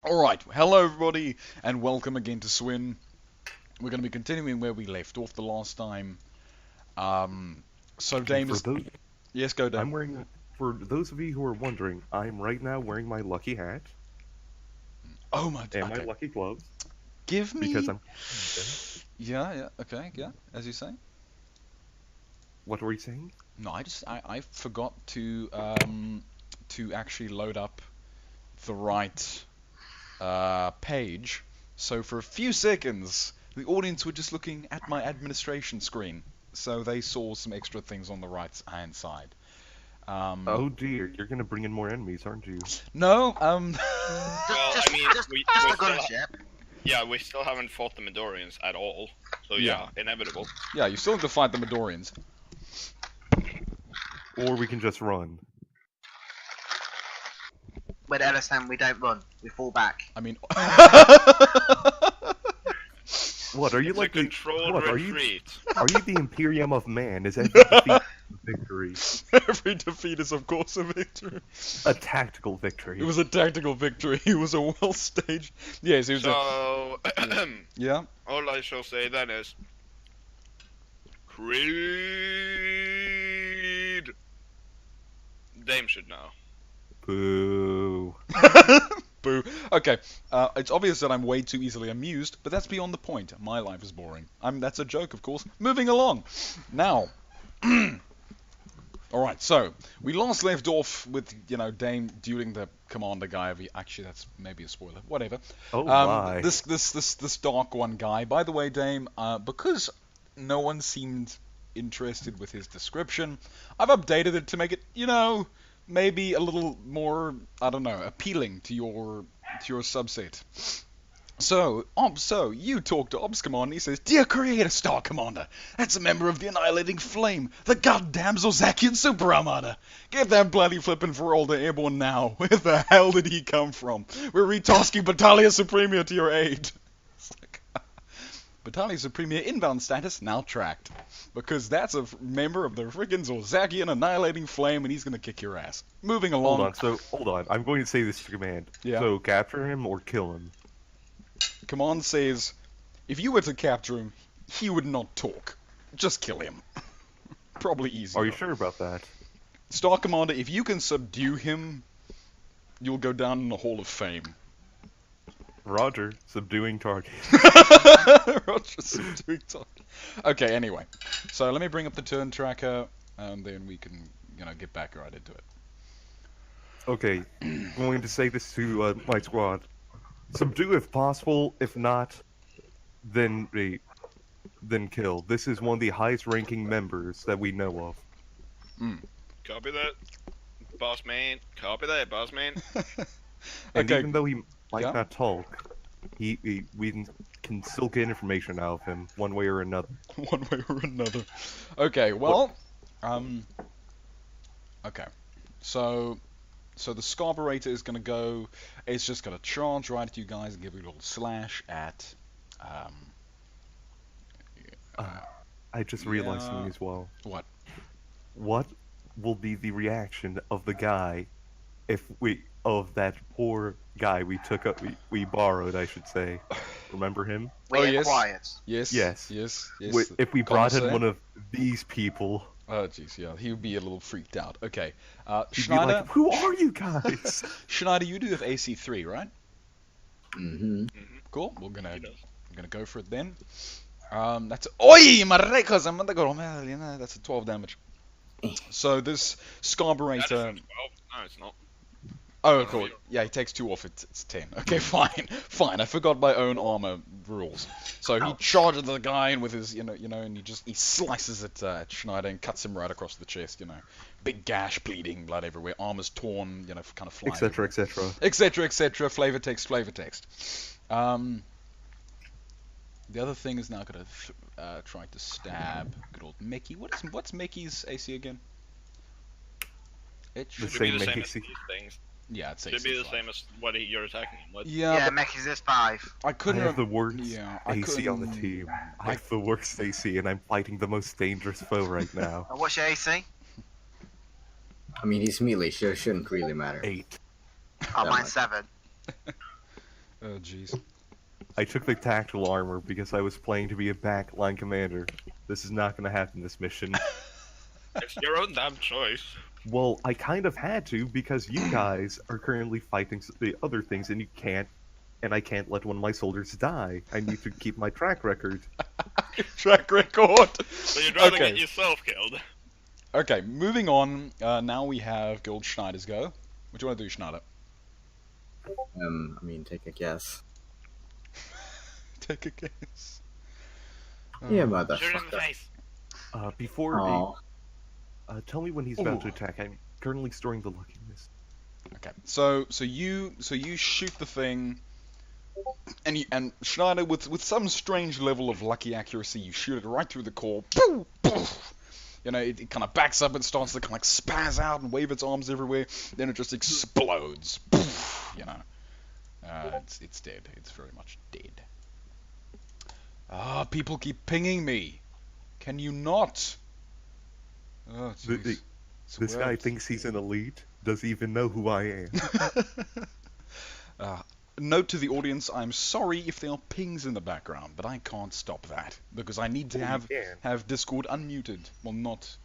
Alright, hello everybody, and welcome again to Swin. We're going to be continuing where we left off the last time. So Dame For is... those, Yes, go Dame. I'm wearing. For those of you who are wondering, I'm right now wearing my lucky hat Oh my... and my Okay. lucky gloves Give because me... I'm. Yeah, okay, yeah, as you say. What were you saying? No, I forgot to actually load up the right page. So for a few seconds, the audience were just looking at my administration screen. So they saw some extra things on the right hand side. Oh dear, you're gonna bring in more enemies, aren't you? No, Well, Just, I mean, just, we just a still gunship. yeah, we still haven't fought the Midorians at all. So Yeah. yeah, inevitable. yeah, you still have to fight the Midorians. Or we can just run. With LSM, we don't run. We fall back. I mean, What are you It's like? a controlled What retreat. are you the Imperium of Man? Is every defeat a victory? every defeat is of course a victory. A tactical victory. It was a tactical victory. It was a well staged. Yes, it was. So Yeah. all I shall say then is Creed. Dame should know. Boo. Boo. Okay, it's obvious that I'm way too easily amused, but that's beyond the point. My life is boring. That's a joke, of course. Moving along. Now. Alright, so, we last left off with, Dame dueling the commander guy. Actually, that's maybe a spoiler. Whatever. Oh my. This dark one guy. By the way, Dame, because no one seemed interested with his description, I've updated it to make it, maybe a little more, I don't know, appealing to your subset. So you talk to Ops Commander and he says, "Dear Creator Star Commander, that's a member of the Annihilating Flame, the goddamn Zorzakian Super Armada. Get that bloody flippin' Ferolder airborne now. Where the hell did he come from? We're retasking Battaglia Supremia to your aid." Battaglia Supremia inbound status now tracked. Because that's a member of the friggin' Zorzakian Annihilating Flame and he's gonna kick your ass. Moving along. Hold on. I'm going to say this to command. Yeah. So capture him or kill him. Command says, if you were to capture him, he would not talk. Just kill him. Probably easy. Are you sure about that? Star Commander, if you can subdue him, you'll go down in the Hall of Fame. Roger. Subduing target. Roger, subduing target. Okay, anyway. So let me bring up the turn tracker, and then we can, get back right into it. Okay. I'm going to say this to my squad. Subdue if possible. If not, then kill. This is one of the highest ranking members that we know of. Copy that, boss man. Copy that, boss man. And Okay. even though he might Yeah. not talk, we can still get information out of him one way or another. One way or another. Okay, well, okay. So the Scarburator is gonna go. It's just gonna charge right at you guys and give you a little slash at. I just realized Yeah. something as well. What? What will be the reaction of the guy of that poor guy we borrowed, I should say. Remember him? We Oh, yes. acquired. Yes. Yes. Yes. If we brought in Commissar? one of these people, Oh jeez, yeah, he would be a little freaked out. Okay, he'd be Schneider. like, "Who are you guys?" Schneider, you do have AC3, right? Mm-hmm. Cool. We're gonna He does. go for it then. That's Oi, marrecos, that's a 12 damage. So this Scarburator. Well, no, it's not. Oh, cool. Yeah, he takes 2 off. It's 10. Okay, fine. I forgot my own armor rules. So he charges the guy and with his, and he slices it at Schneider and cuts him right across the chest. Big gash, bleeding, blood everywhere, armor's torn, kind of flying. Etc. Etc. Etc. Flavor text. The other thing is now gonna try to stab good old Mickey. What's Mickey's AC again? It The should Should be same the same as AC. these things. yeah, it's Should AC be the 5. same as what you're attacking him with. Yeah, Yeah, but mech is this 5. I I couldn't have the rem- worst yeah, I AC on the couldn't- team. I have the worst AC, and I'm fighting the most dangerous foe right now. What's your AC? I mean, he's melee, so it shouldn't really matter. 8. Oh, That mine's much. 7. Oh, jeez. I took the tactical armor because I was playing to be a backline commander. This is not going to happen this mission. It's your own damn choice. Well, I kind of had to because you guys are currently fighting the other things, and I can't let one of my soldiers die. I need to keep my track record. Track record! So you'd rather Okay. get yourself killed. Okay, moving on. Now we have Gold Schneider's go. What do you want to do, Schneider? I mean, take a guess. Take a guess. Yeah, Oh. Shoot it in the motherfucker. face. Before Oh, tell me when he's about to Ooh. attack. I'm currently storing the luckiness. Okay, so you shoot the thing, and Schneider with some strange level of lucky accuracy, you shoot it right through the core. Poof, poof. You know, it kind of backs up and starts to kind of like spaz out and wave its arms everywhere. Then it just explodes. Poof, you know, it's dead. It's very much dead. Ah, people keep pinging me. Can you not? Oh, The- jeez. This guy thinks he's an elite. Does he even know who I am? Note to the audience, I'm sorry if there are pings in the background, but I can't stop that because I need to Oh, you can. have Discord unmuted. Well, not.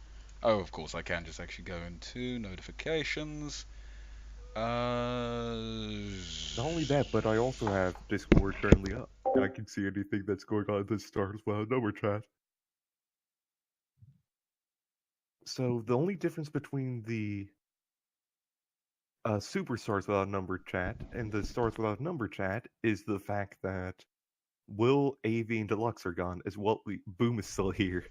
Oh, of course I can just actually go into notifications. Not only that, but I also have Discord currently up, and I can see anything that's going on in the Stars Without Number chat. So the only difference between the Super Stars Without Number chat and the Stars Without Number chat is the fact that Will, AV, and Deluxe are gone, as well. Boom is still here.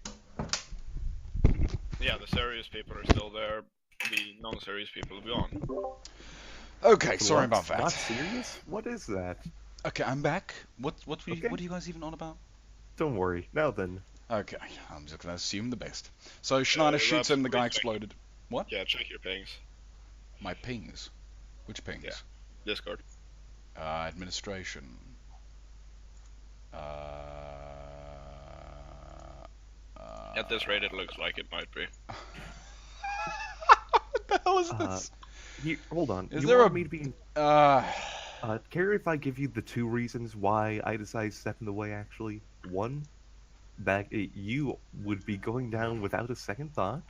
Yeah, the serious people are still there. The non-serious people will be on. Okay, sorry about Deluxe, Not that. serious? What is that? Okay, I'm back. What Okay. what are you guys even on about? Don't worry. Now then, Okay, I'm just gonna assume the best. So Schneider shoots him, the guy that's pretty exploded. What? Yeah, check your pings. My pings. Which pings? Yeah. Discord. Administration. At this rate, it looks like it might be. What the hell is this? hold on. Is you there want a- me to be? Uh, Care if I give you the two reasons why I decided to step in the way? Actually, one, that you would be going down without a second thought,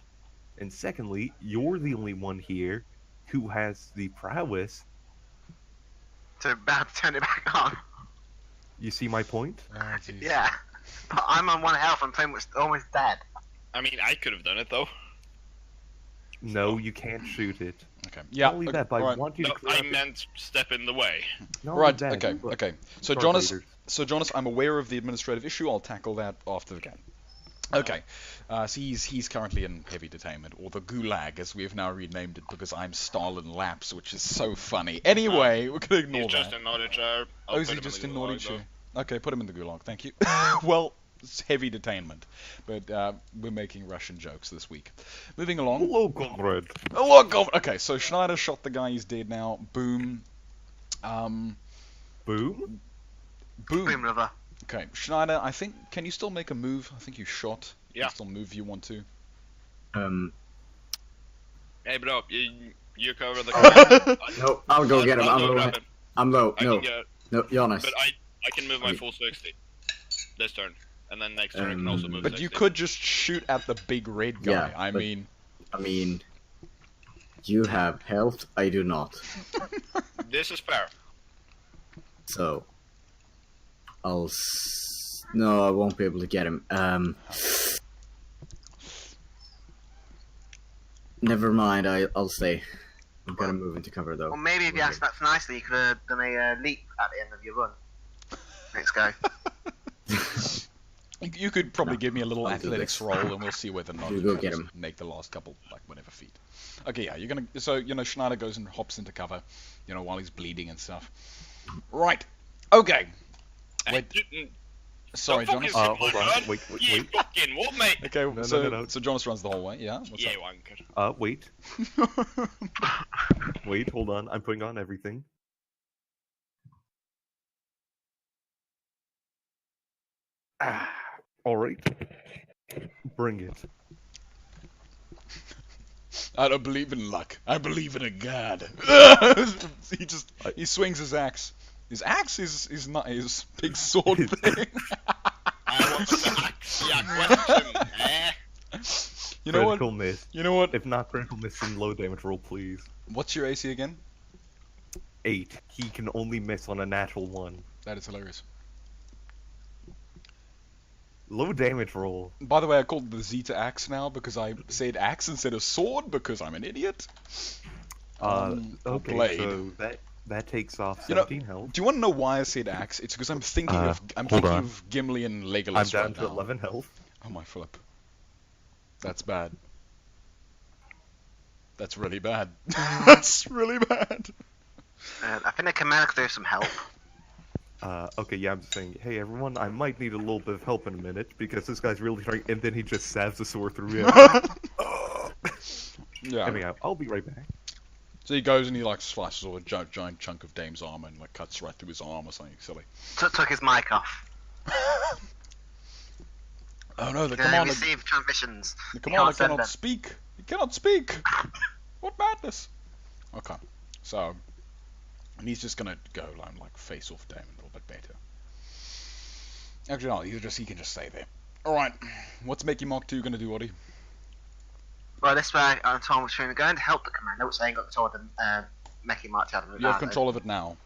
and secondly, you're the only one here who has the prowess. To turn it back on. You see my point? oh, jeez. Yeah. But I'm on 1 health. I'm pretty much almost dead. I mean, I could have done it though. No, you can't shoot it. Okay. Yeah. Not only that, but I alright. want you to No, clear I up the- meant step in the way. not only Right. that, Okay. but- Okay. So Darth Jonas. Vader. So Jonas, I'm aware of the administrative issue. I'll tackle that after the game. Okay. So he's currently in heavy detainment, or the Gulag, as we have now renamed it, because I'm Stalin Laps, which is so funny. Anyway, we're gonna ignore He's that. just in naughty chair. Oh, is he just in naughty chair? Okay, put him in the gulag, thank you. Well, it's heavy detainment, but we're making Russian jokes this week. Moving along. Hello, comrade. Oh, look, okay, so Schneider shot the guy, he's dead now. Boom. Boom. Boom. Boom lover. Okay, Schneider, I think, can you still make a move? I think you shot. You Yeah. can still move if you want to. Hey, bro, you cover the. no, I'll go get him. I'll I'm go low. grab him. I'm low. I No, can get, no, Jonas. but I can move my full 60 this turn, and then next turn I can also move. But 60. you could just shoot at the big red guy. Yeah, I but- mean, I mean, you have health. I do not. This is fair. So, no, I won't be able to get him. Never mind. I'll stay. I'm gonna move into cover though. Or maybe if you asked that nicely, you could have done a leap at the end of your run. Let's go. you could probably give me a little I'll do athletics this. roll, and we'll see whether or not You go can get him. make the last couple, like whatever feet. Okay, yeah, you're gonna. So Schneider goes and hops into cover, while he's bleeding and stuff. Right. Okay. Wait. Sorry, Don't Jonas. fucking hold sit on. my gun. Wait. You fucking what, mate? Okay, No, so no. so Jonas runs the whole way. Yeah. What's Yeah, wanker. Wait. Wait, hold on. I'm putting on everything. Alright. Bring it. I don't believe in luck. I believe in a god. He swings his axe. His axe is not his big sword thing. I want to ask you a question. You know what? Critical miss. You know what? If not critical miss, then low damage roll, please. What's your AC again? 8. He can only miss on a natural 1. That is hilarious. Low damage roll. By the way, I called the Zeta axe now because I said axe instead of sword because I'm an idiot. Or Okay, blade. so that takes off You know, 17 health. Do you want to know why I said axe? It's because I'm thinking hold on. of Gimli and Legolas I'm down right to now. 11 health. Oh my flip. That's bad. That's really bad. That's really bad. I think the commander could do some help. Okay, yeah, I'm just saying, hey everyone, I might need a little bit of help in a minute, because this guy's really trying, and then he just stabs the sword through him. Yeah. Anyhow, I'll be right back. So he goes and he like slices all a giant chunk of Dame's armor and like cuts right through his arm or something silly. Took his mic off. Oh no, the Can commander, receive transmissions. the You commander can't send cannot them. speak. He cannot speak. What madness? Okay, so and he's just gonna go like face off Dame a little bit better. Actually, no, he can just stay there. All right, what's Mickey Mark 2 gonna do, Oddy? Well, this way I'm told we're going to help the commander, which I ain't got control of the Meki March out of You have control of it now.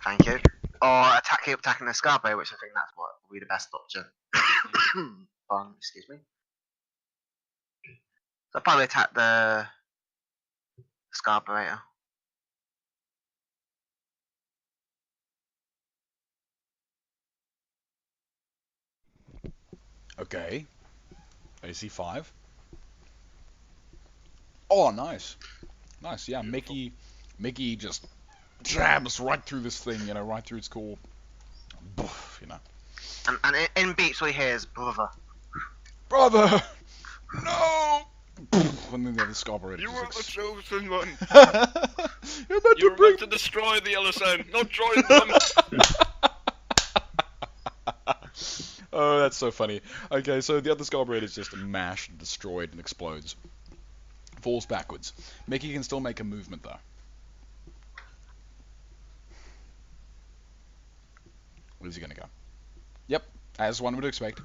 Thank you. Or attacking the Scarbo, which I think that's what would be the best option. Excuse me. So I'll probably attack the Scarburator. Okay. AC 5. Oh, nice. Nice, yeah. Mickey just jabs right through this thing, right through its core. Boof, And in beats we hear is brother. Brother! No! Boof, and then the other Scarborough You were the just chosen one. You're about You to were bring... meant to destroy the Yellow Sun, not join them. Oh, that's so funny. Okay, so the other Scarborough is just mashed and destroyed and explodes. Falls backwards. Mickey can still make a movement though. Where's he gonna go? Yep, as one would expect.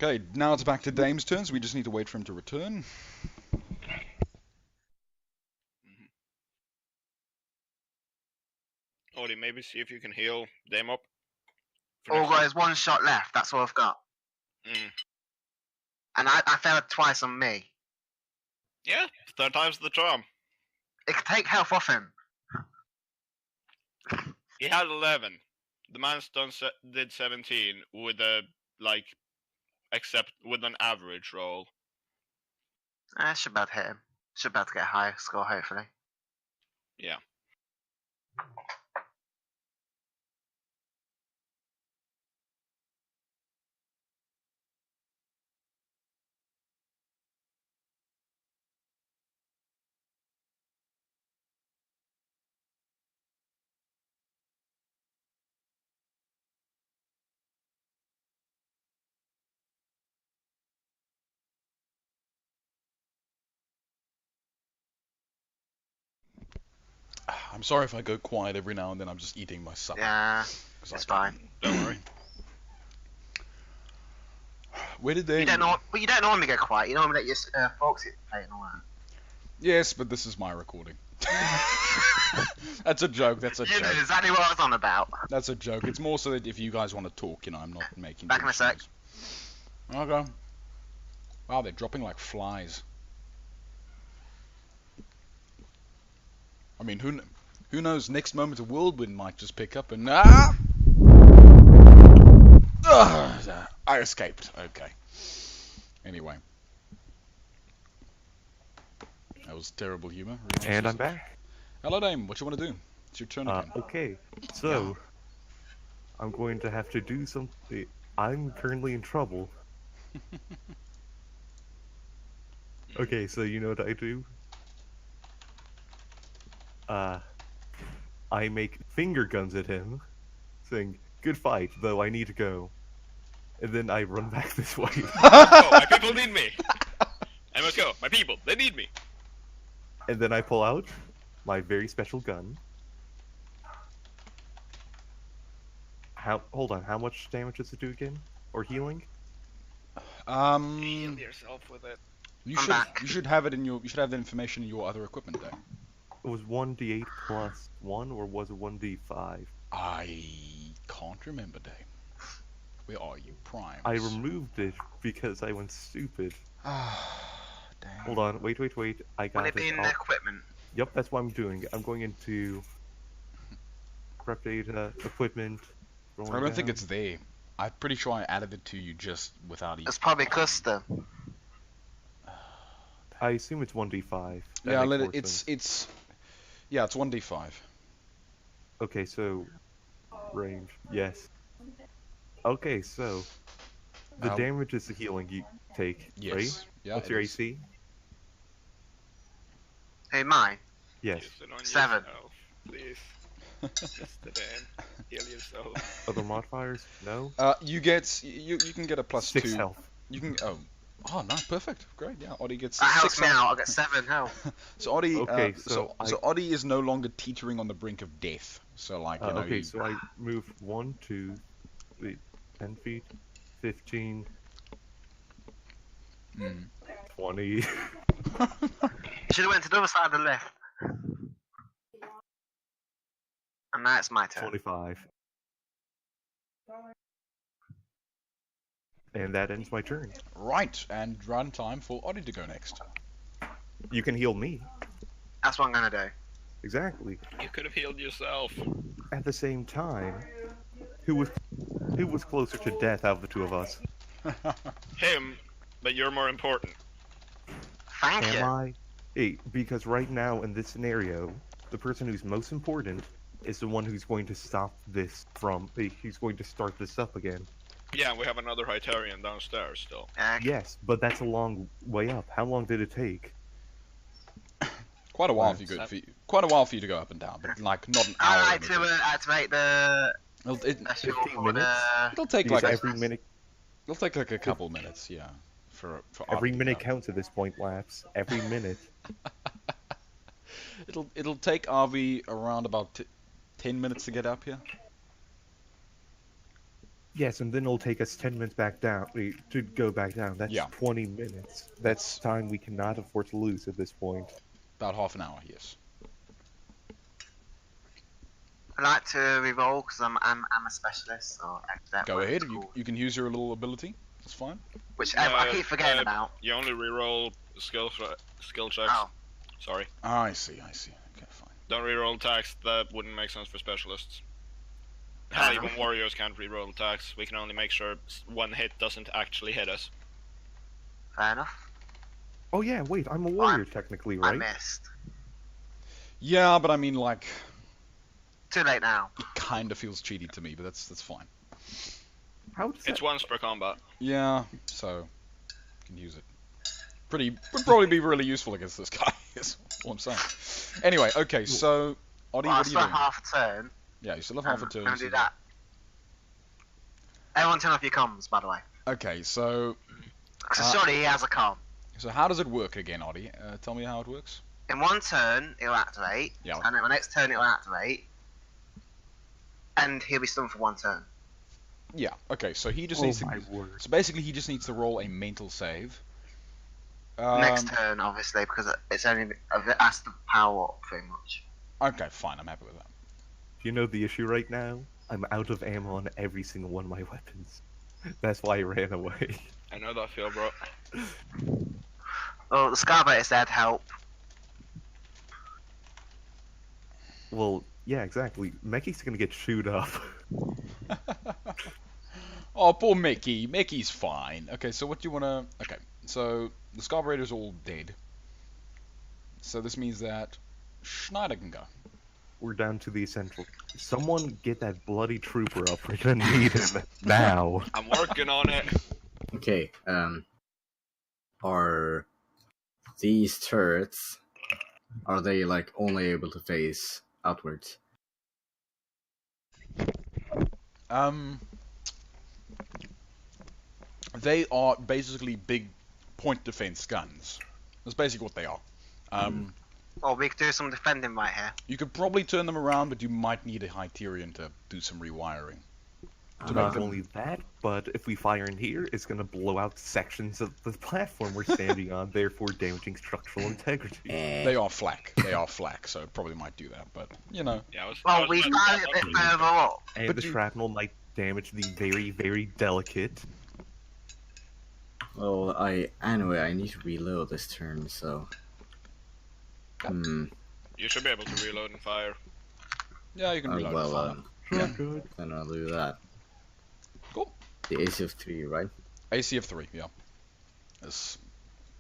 Okay, now it's back to Dame's turn, so we just need to wait for him to return. Odie, maybe see if you can heal Dame up. for All next got time. is one shot left, that's all I've got. Mm. And I failed twice on me. Yeah, third time's the charm. It could take health off him. He had 11. The man's did 17 with a, except with an average roll. I should be able to hit him. Should be able to get a higher score, hopefully. Yeah. I'm sorry if I go quiet every now and then, I'm just eating my supper. Yeah, 'Cause it's I fine. Don't worry. Where did they... You don't normally go quiet. You normally let your folks play and all that. Yes, but this is my recording. That's a joke, that's a You know joke. exactly what I was on about. That's a joke. It's more so that if you guys want to talk, I'm not making... Back in a sec. noise. Okay. Wow, they're dropping like flies. I mean, who knows, next moment a whirlwind might just pick up and... Ah! Ugh, I escaped. Okay. Anyway. That was terrible humor. And I'm back. Hello, Dame. What you want to do? It's your turn again. Okay, so I'm going to have to do something. I'm currently in trouble. Okay, so you know what I do? I make finger guns at him, saying, "Good fight, though I need to go." And then I run back this way. Oh, my people need me. I must go. My people, they need me. And then I pull out my very special gun. Hold on. How much damage does it do again? Or healing? Heal yourself with it. You back. should have it in your you should have the information in your other equipment there. It was 1d8 plus 1, or was it 1d5? I can't remember, Dave. Where are you, Prime? I removed it because I went stupid. Damn. Hold on. Wait. I Will got it be it. in the equipment? Yep, that's what I'm doing. I'm going into prep data, equipment. I don't think it's there. I'm pretty sure I added it to you just without even. It's probably custom. I assume it's 1d5. That Yeah, makes let more it. It's sense. it's. Yeah, it's 1d5. Okay, so range. Yes. Okay, so the damage is the healing you take, Yes. right? Yeah. What's it your is. AC? Hey, mine. Yes. Use it on 7. yourself, please. Just the damn. Heal yourself. Other modifiers? No. You get you can get a plus 6 2. health. You can oh no, perfect, great. Yeah, Oddie gets That helps 6 me health. out. I'll get 7 health. So Oddie, Okay, so so Oddie is no longer teetering on the brink of death. So like you know. Okay, so I move 1, 2, 3, 10 feet, 15, Mm. 20. You should have went to the other side of the lift. And now it's my turn. 25. And that ends my turn. Right, and run time for Oddie to go next. You can heal me. That's what I'm gonna do. Exactly. You could have healed yourself. At the same time, who was closer to death out of the two of us? Him, but you're more important. Thank Am you. I? Hey, because right now in this scenario, the person who's most important is the one who's going to stop this from. He's going to start this up again. Yeah, we have another Hytarian downstairs still. Yes, but that's a long way up. How long did it take? Quite a while Right. quite a while for you to go up and down, but like not an hour. I or like to anything. activate the It'll, special 15 for minutes? it'll take Because like every minute, it'll take like a couple minutes, yeah. For every Oddie to minute go. counts at this point, Laps. Every minute. It'll take RV around about 10 minutes to get up here. Yes, and then it'll take us 10 minutes back down to go back down. That's Yeah. 20 minutes. That's time we cannot afford to lose at this point. About half an hour, yes. I like to reroll because I'm a specialist. So that Go works ahead. cool. You can use your little ability. That's fine. Which I keep forgetting about. You only reroll skill checks. Oh, Sorry. I see. Okay, fine. Don't reroll attacks. That wouldn't make sense for specialists. Hell, even warriors can't reroll attacks. We can only make sure one hit doesn't actually hit us. fair enough. Oh yeah, wait, I'm a warrior technically, I right? missed. Yeah, but I mean, like, Too late now. it kind of feels cheaty to me, but that's fine. How does It's that... once per combat. Yeah, so you can use it. Would probably be really useful against this guy. Is all I'm saying. Anyway, okay, so Oddie, Well, I what are you still have doing? half a turn. Yeah, you still have half a turn. I'm gonna so do that. Everyone turn off your comms, by the way. Okay, so Because surely he has a comm. how does it work again, Oddie? Tell me how it works. In one turn, it'll activate. Yeah. And then the next turn, it'll activate. And he'll be stunned for one turn. Yeah. Okay, so he just Oh needs to. my word. So basically, he just needs to roll a mental save. Next turn, obviously, because it's only that's the power up pretty much. Okay, fine. I'm happy with that. You know the issue right now? I'm out of ammo on every single one of my weapons. That's why I ran away. I know that feel, bro. Well, the Scarbat is there to help. Well, yeah, exactly. Meki's gonna get chewed up. Oh, poor Mickey. Mickey's fine. Okay, so what do you want to... Okay, so the Scarburetor's all dead. So this means that Schneider can go. We're down to the essential. Someone get that bloody trooper up. We're gonna need him now. I'm working on it. Okay, are these turrets, are they like only able to face outwards? They are basically big point defense guns. That's basically what they are. Oh, we could do some defending right here. You could probably turn them around, but you might need a Hyterian to do some rewiring. Not only that, but if we fire in here, it's going to blow out sections of the platform we're standing on, therefore damaging structural integrity. They are flak. They are flak, so it probably might do that. But you know, Yeah, I Well, was we like, started a bit further up. And But the you- shrapnel might damage the very, very delicate. Well, anyway, I need to reload this turn, so. You should be able to reload and fire. yeah, you can reload. Well, Fine. Yeah. Good. then I'll do that. Cool. The AC of 3, right? AC of 3. Yeah. This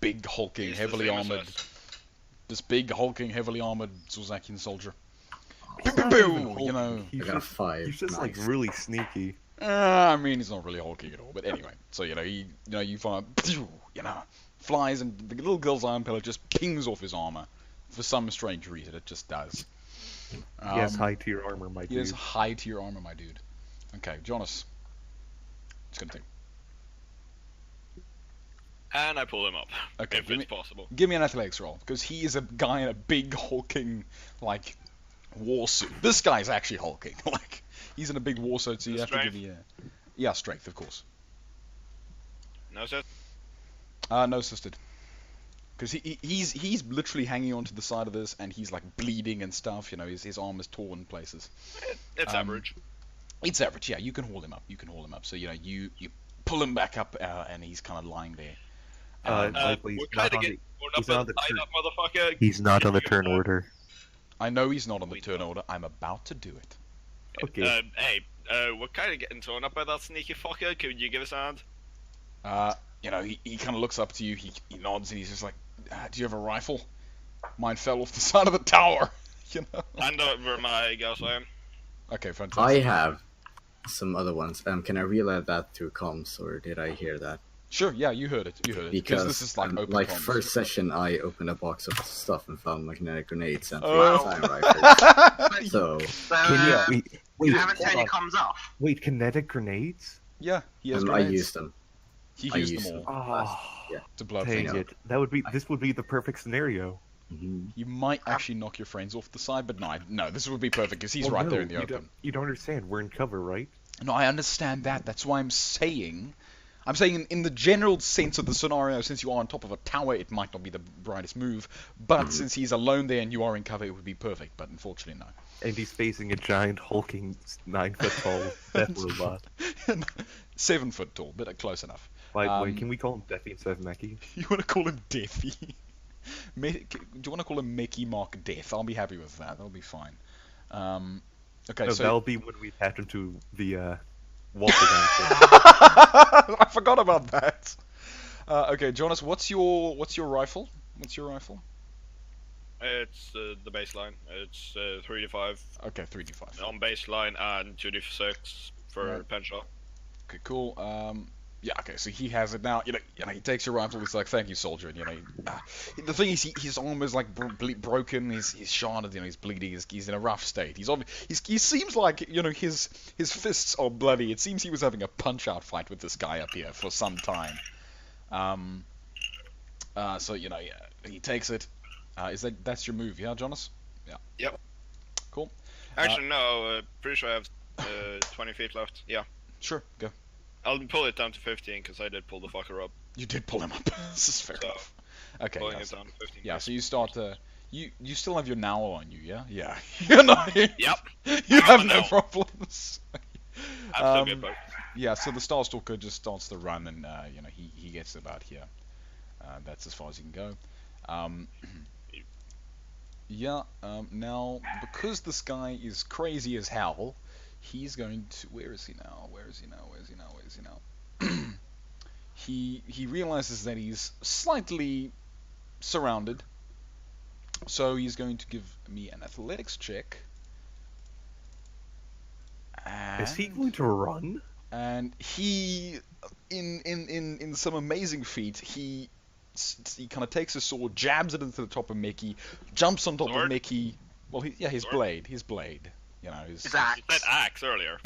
big hulking, He's the heavily same as armored. us. This big hulking, heavily armored Zulzakian soldier. Pew, He's pew, not pew, even you hulking, know. he's I got a just, 5. he's just like Nice. really sneaky. I mean, he's not really hulking at all. But anyway, so you find, flies and the little girl's iron pellet just pings off his armor for some strange reason. It just does. Yes, high tier armor, my He has dude. high tier armor, my dude. Okay, Jonas. It's gonna take. And I pull him up, Okay, if give it's me- possible. Give me an athletics roll, because he is a guy in a big hulking, like, war suit. This guy's actually hulking. Like, he's in a big war suit, so you have to give me a... Yeah, strength, of course. No, sir? No assisted. Because he's literally hanging onto the side of this, and he's, like, bleeding and stuff, you know, his arm is torn in places. It's average. It's average, yeah, you can haul him up, So, you pull him back up, and he's kind of lying there. Likely We're he's kind not of on getting the- torn he's up not and the tied turn- up, motherfucker. He's not on the turn order. I know he's not on the turn order. I'm about to do it. Okay. Hey, we're kind of getting torn up by that sneaky fucker. Could you give us a hand? He kind of looks up to you. He nods and he's just like, "Do you have a rifle? Mine fell off the side of the tower." You know. Hand over my gas iron. Okay, fantastic. I have some other ones. Can I relay that through comms, or did I hear that? Sure. Yeah, you heard it. Because this is like open like comms. first session, I opened a box of stuff and found magnetic grenades and Oh. time rifles. So So, Yeah. Wait, you wait, haven't hold turned your on. comms off. Wait, kinetic grenades? Yeah, he has I grenades. used them. He I used used them them. all Oh, to blow dang things up. it. This would be the perfect scenario. You might actually knock your friends off the side, but no, this would be perfect because he's Well, right no, there in the you open. You don't understand. We're in cover, right? No, I understand that. That's why I'm saying in the general sense of the scenario, since you are on top of a tower, it might not be the brightest move. But since he's alone there and you are in cover, it would be perfect. But unfortunately, no. And he's facing a giant hulking 9-foot-tall death robot. 7 foot tall, but close enough. By the way, can we call him Deathy instead of Meki? You want to call him Deathy? Do you want to call him Mickey Mark Death? I'll be happy with that. That'll be fine. Okay, No, so that'll be when we attach him to the Walter I forgot about that. Okay, Jonas, what's your rifle? What's your rifle? It's the baseline. It's 3d5 Okay, 3d5. on baseline and 2d6 for Right. pen shot. Okay, cool. Yeah, okay, so he has it now. He takes your rifle. He's like, "Thank you, soldier." And the thing is, his arm is like broken. He's sharded. He's bleeding. He's in a rough state. He seems like his fists are bloody. It seems he was having a punch out fight with this guy up here for some time. So yeah, he takes it. That's your move, yeah, Jonas? Yeah. Yep. Cool. Actually, no. Pretty sure I have 20 feet left. Yeah. Sure, go. I'll pull it down to 15 because I did pull the fucker up. You did pull him up. This is fair So, enough. Okay. Pulling Yeah, it down to 15. yeah, so you start. You still have your now on you, yeah? Yeah. Yep. You have no No. problems. Absolutely. But Yeah, so the Starstalker just starts the run, and he gets about here. That's as far as he can go. Now because this guy is crazy as hell, he's going to. Where is he now? He realizes that he's slightly surrounded, so he's going to give me an athletics check. Is he going to run? And he, in some amazing feat, he kind of takes his sword, jabs it into the top of Mickey, jumps on top of Sword? Mickey. Well, his Sword? blade. His His axe. you said axe earlier.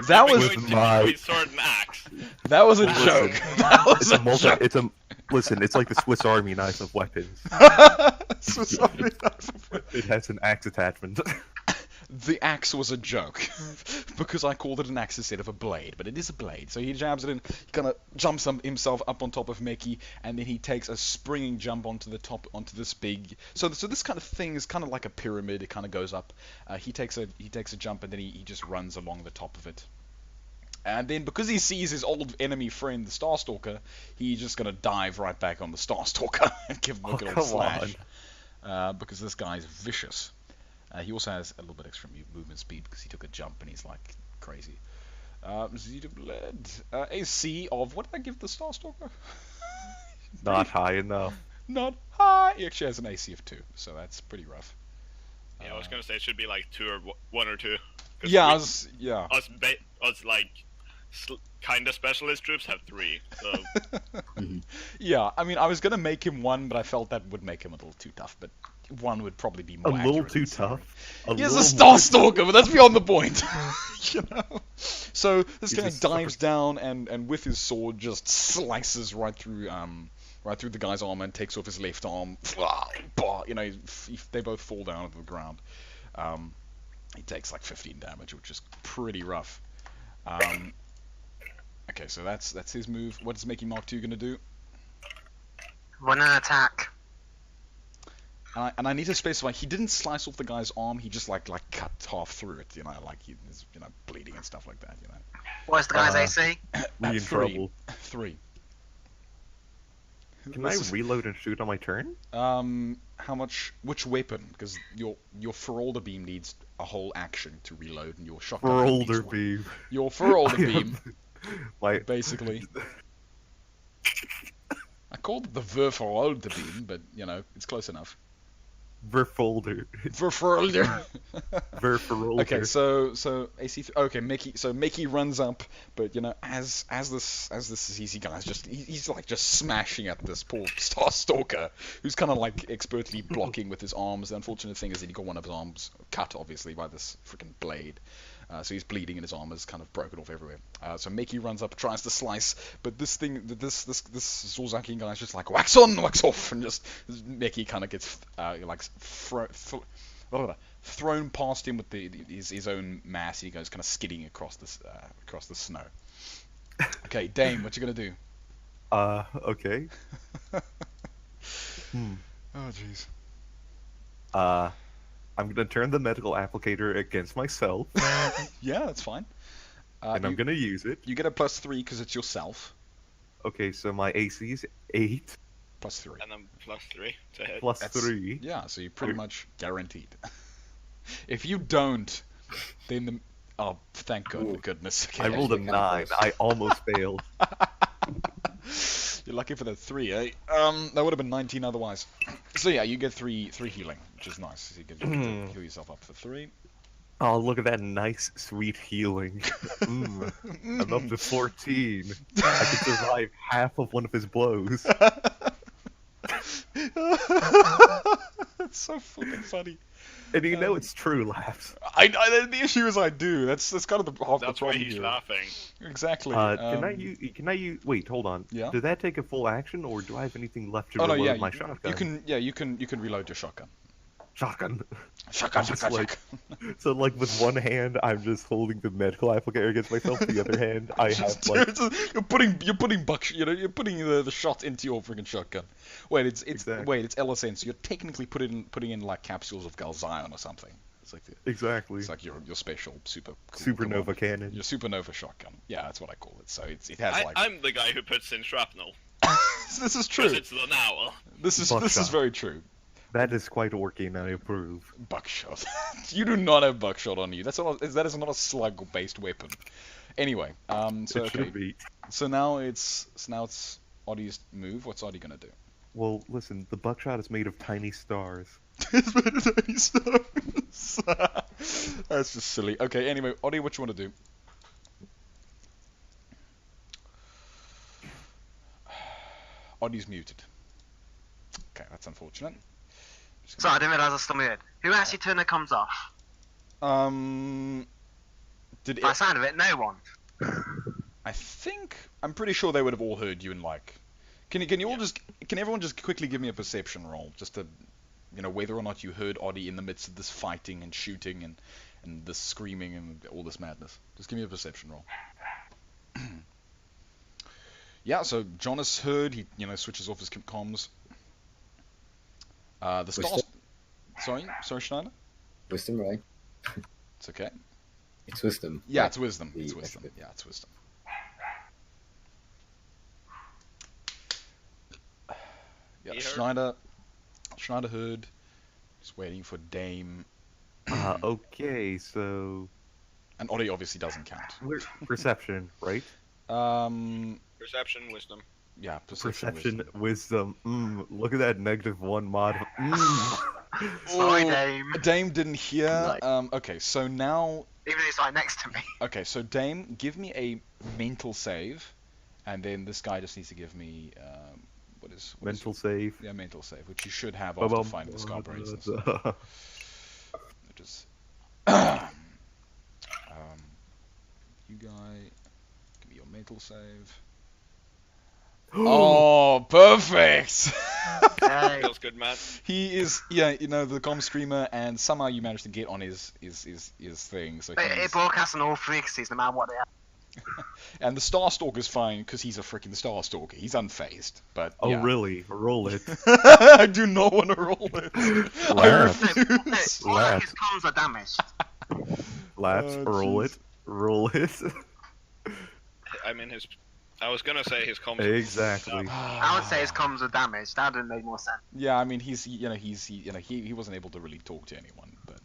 that was Between my- sword and axe. that was a Listen, joke. That was It's a a listen. It's like the Swiss Army knife of weapons. So sorry. It has an axe attachment. the axe was a joke because I called it an axe instead of a blade, but it is a blade. So he jabs it in, he kind of jumps himself up on top of Mickey, and then he takes a springing jump onto the top, onto this big. So this kind of thing is kind of like a pyramid. It kind of goes up. He takes a jump, and then he just runs along the top of it. And then because he sees his old enemy friend, the Starstalker, he's just gonna dive right back on the Starstalker and give him a good old slash. Because this guy's vicious. He also has a little bit extra movement speed because he took a jump and he's like crazy. Zeta Bled. AC of, what did I give the Starstalker? Not high enough. Not high. He actually has an AC of 2, so that's pretty rough. Yeah, I was gonna say it should be like 2 or 1 or 2. Yeah, us like kind of specialist troops have 3. So yeah, I mean, I was gonna make him 1, but I felt that would make him a little too tough. But 1 would probably be more. A little accurate too than tough. He has a Starstalker, but that's beyond the point. You know. So this guy dives down and with his sword just slices right through the guy's armor and takes off his left arm. You know, they both fall down to the ground. He takes like 15 damage, which is pretty rough. Okay, so that's his move. What is Mickey Mark II gonna do? Run an attack. And I need to specify, he didn't slice off the guy's arm, he just like cut half through it, you know, like he's bleeding and stuff like that, you know. What's the guy's AC? We in trouble. 3. Can I reload and shoot on my turn? How much? Which weapon? Because your Ferolder beam needs a whole action to reload, and your shotgun. Ferolder beam. Your Ferolder beam. Like basically. I called it the Ferolder beam, but you know it's close enough. Verfolder. Ferolder. Verfolder. Okay, so AC. Okay, Mickey runs up, but you know, as this CC guy is he's like just smashing at this poor Starstalker, who's kind of like expertly blocking with his arms. The unfortunate thing is that he got one of his arms cut, obviously, by this freaking blade. So he's bleeding and his arm is kind of broken off everywhere. So Mickey runs up, tries to slice, but this Zorzaki guy is just like wax on, wax off, and just Mickey kind of gets thrown past him with his own mass. He goes kind of skidding across the snow. Okay, Dame, what you gonna do? Okay. Oh jeez. I'm gonna turn the medical applicator against myself. Yeah, that's fine. And I'm gonna use it. You get a +3 because it's yourself. Okay, so my AC is 8. +3. and then +3 to hit. Plus 3. Yeah, so you're pretty much guaranteed. If you don't, then oh, thank goodness. Okay, I rolled a 9. I almost failed. You're lucky for the 3, eh? That would have been 19 otherwise. So yeah, you get 3 healing, which is nice. So you get to heal yourself up for 3. Oh, look at that nice, sweet healing. I'm up to 14. I can survive half of one of his blows. That's so fucking funny. And you know it's true, laughs. The issue is I do. That's kind of half the That's why problem he's here. laughing. Exactly. Can I use? Wait, hold on. Yeah? Did that take a full action, or do I have anything left to Oh no, reload yeah, my shotgun? you can reload your shotgun. Shotgun. Shotgun. So like with one hand, I'm just holding the medical applicator against myself. The other hand, I have like. You're putting the shot into your freaking shotgun. Wait, it's Exactly. it's LSN. So you're technically putting in like capsules of Galzion or something. It's like Exactly. It's like your special super cool Supernova cannon. Your supernova shotgun. Yeah, that's what I call it. So it has like. I'm the guy who puts in shrapnel. This is true. Because it's the owl. This is Buckshot. very true. That is quite orky, and I approve. Buckshot. You do not have buckshot on you. That is not a slug-based weapon. Anyway, so It should be. So now it's Audie's move. What's Audie gonna do? Well, listen, the buckshot is made of tiny stars. It's made of tiny stars. That's just silly. Okay. Anyway, Audie, what you want to do? Audie's muted. Okay, that's unfortunate. Sorry, I didn't realise I was still muted. Who actually turned their comms off? Did By the sound of it, no one. I'm pretty sure they would have all heard you in like. Can everyone just quickly give me a perception roll, just to, whether or not you heard Audie in the midst of this fighting and shooting and the screaming and all this madness. Just give me a perception roll. Yeah, so Jonas heard. He switches off his comms. The stars. Sorry, Schneider. Wisdom, right? It's okay. It's wisdom. Yeah, right? it's wisdom. The It's wisdom. effort. Yeah, it's wisdom. Yeah, He heard. Schneider heard. Just waiting for Dame. Okay, so And Ori obviously doesn't count. we're perception, right? Perception, wisdom. Yeah, perception. Perception, wisdom. Look at that -1 mod. Sorry, Oh, Dame. Dame didn't hear. Nice. Okay, so now. Even though he's right next to me. Okay, so Dame, give me a mental save, and then this guy just needs to give me what is Mental save. Yeah, mental save, which you should have after finding the scar braids and stuff. Which is you guy, give me your mental save. Oh, perfect! Hey. Feels good, man. He is, the comm streamer, and somehow you managed to get on his thing. So It he's, broadcasts on all frequencies, no matter what they are. and the Starstalker's fine because he's a freaking Starstalker. He's unfazed, but Oh, yeah. really? Roll it. I do not want to roll it. I Laugh. refuse. All of Laugh. his comms are damaged. Laps, Oh, roll jeez. it. Roll it. I mean, I was gonna say his comms. Exactly. I would say his comms are damaged. That didn't make more sense. Yeah, I mean, he wasn't able to really talk to anyone, but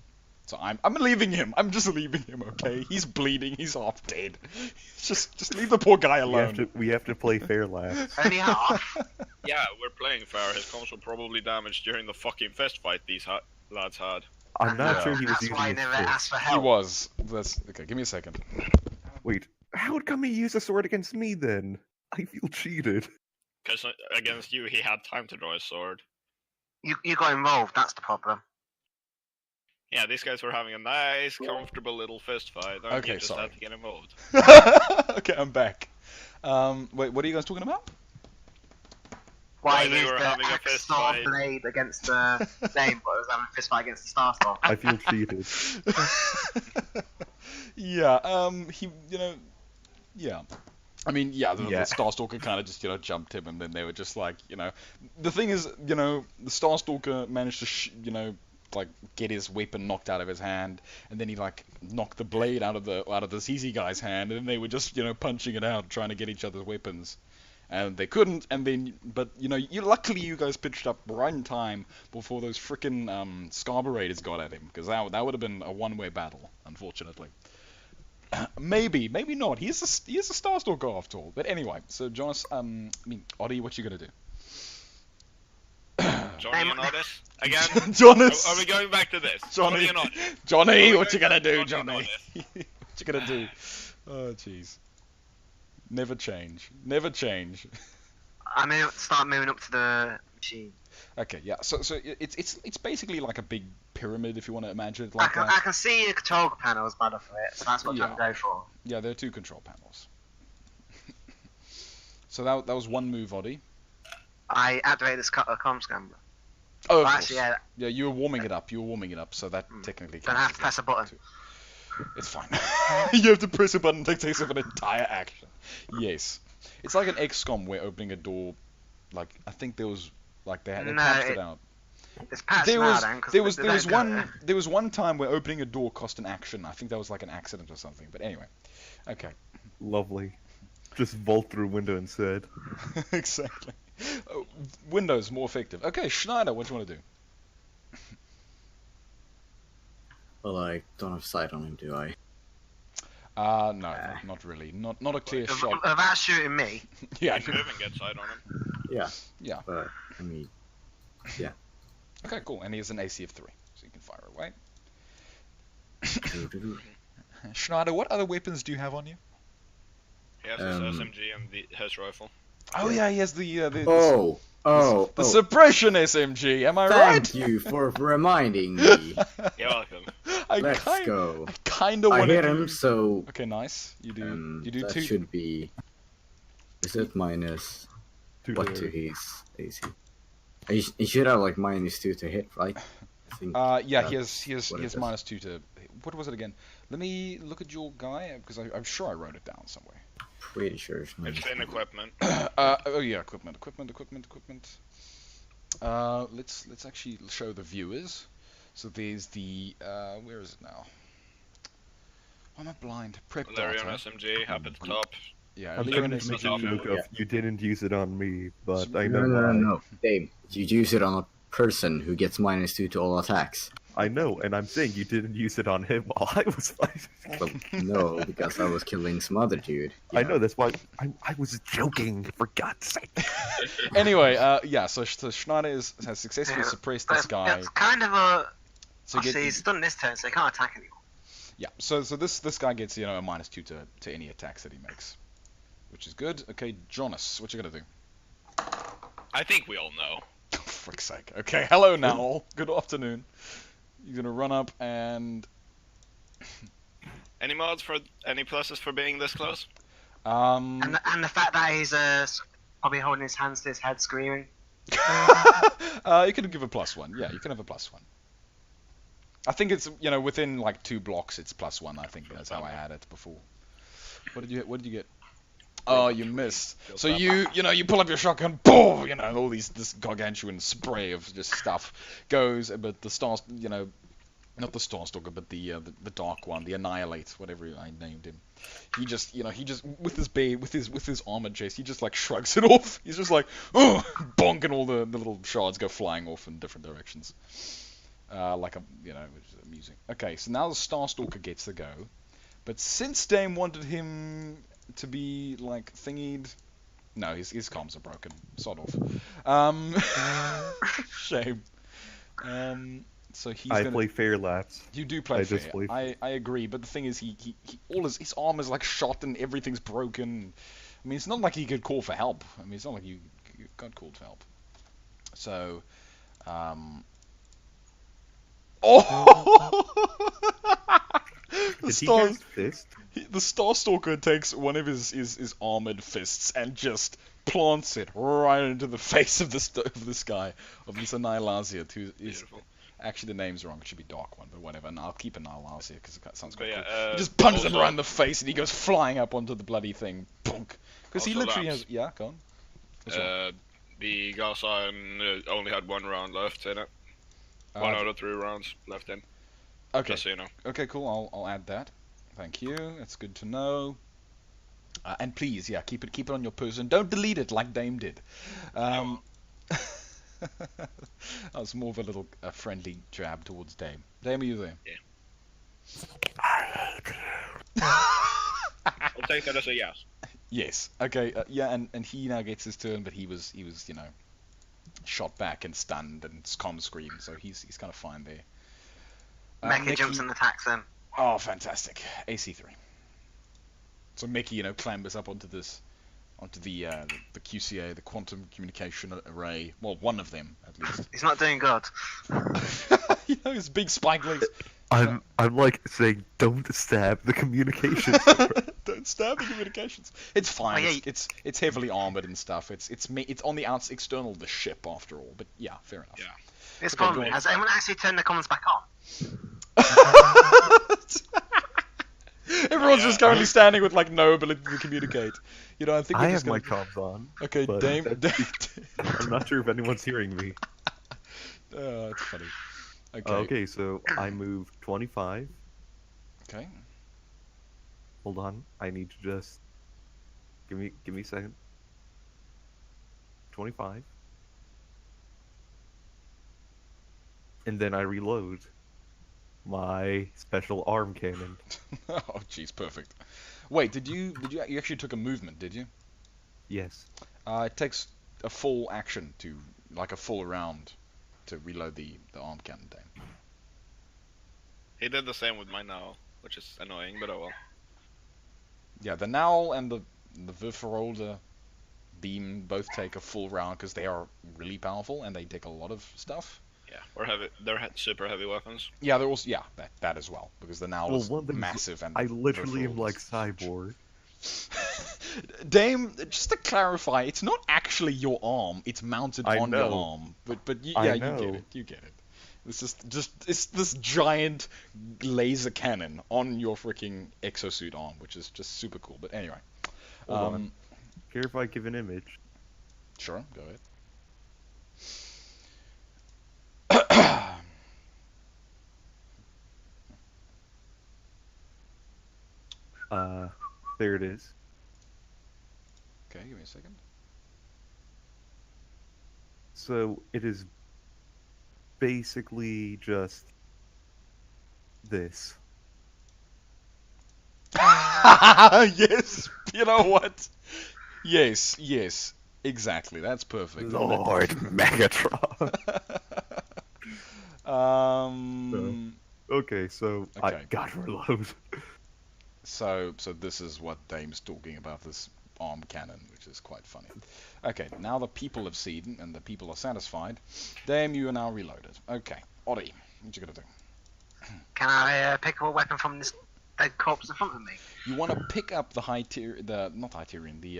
so I'm leaving him. I'm just leaving him. Okay, he's bleeding. He's half dead. Just leave the poor guy alone. We have to play fair, Laps. Only half. Yeah, we're playing fair. His comms were probably damaged during the fucking fist fight these lads had. I'm not Yeah. sure he was That's using why I his never fist. asked for He help. was. That's okay. Give me a second. Wait, how come he used a sword against me then? I feel cheated. Because against you, he had time to draw his sword. You got involved. That's the problem. Yeah, these guys were having a nice, comfortable little fist fight. And Okay, you just sorry. had to get involved. Okay, I'm back. Wait, what are you guys talking about? Why Why they used were the having a axe fist sword fight. blade against the Dame, but was having a fist fight against the Starstalker. I feel cheated. Yeah. Yeah. I mean, the Yeah. Starstalker kind of just, jumped him, and then they were just like, the thing is, the Starstalker managed to, get his weapon knocked out of his hand, and then he knocked the blade out of the ZZ guy's hand, and then they were just, punching it out, trying to get each other's weapons. And they couldn't, and then, but, luckily you guys pitched up right in time before those frickin' Scarborough Raiders got at him, because that would have been a one-way battle, unfortunately. Maybe not. He is a Starstalker after all. But anyway, so Jonas, Oddie, what you gonna do? Johnny and Otis? Again? Jonas! Are we going back to this? Johnny, and Otis. Johnny, Are we what you gonna going do, back to Johnny? Otis? What you gonna do? Oh, jeez. Never change. Never change. Start moving up to the machine. Okay, yeah. So it's basically like a big pyramid, if you want to imagine it I like can, that. I can see the control panels better for it, so that's what I'm trying to go for. Yeah, there are two control panels. So that was one move, Oddie. I activated this comm scrambler. Oh, of Well, course. actually, yeah, Yeah, you were warming it up. So that technically. don't have to press a button. It's fine. You have to press a button that takes up an entire action. Yes. It's like an XCOM where opening a door, I think there was, they No, patched it out. It's patched There now was, then, 'cause there was, they there was don't one, go. there was one time where opening a door cost an action. I think that was like an accident or something. But anyway, okay. Lovely. Just vault through window instead. Exactly. Windows more effective. Okay, Schneider, what do you want to do? Well, I don't have sight on him, do I? No, not really. Not a clear shot. Without shooting me, Yeah. You could even get sight on him. Yeah, Yeah. but I mean, Okay, cool. And he has an AC of 3, so you can fire away. Schneider, what other weapons do you have on you? He has his SMG and his rifle. Oh yeah, he has the the suppression SMG. Am I right? Thank you for reminding me. You're welcome. I Go. kind of I want hit to. him, so Okay, nice. You do. You do that two. should be. Is it minus Two what to- to his AC? He should have like -2 to hit, right? I think. Yeah, he that's has what it is. -2 to. What was it again? Let me look at your guy because I'm sure I wrote it down somewhere. Pretty sure it's It's in equipment. Oh yeah, equipment. Let's actually show the viewers. So there's the where is it now? Why am I blind? Prep Valerian data. SMG, up at the top. Yeah, I'm Leon trying to make a SMG. joke of you didn't use it on me, but I No, know no, no, why. no. Dave, you use it on a person who gets -2 to all attacks. I know, and I'm saying you didn't use it on him while I was fighting. Well, no, because I was killing some other dude. I know, that's why I was joking, for God's sake. Anyway, yeah. So Schneider has successfully Yeah, suppressed but this guy. It's kind of a. So Actually, he's done this turn, so he can't attack anymore. yeah. So this guy gets a -2 to any attacks that he makes, which is good. Okay, Jonas, what you gonna do? I think we all know. For frick's sake. Okay, hello now. Good afternoon. You're gonna run up and Any mods for any pluses for being this close? And the fact that he's probably holding his hands to his head, screaming. you can give a +1. Yeah, you can have a +1. I think it's within like 2 blocks it's +1. I think that's how I had it before. What did you get? Oh, you missed. So you pull up your shotgun, boom, all this gargantuan spray of just stuff goes, but the stars, not the Starstalker, but the Dark One, the Annihilate, whatever I named him. He just with his armored chest, he just like shrugs it off. He's just like, oh, bonk, and all the little shards go flying off in different directions. Which is amusing. Okay, so now the Starstalker gets to go, but since Dame wanted him to be like thingied, no, his comms are broken. Sod off. Shame. So he's I gonna... play fair laps. You do play I fair. just play- I agree, but the thing is, he all his armor's like shot and everything's broken. I mean, it's not like he could call for help. I mean, it's not like you got called for help. So, Did he use fist? The Starstalker takes one of his armored fists and just plants it right into the face of this guy, of this Annihilazia, who is... Beautiful. Actually, the name's wrong. It should be Dark One, but whatever. And I'll keep Annihilazia because it sounds But quite yeah, cool. He just punches him also- right in the face and he goes flying up onto the bloody thing. Bonk. Because he Also literally laps. has... Yeah, go on. What's wrong? The Gaza only had 1 round left in it. 1 out of 3 rounds left in. Okay. Just so you know. Okay, cool. I'll add that. Thank you. That's good to know. And please, yeah, keep it on your person. Don't delete it like Dame did. That was more of a friendly jab towards Dame. Dame, are you there? I'll take that as a yes. Yes. Okay. Yeah, and he now gets his turn, but he was shot back and stunned and comm screamed, so he's kind of fine there. Mecha jumps and attacks him. Oh, fantastic. AC3. So Mickey, clambers up onto the QCA, the Quantum Communication Array. Well, one of them at least. He's not doing good. His big spike legs. I'm like saying, don't stab the communications. Don't stab the communications. It's fine. Oh, yeah. It's heavily armored and stuff. It's on the external of the ship after all. But yeah, fair enough. Yeah. This Okay, problem go on. has anyone actually turned the comments back on? Everyone's just currently standing with like no ability to communicate. I think we're I just have my gonna... comms on. Okay, but Dame. I'm not sure if anyone's hearing me. Oh, that's funny. Okay. Okay, so I moved 25. Okay. Hold on, I need to just give me a second. 25. And then I reload my special arm cannon. Oh, jeez, perfect. Wait, did you actually took a movement? Did you? Yes. It takes a full action like a full round to reload the arm cannon. Dame. He did the same with mine now, which is annoying, but oh well. Yeah, the Nowl and the Ferolder beam both take a full round because they are really powerful and they take a lot of stuff. Yeah, they're super heavy weapons. Yeah, they're also that as well because the Nowl is one thing's- massive and I literally am Ferolder's- like Cyborg. Dame, just to clarify, it's not actually your arm; it's mounted I on your know. arm. But I you know. get it. You get it. It's this giant laser cannon on your freaking exosuit arm, which is just super cool. But anyway, Hold on. Care if I give an image? sure, go ahead. There it is. Okay, give me a second. So it is basically just this. Yes, you know what? Yes, exactly. That's perfect. Lord Megatron. Okay, so I Okay. gotta reload. So this is what Dame's talking about, this arm cannon, which is quite funny. Okay, now the people have seen and the people are satisfied. Dame, you are now reloaded. Okay, Oddie, what you gonna do? Can I pick up a weapon from this dead corpse in front of me? You want to pick up the not Hyterian, the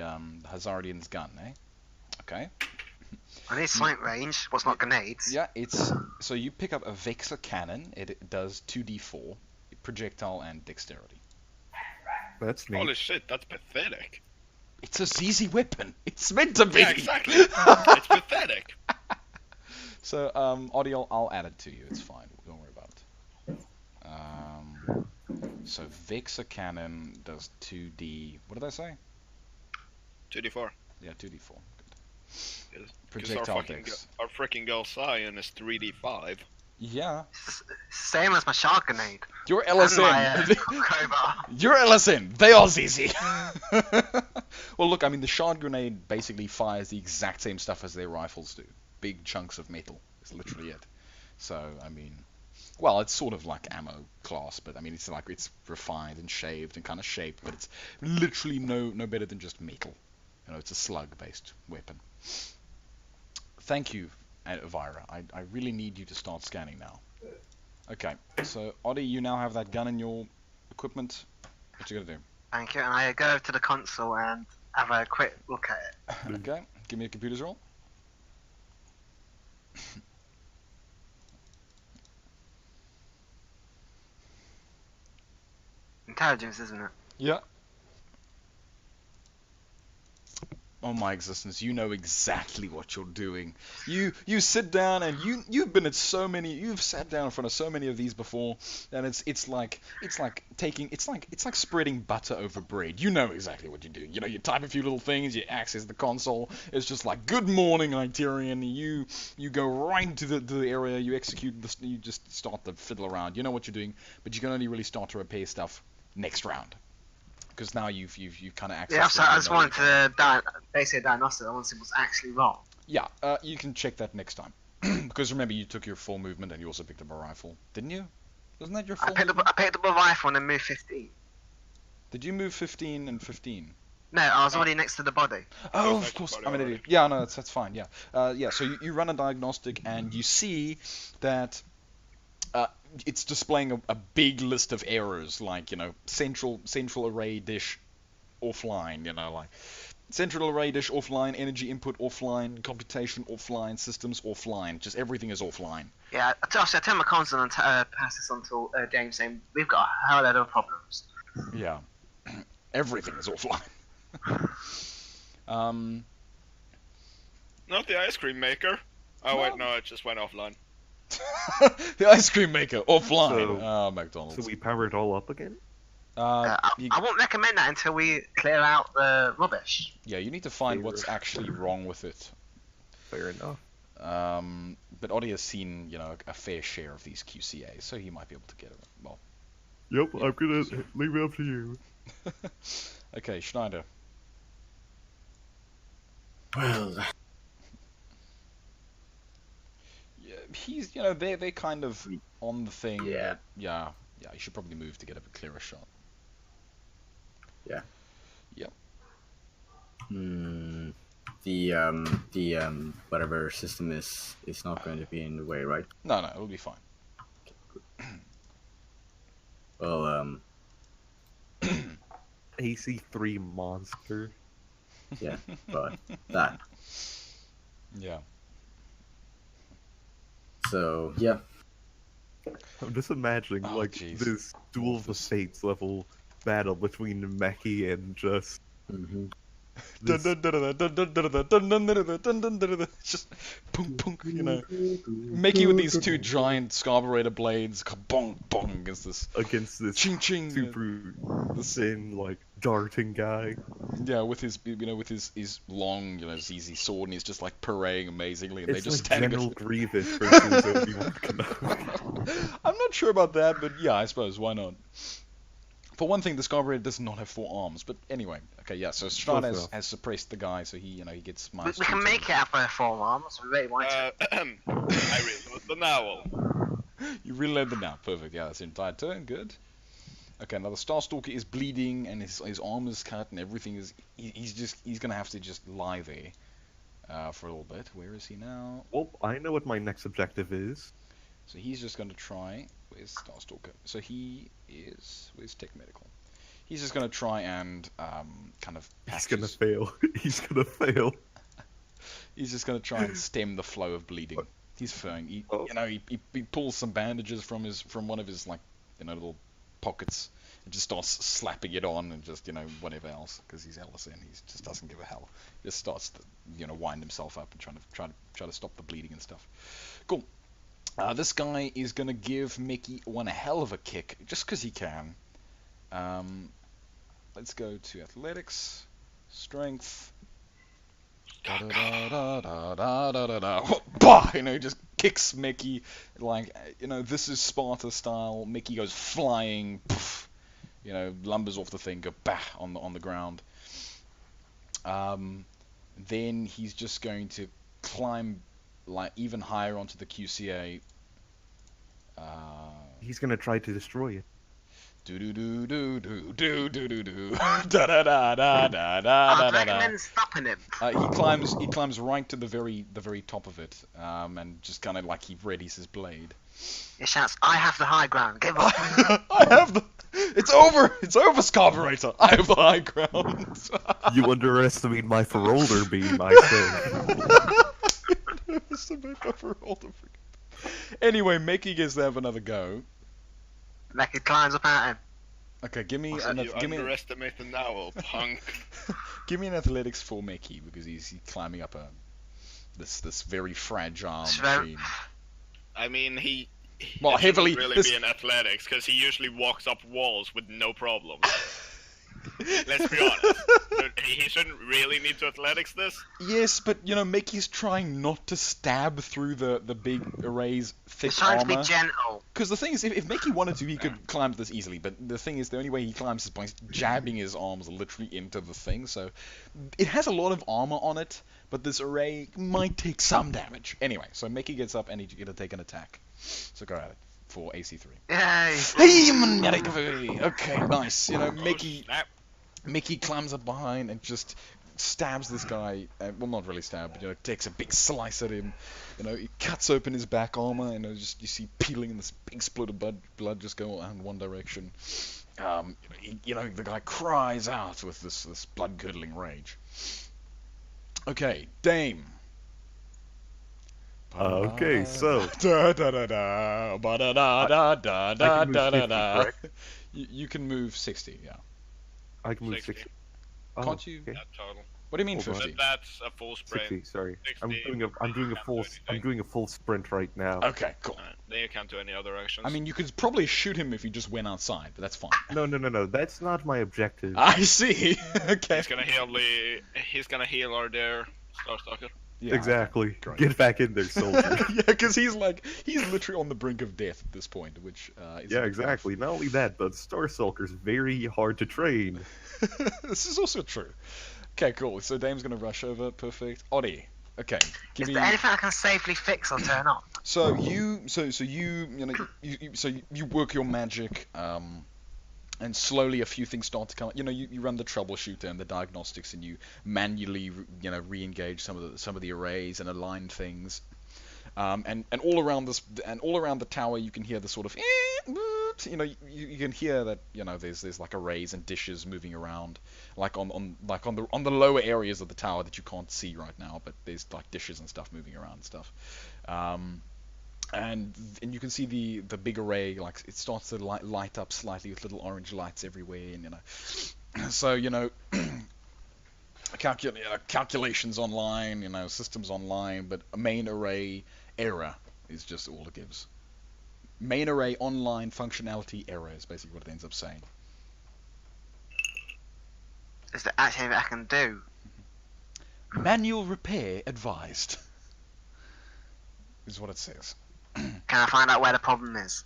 Hazardian's gun, eh? Okay. I need snipe range. What's not grenades? Yeah, so you pick up a Vexor cannon. It does 2d4 projectile and dexterity. That's neat. Holy shit, that's pathetic. It's a ZZ weapon. It's meant to be. Yeah, exactly. It's pathetic. So, Oddie, I'll add it to you. It's fine. Don't worry about it. So Vexor cannon does 2d. What did I say? 2d4. Yeah, 2d4. Good. Because Projectile dex. our freaking girl Cyan is 3d5. Yeah. Same as my shark grenade. You're And my LSN. crowbar. You're LSN. They are ZZ. Well, look, I mean, the shard grenade basically fires the exact same stuff as their rifles do. Big chunks of metal. It's literally it. So, I mean, well, it's sort of like ammo class, but I mean, it's refined and shaved and kind of shaped, but it's literally no better than just metal. You know, it's a slug-based weapon. Thank you, Elvira. I really need you to start scanning now. Okay, so Oddie, you now have that gun in your equipment. What you gonna do? Thank you. And I go to the console and have a quick look at it. Okay, give me a computer's roll. Intelligence, isn't it? Yeah. Oh my existence, you know exactly what you're doing. You sit down and you've sat down in front of so many of these before, and it's like spreading butter over bread. You know exactly what you're doing. You know, you type a few little things, you access the console, it's just like, good morning, Hyterian. You go right into the area, you execute this, you just start to fiddle around. You know what you're doing, but you can only really start to repair stuff next round. Because now you've kind of accessed. Yeah, so it, I just wanted to basically diagnostic. I want to see what's actually wrong. Yeah, you can check that next time. Because remember, you took your full movement and you also picked up a rifle, didn't you? Wasn't that your full movement? I picked up a rifle and then moved 15. Did you move 15 and 15? No, I was already next to the body. Oh, Next of course. body I'm an already. idiot. Yeah, no, that's fine. Yeah. Yeah. So you run a diagnostic and you see that it's displaying a big list of errors, like, you know, central array dish offline, you know, like central array dish offline, energy input offline, computation offline, systems offline, just everything is offline. Yeah, I tell my console and pass this on to James saying we've got a hell of a lot of problems. Yeah. Everything is offline. Not the ice cream maker. Oh wait, no, it just went offline. The ice cream maker offline. So- Oh, McDonald's. So we power it all up again? I won't recommend that until we clear out the rubbish. Yeah, you need to find what's actually wrong with it. Fair enough. But Oddie has seen, you know, a fair share of these QCAs, so he might be able to get it. Well, Yep, I'm gonna leave it up to you. okay, Schneider. Well, Yeah, he's, you know, they're kind of on the thing. Yeah. That, yeah, you should probably move to get a clearer shot. the whatever system is not going to be in the way, right? No, it'll be fine. Well, AC3 monster. yeah, but that. Yeah. So yeah, I'm just imagining Oh, like jeez. this Duel of the Morphus. Fates level battle between Meki and just Hmm. Dun, this. dun, dun, dun, dun, dun, dun, dun, dun, dun, dun, dun, dun, dun, dun, dun. It's just punk punk, you know. Mickey with these two giant carburetor blades, bong bong against this Against this ching ching. super This, thin, like darting guy. yeah, with his with his long, his easy sword, and he's just like paraying amazingly, and It's they just like standing. General Grievous versus Obi-Wan Kenobi. I'm not sure about that, but yeah, I suppose why not? For one thing, this carburetor does not have 4 arms, but anyway, okay, yeah. So Strahd Close enough. has suppressed the guy, so he gets We, minus we 2 can to- make it have 4 arms. We really want to. I read the novel. You reload them now. Perfect. Yeah, that's the entire turn. Good. Okay, now the Starstalker is bleeding and his arm is cut and everything is. He's gonna have to just lie there for a little bit. Where is he now? Well, I know what my next objective is. So he's just gonna try. Where's Starstalker? So he is. Where's Tech Medical? He's just gonna try and kind of. He's patch gonna his- fail. He's gonna fail. He's just gonna try and stem the flow of bleeding. He's fine. He, Oh. he pulls some bandages from one of his little pockets and just starts slapping it on and just whatever else because he's Ellison. He just doesn't give a hell. Just starts to wind himself up and try to stop the bleeding and stuff. Cool. This guy is gonna give Mickey one hell of a kick just because he can. Let's go to athletics, strength. Da, da, da, da, da, da, da, da. Bah! He just kicks Mickey like this is Sparta style. Mickey goes flying, poof, lumbers off the thing, go bah on the ground. Then he's just going to climb like even higher onto the QCA. He's gonna try to destroy it. Do do do do do do do do do da da da da da da I'd da da. recommend stopping him. He climbs right to the very top of it, and just kind of like he readies his blade. He shouts, "I have the high ground. Give up." I have the. It's over, carburetor. I have the high ground. You underestimate my Ferolder beam, I say. Underestimate my Ferolder. Anyway, Mickey gets to have another go. Mickey climbs up at him. Okay, give me You give me underestimate the novel, punk. give me an athletics for Mickey because he's climbing up this very fragile It's very- machine. I mean, he Well, it heavily- shouldn't really this- be in athletics because he usually walks up walls with no problem. Let's be honest. He shouldn't really need to athletics this. Yes, but Mickey's trying not to stab through the big array's thick He's trying to armor. be gentle. Because the thing is, if Mickey wanted to, he could climb this easily. But the thing is, the only way he climbs is by jabbing his arms literally into the thing. So it has a lot of armor on it, but this array might take some damage. Anyway, so Mickey gets up and he's gonna take an attack. So go at it for AC3. Yay! Hey, man, okay, nice. Mickey. Snap. Mickey climbs up behind and just stabs this guy. Well, not really stab, but takes a big slice at him. He cuts open his back armor, and just you see peeling and this big split of blood just go in one direction. The guy cries out with this blood-curdling rage. Okay, Dame. Okay, so Da da da da ba da da da da da I can move da da 50, da. correct? You can move 60, yeah. I can move 60. 60. Oh, Can't you- okay. Yeah, total. What do you mean Hold on. 50? That's a full sprint. 60, sorry. 60, I'm doing a full sprint right now. Okay, cool. Then you can't do any other actions. I mean, you could probably shoot him if he just went outside, but that's fine. No, that's not my objective. I see. Okay. he's gonna heal our dear Starstalker. Yeah, Exactly. Great. Get back in there, soldier. yeah, because he's literally on the brink of death at this point, which is Yeah, exactly. Not only that, but Starstalker's very hard to train. This is also true. Okay, cool. So Dame's gonna rush over. Perfect. Oddie. Okay. Give Is me. there anything I can safely fix or turn off? So you work your magic, and slowly a few things start to come. You run the troubleshooter and the diagnostics, and you manually re-engage some of the arrays and align things. And all around the tower, you can hear the sort of you can hear that there's like arrays and dishes moving around, like on the lower areas of the tower that you can't see right now, but there's like dishes and stuff moving around and stuff. and you can see the big array, like it starts to light up slightly with little orange lights everywhere, and so calculations online, systems online, but a main array error is just all it gives. Main array online functionality error is basically what it ends up saying. Is there actually anything I can do? Manual repair advised. Is what it says. Can I find out where the problem is?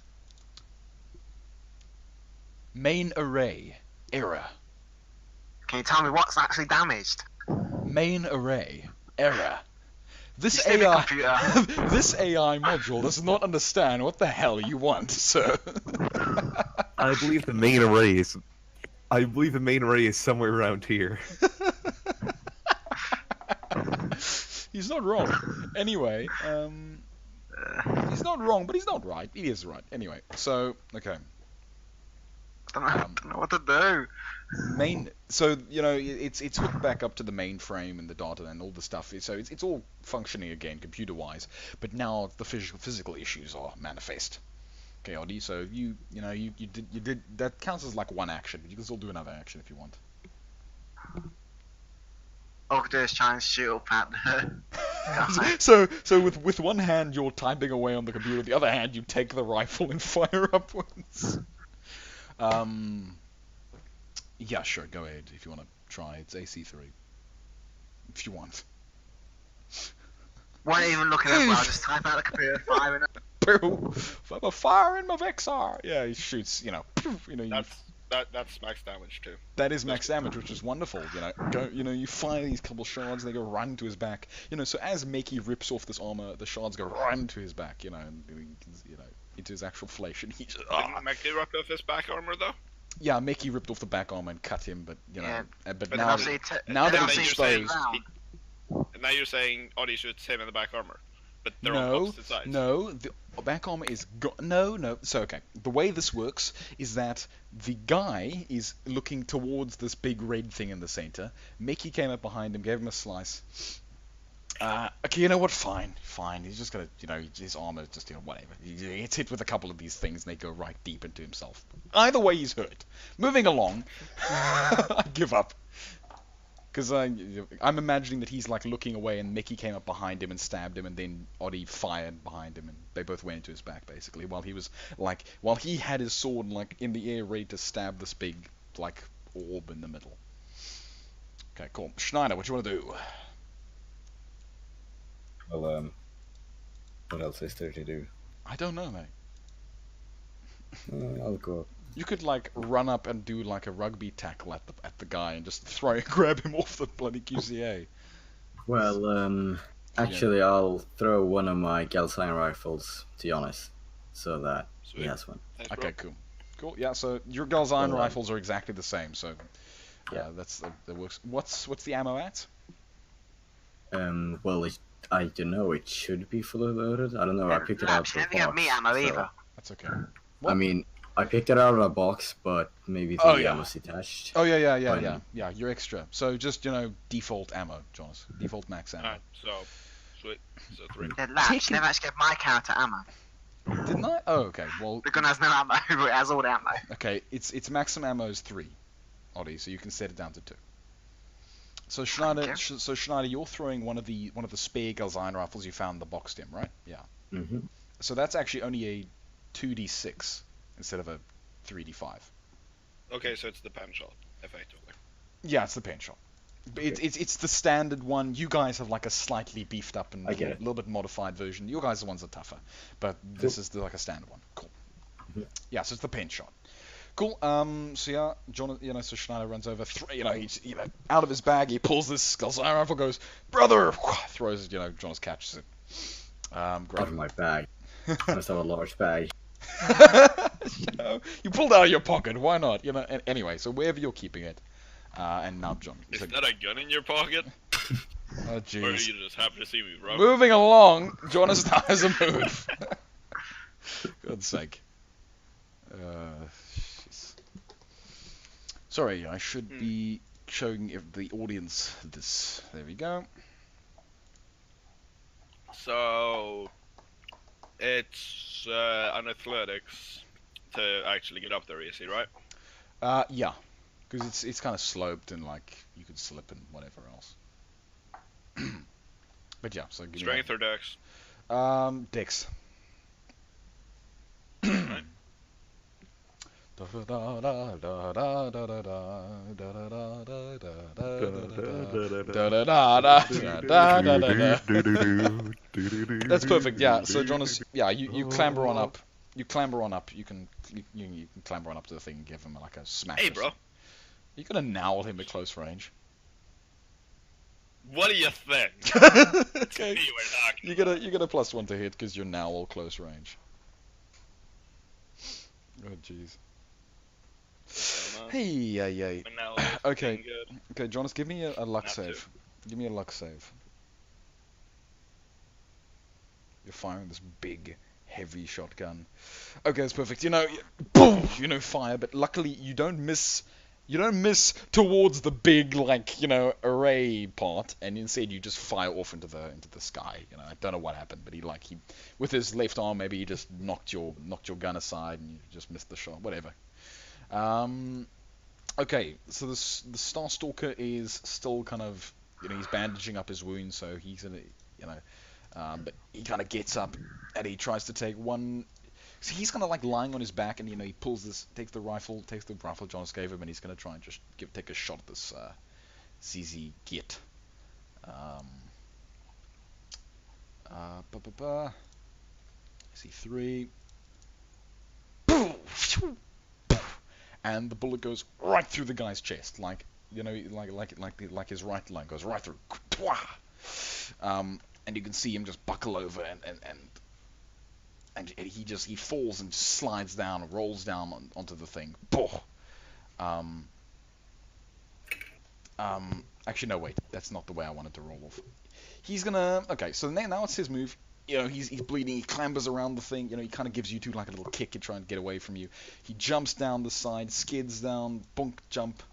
Main array error. Can you tell me what's actually damaged? Main array error. This You stupid AI computer. this AI module does not understand what the hell you want, sir. I believe the main array is. I believe the main array is somewhere around here. He's not wrong. Anyway, he's not wrong, but he's not right. He is right. Anyway, so okay. I don't know what to do. So it's hooked back up to the mainframe and the data and all the stuff. So it's all functioning again, computer-wise. But now the physical issues are manifest. Okay, Oddie. So you did that counts as like one action, but you can still do another action if you want. All I can do is try and shoot up at the... So with one hand you're typing away on the computer, with the other hand you take the rifle and fire upwards. Yeah, sure, go ahead if you want to try. It's AC3. If you want. Won't even look at it, I'll just type out the computer, firing it. Boo! I'm firing my Vexar! Yeah, he shoots, That's max damage too. that is max damage, which is wonderful, you fire these couple shards, and they go run to his back, so as Makey rips off this armor, the shards go run to his back, and into his actual flesh, and he just, Didn't Mackie rip off his back armor though? Yeah, Mickey ripped off the back armor and cut him, but Yeah. but Then now obviously now then that he's obviously exposed, And now you're saying Oddie shoots him in the back armor, but they're on no, opposite sides. no, the back armor is no. So okay, the way this works is that the guy is looking towards this big red thing in the center. Mickey came up behind him, gave him a slice. Okay, you know what? Fine. He's just gonna, his armor just, whatever. He gets hit with a couple of these things, and they go right deep into himself. Either way, he's hurt. Moving along, I give up. Because I'm imagining that he's like looking away, and Mickey came up behind him and stabbed him, and then Oddie fired behind him, and they both went into his back basically. While he had his sword like in the air, ready to stab this big like orb in the middle. Okay, cool. Schneider, what you want to do? Well, what else is there to do? I don't know, mate. I'll go up. You could like run up and do like a rugby tackle at the guy and just grab him off the bloody QCA. Well, actually, I'll throw one of my Galcine rifles, to be honest, so that he has one. Thanks, Okay, bro. cool. Yeah, so your Galzine Well, rifles are exactly the same, so Yeah. that works. What's the ammo at? Well, I don't know. It should be fully loaded. I don't know. I picked it out She of a didn't give box. me ammo so- either. That's okay. I mean, I picked it out of a box, but maybe the Oh, yeah. was detached. Oh yeah. Fine. Yeah, you're extra. So just default ammo, Jonas. Default max ammo. Alright, so sweet. So 3. The latch Taking- never actually gave my character ammo. Didn't I? Oh, okay. Well, The gun has no ammo, but it has all the ammo. okay. Its maximum ammo is 3, Oddie. So you can set it down to 2. So Schneider, Thank you. Schneider, you're throwing one of the spare Galzine rifles you found in the box, Tim, right? Yeah. Mm-hmm. So that's actually only a 2d6 instead of a 3d5. Okay, so it's the pen shot, effectively. Yeah, it's the paint shot. It's the standard one. You guys have like a slightly beefed up and I a get it. little bit modified version. You guys are the ones that are tougher, but this is like a standard one. Cool. Mhm. Yeah, so it's the paint shot. Cool. So yeah, John, so Schneider runs over. He's out of his bag. He pulls this Galzine rifle, goes, brother, throws it. Jonas catches it. Out Great. of my bag. I must have a large bag. You pulled it out of your pocket. Why not? Anyway, so wherever you're keeping it, and now John. Is So, that a gun in your pocket? oh Or are jeez. you just happy to see me, bro? Moving along, Jonas now has a move. God's sake. Jeez. Sorry, I should be showing the audience this. There we go. So It's on athletics to actually get up there easy, right? Yeah, because it's kind of sloped and like you could slip and whatever else. But yeah, so give me Strength or dex? Dex. Right. That's perfect. Yeah. So Jonas, yeah, you clamber on up. You clamber on up. You can clamber on up to the thing and give him like a smack. Hey, bro. You're gonna nail him at close range. What do you think? Okay. See, we're not You get a +1 to hit because you're now all close range. Oh jeez. Hey, yeah. We're now Okay. doing good. Okay, Jonas, give me a luck Not save. Give me a luck save. You're firing this big, heavy shotgun. Okay, that's perfect. Boom! Fire, but luckily you don't miss. You don't miss towards the big, array part, and instead you just fire off into the sky. I don't know what happened, but he with his left arm, maybe he just knocked your gun aside, and you just missed the shot. Whatever. Okay, so the Star Stalker is still kind of, he's bandaging up his wound, so he's gonna, but he kind of gets up and he tries to take one. So he's kind of like lying on his back, and he takes the rifle Jonas gave him, and he's gonna try and just take a shot at this ZZ Git. C3. And the bullet goes right through the guy's chest, like his right leg goes right through. And you can see him just buckle over, and he falls and just slides down, rolls down onto the thing. Actually, no, wait, that's not the way I wanted to roll off. He's gonna. Okay, so now it's his move. He's bleeding. He clambers around the thing. He kind of gives you two like a little kick and trying to get away from you. He jumps down the side, skids down, bonk, jump.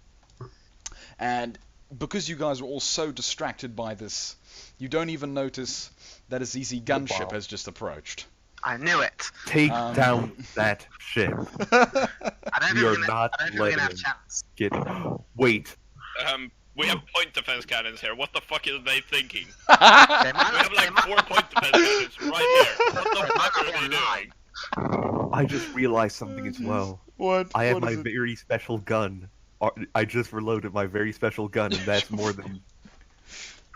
And because you guys are all so distracted by this, you don't even notice that a ZZ gunship has just approached. I knew it. Take down that ship. I don't We are think not we're gonna have letting a chance. Get. Wait. We have point defense cannons here. What the fuck is they thinking? They We might have like 4 point defense cannons right here. What the fuck are not they lie. doing? I just realized something as well. What? I have What my is it? very special gun. I just reloaded my very special gun, and that's more than.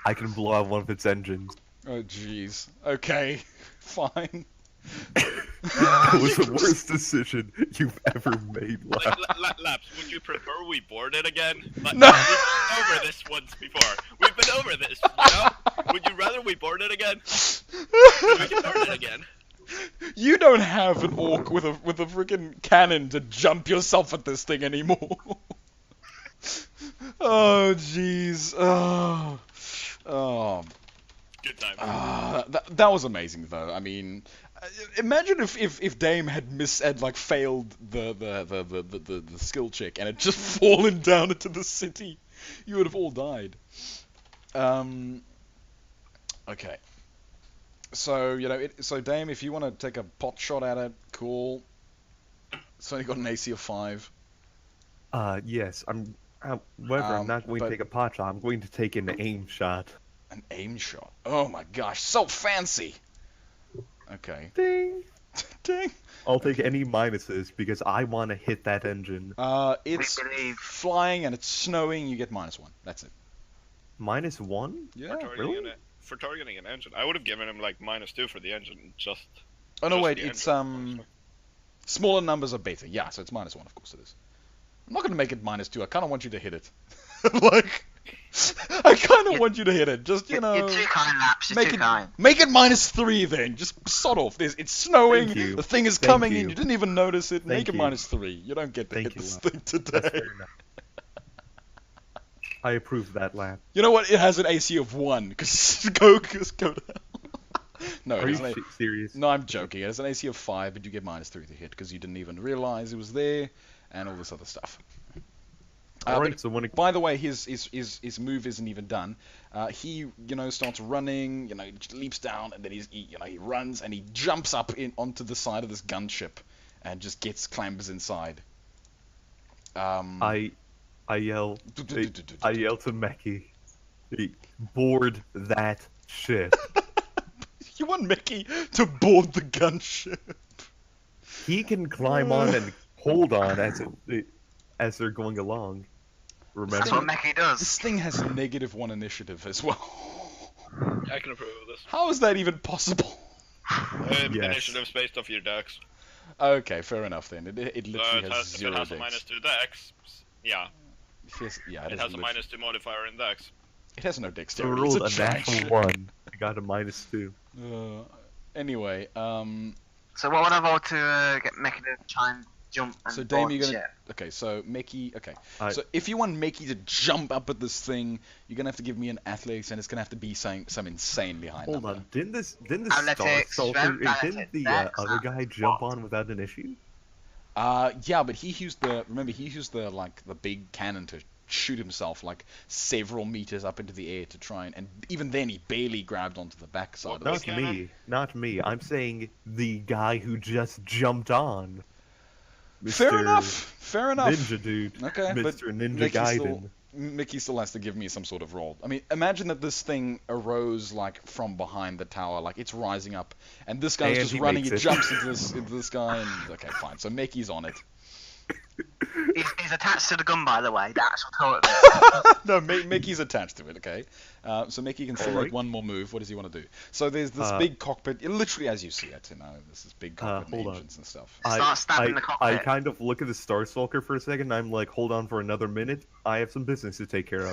I can blow out one of its engines. Oh, jeez. Okay, fine. That was the worst decision you've ever made, Like, Lab. Laps, would you prefer we board it again? Like, No. We've been over this once before. We've been over this, you know? Would you rather we board it again? We can board it again. You don't have an orc with a freaking cannon to jump yourself at this thing anymore. Oh, jeez. Oh. Good time. That was amazing, though. I mean, imagine if Dame had failed the skill check and had just fallen down into the city. You would have all died. Okay. So so Dame, if you want to take a pot shot at it, cool. It's only got an AC of 5. Yes, I'm. However, I'm not going but- to take a pot shot. I'm going to take an aim shot. An aim shot. Oh my gosh, so fancy. Okay. Ding. Dang. I'll take any minuses because I want to hit that engine. It's We believe. flying and it's snowing. You get -1. That's it. -1? Yeah. For targeting an engine. I would have given him like -2 for the engine, just... Oh no, just wait. the It's engine. smaller numbers are better. Yeah, so it's -1. Of course it is. I'm not gonna make it -2. I kind of want you to hit it. Like, I kind of want you to hit it. Just You're too kind, Laps. You're make too it kind. make it -3 then. Just sod off. It's snowing. Thank you. The thing is Thank coming in. you. You didn't even notice it. Make Thank it you. -3. You don't get to Thank hit you, this Lap. thing That's today. fair enough. I approve that, Lap. You know what? It has an AC of 1. Because go down. No, Are it you has an serious? No, I'm joking. It has an AC of 5, but you get -3 to hit because you didn't even realize it was there, and all this other stuff. Alright, but so when it... by the way, his move isn't even done. He starts running, leaps down, and then he runs and he jumps up onto the side of this gunship, and just clambers inside. I yell to Meki, board that ship. You want Mickey to board the gunship? He can climb on and hold on as they're going along. Remember? That's what Meki does. This thing has -1 initiative as well. I can approve of this. How is that even possible? Yes. Initiative's based off your dex. Okay, fair enough then. It So literally it has if it 0 has a dex. -2 dex, yeah. It It has a -2 modifier in dex. It has no So I dexterity. rolled It's a a natural trash. 1. I got a -2. Anyway, So what would I roll to get Meki to try and jump and so Dame, board you're the gonna. ship? Okay, so Mickey. Okay, I- so if you want Mickey to jump up at this thing, you're gonna have to give me an athletics, and it's gonna have to be some insanely high Hold number. on, didn't the Athletics, Star Stalker, strength, didn't athletics, the dex, other guy jump on without an issue? Yeah, but he used the big cannon to shoot himself like several meters up into the air to try and even then he barely grabbed onto the backside of Not the me, not me. I'm saying the guy who just jumped on. Fair Mr. enough. Fair enough. Ninja dude. Okay, but Mr. Ninja Mickey Gaiden. Mickey still has to give me some sort of roll. I mean, imagine that this thing arose like from behind the tower, like it's rising up, and this guy's And just he running. makes He it. jumps into this guy, and okay, fine. So Mickey's on it. He's attached to the gun, by the way. The actual turret. No, Mickey's attached to it. Okay, so Mickey can still make Alright. one more move. What does he want to do? So there's this big cockpit, literally as you see it. This is big cockpit and hold on. engines and stuff. Start stabbing the I cockpit. kind of look at the Star Stalker for a second. I'm like, hold on for another minute. I have some business to take care of.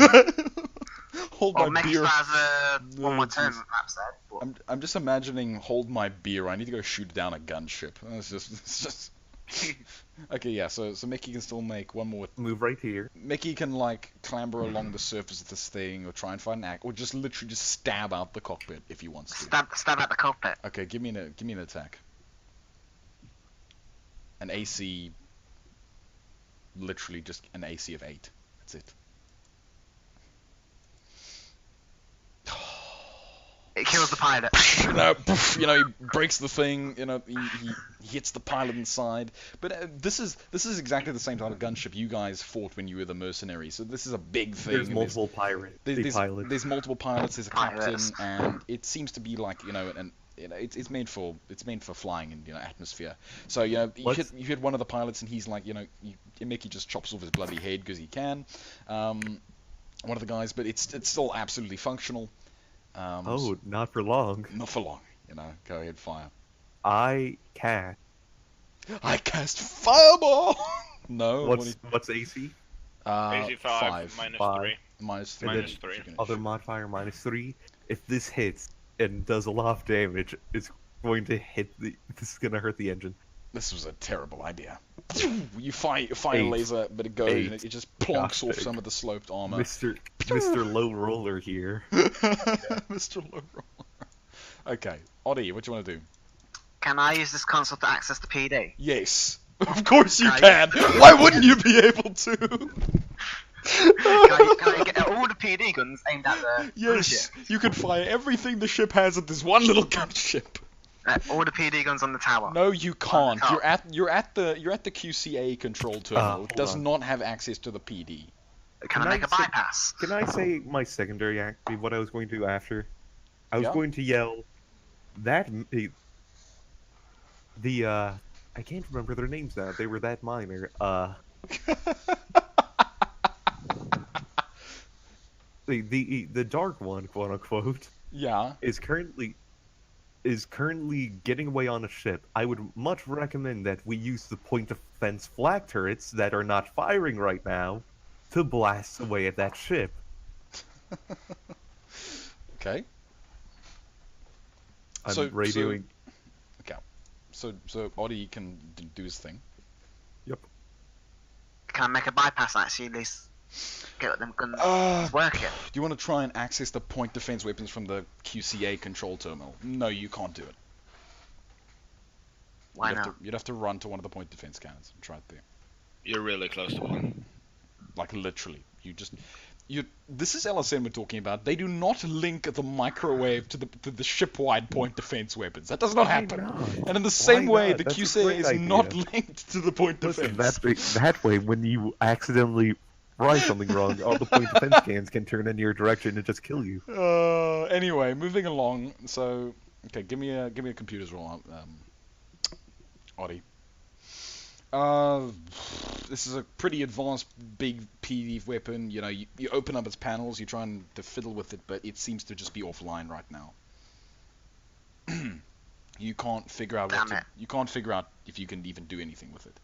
Hold Or my Meki beer. has one more turn, jeez. perhaps said. I'm just imagining hold my beer. I need to go shoot down a gunship. It's just. Okay, yeah. So Mickey can still make one more. Move right here. Mickey can like clamber along the surface of this thing, or try and find an act, or just literally just stab out the cockpit if he wants to. Stab at the cockpit. Okay, give me an attack. An AC. Literally just an AC of 8. That's it. It kills the pilot. He breaks the thing. He hits the pilot inside. But this is exactly the same type of gunship you guys fought when you were the mercenaries. So this is a big thing. There's and multiple pilots. There's multiple pilots. There's a captain, Pilots. and it seems to be like it's made for flying in atmosphere. So you hit one of the pilots, and he's like Mickey just chops off his bloody head because he can. One of the guys, but it's still absolutely functional. Not for long. Not for long, Go ahead, fire. I cast. I cast fireball. No. What's AC? AC 5, minus 3. Minus 3. Minus 3. Other modifier -3. If this hits and does a lot of damage, it's going to this is going to hurt the engine. This was a terrible idea. You fire a 8. laser, but it goes and it just plonks off Gosh, some of the sloped armor. Mr. Low Roller here. Mr. Low Roller. Okay, Oddie, what do you want to do? Can I use this console to access the PD? Yes, of course you Can can. Why wouldn't you be able to? Can I get all the PD guns aimed at the Yes, ship? you can fire everything the ship has at this one little gunship. All the PD guns on the tower. No, you can't. Oh. You're at the QCA control terminal. hold It does on. not have access to the PD. Can I make a bypass? Can I say my secondary act? What I was going to do after? I was Yeah. going to yell that I can't remember their names now. They were that minor. The dark one, quote unquote, Yeah. is currently getting away on a ship. I would much recommend that we use the point defense flak turrets that are not firing right now to blast away at that ship. Okay. I'm So- radioing. So Oddie can do his thing. Yep. Can I make a bypass and actually at least get them guns working? Do you want to try and access the point defense weapons from the QCA control terminal? No, you can't do it. Why not? You'd have to run to one of the point defense cannons and try it there. You're really close to one. like literally. This is LSM we're talking about. They do not link the microwave to the ship-wide point defense weapons. That does not happen. And in the same way, not? the That's a QCA great is idea. not linked to the point Listen, defense. that way, when you accidentally fry something wrong, all the point defense cans can turn in your direction and just kill you. Anyway, moving along. So, okay, give me a computer's roll, Audie. This is a pretty advanced big PD weapon. You know, you open up its panels, you're trying to fiddle with it, but it seems to just be offline right now. You can't figure out you can't figure out if you can even do anything with it.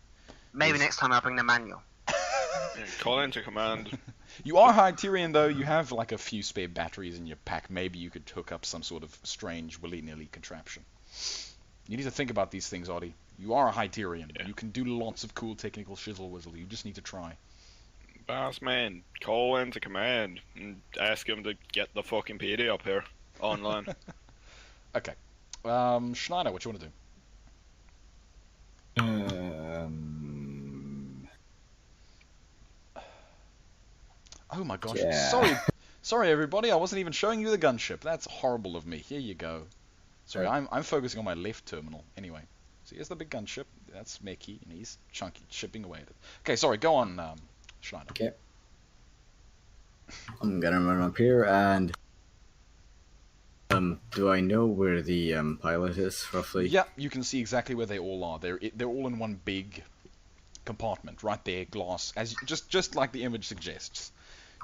Maybe next time I'll bring the manual. Yeah, call into command. You are Hyterian though. You have like a few spare batteries in your pack. Maybe you could hook up some sort of strange willy-nilly contraption. You need to think about these things, Audie. You are a Hyterian. Yeah. You can do lots of cool technical shizzle-whizzle. You just need to try. Boss man, call into command and ask him to get the fucking PD up here online. Okay. Schneider, what you want to do? Oh my gosh. Yeah. Sorry everybody. I wasn't even showing you the gunship. That's horrible of me. Here you go. Sorry, Right. I'm focusing on my left terminal. Anyway. So here's the big gunship. That's Meki, and he's chunky chipping away at it. Okay, sorry, go on, Schneider. Okay. I'm gonna run up here and do I know where the pilot is roughly? Yeah, you can see exactly where they all are. They're all in one big compartment, right there, glass, as just like the image suggests.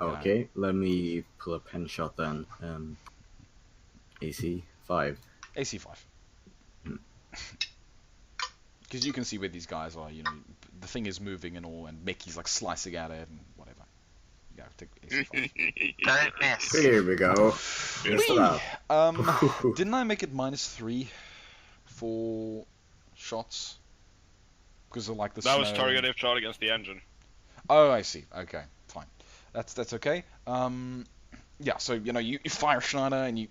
Okay, let me pull a pen shot then. AC 5. AC5. Because you can see where these guys are. You know, the thing is moving and all, and Mickey's like slicing at it and whatever. You have to AC5. Don't miss. Here we go. Missed it out. Didn't I make it -3 for shots? Because of like the That was snow? targeted shot against the engine. Oh, I see. Okay, fine. That's okay. Yeah, so you know you fire Schneider and you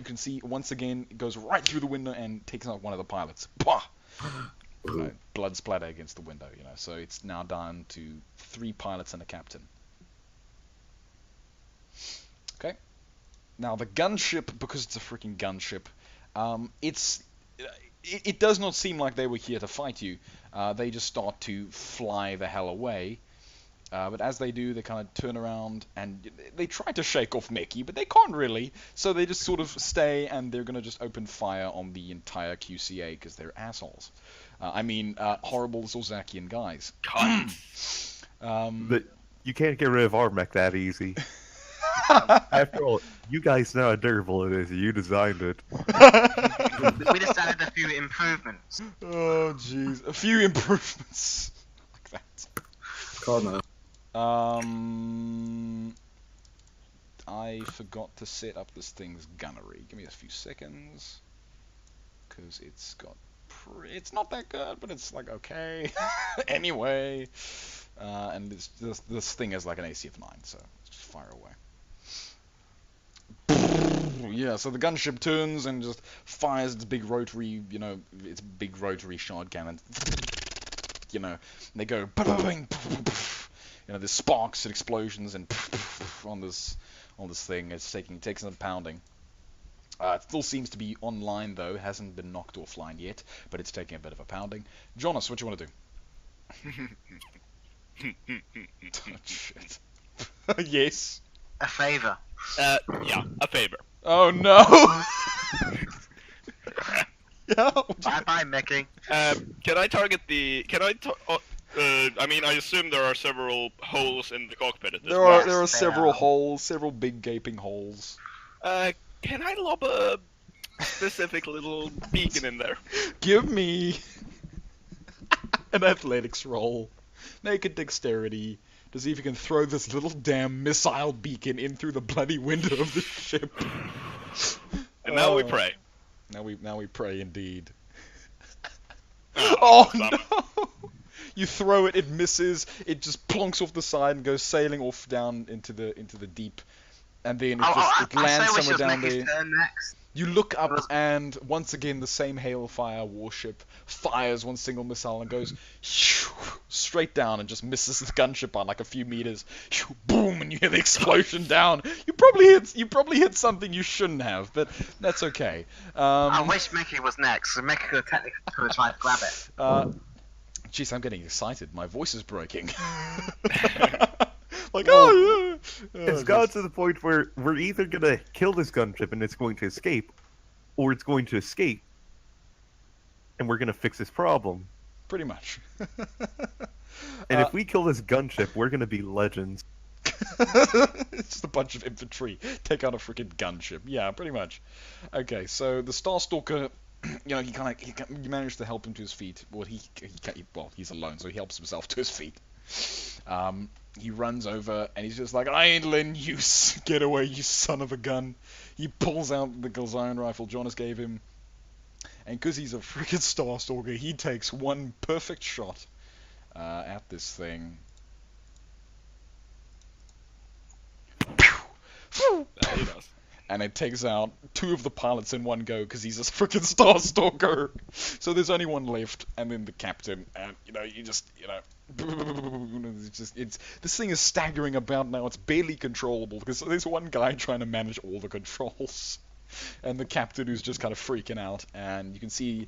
can see once again it goes right through the window and takes out one of the pilots. Bah! You know, blood splatter against the window. You know, so it's now down to 3 pilots and a captain. Okay. Now the gunship, because it's a freaking gunship, it does not seem like they were here to fight you. They just start to fly the hell away. But as they do, they kind of turn around and they try to shake off Meki, but they can't really. So they just sort of stay and they're going to just open fire on the entire QCA because they're assholes. I mean, horrible Zorzakian guys. But you can't get rid of our mech that easy. After all, you guys know how durable it is. You designed it. We just added a few improvements. Oh, jeez. A few improvements. Like that. Corner. I forgot to set up this thing's gunnery. Give me a few seconds. Because it's not that good, but it's like okay. Anyway. And this thing is like an AC of 9, so just fire away. Yeah, so the gunship turns and just fires its big rotary, shard cannon. You know, and they go, you know, there's sparks and explosions and on this thing. It takes some pounding. It still seems to be online though, hasn't been knocked offline yet, but it's taking a bit of a pounding. Jonas, what do you want to do? Oh, shit. Yes. A favour. Yeah, a favor. Oh no. Yeah. Bye bye, Mickey. Can I target the? I mean, I assume there are several holes in the cockpit at this There point. are Yes, they several are. holes, several big gaping holes. Can I lob a specific little beacon in there? Give me an athletics roll. Naked dexterity to see if you can throw this little damn missile beacon in through the bloody window of the ship. And now we pray. Now we pray indeed. Oh, Oh no! You throw it, it misses, it just plonks off the side and goes sailing off down into the deep, and then it I lands say we somewhere should down make there. his turn next. You look up, and once again, the same Hailfire warship fires one single missile and goes straight down and just misses the gunship by like a few meters. Boom, and you hear the explosion down. You probably hit something you shouldn't have, but that's okay. I wish Mickey was next, so Mickey could technically try to grab it. Jeez, I'm getting excited. My voice is breaking. Like, oh, yeah. It's gotten to the point where we're either gonna kill this gunship and it's going to escape, or it's going to escape, and we're gonna fix this problem. Pretty much. And if we kill this gunship, we're gonna be legends. It's just a bunch of infantry take out a freaking gunship. Yeah, pretty much. Okay, so the Starstalker, you know, you managed to help him to his feet. Well, he's alone, so he helps himself to his feet. He runs over and he's just like, I ain't letting you get away, you son of a gun. He pulls out the Galzion rifle Jonas gave him, and because he's a freaking Starstalker, he takes one perfect shot at this thing. Yeah, he does. And it takes out 2 of the pilots in one go because he's a freaking Starstalker. So there's only one left, and then the captain, and this thing is staggering about now. It's barely controllable because there's one guy trying to manage all the controls, and the captain who's just kind of freaking out. And you can see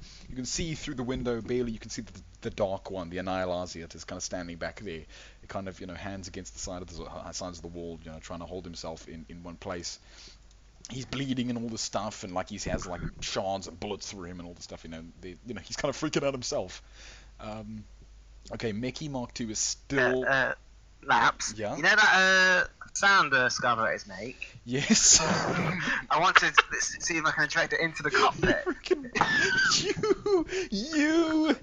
through the window barely. You can see the dark one, the Annihilasiat, is kind of standing back there. It kind of hands against the sides of the wall, trying to hold himself in one place. He's bleeding and all this stuff, and like he has like shards of bullets through him and all this stuff. He's kind of freaking out himself. Okay, Mickey Mark II is still. Laps. Yeah. You know that sound Scarberators make? Yes. I want to see if I can attract it into the cockpit. You.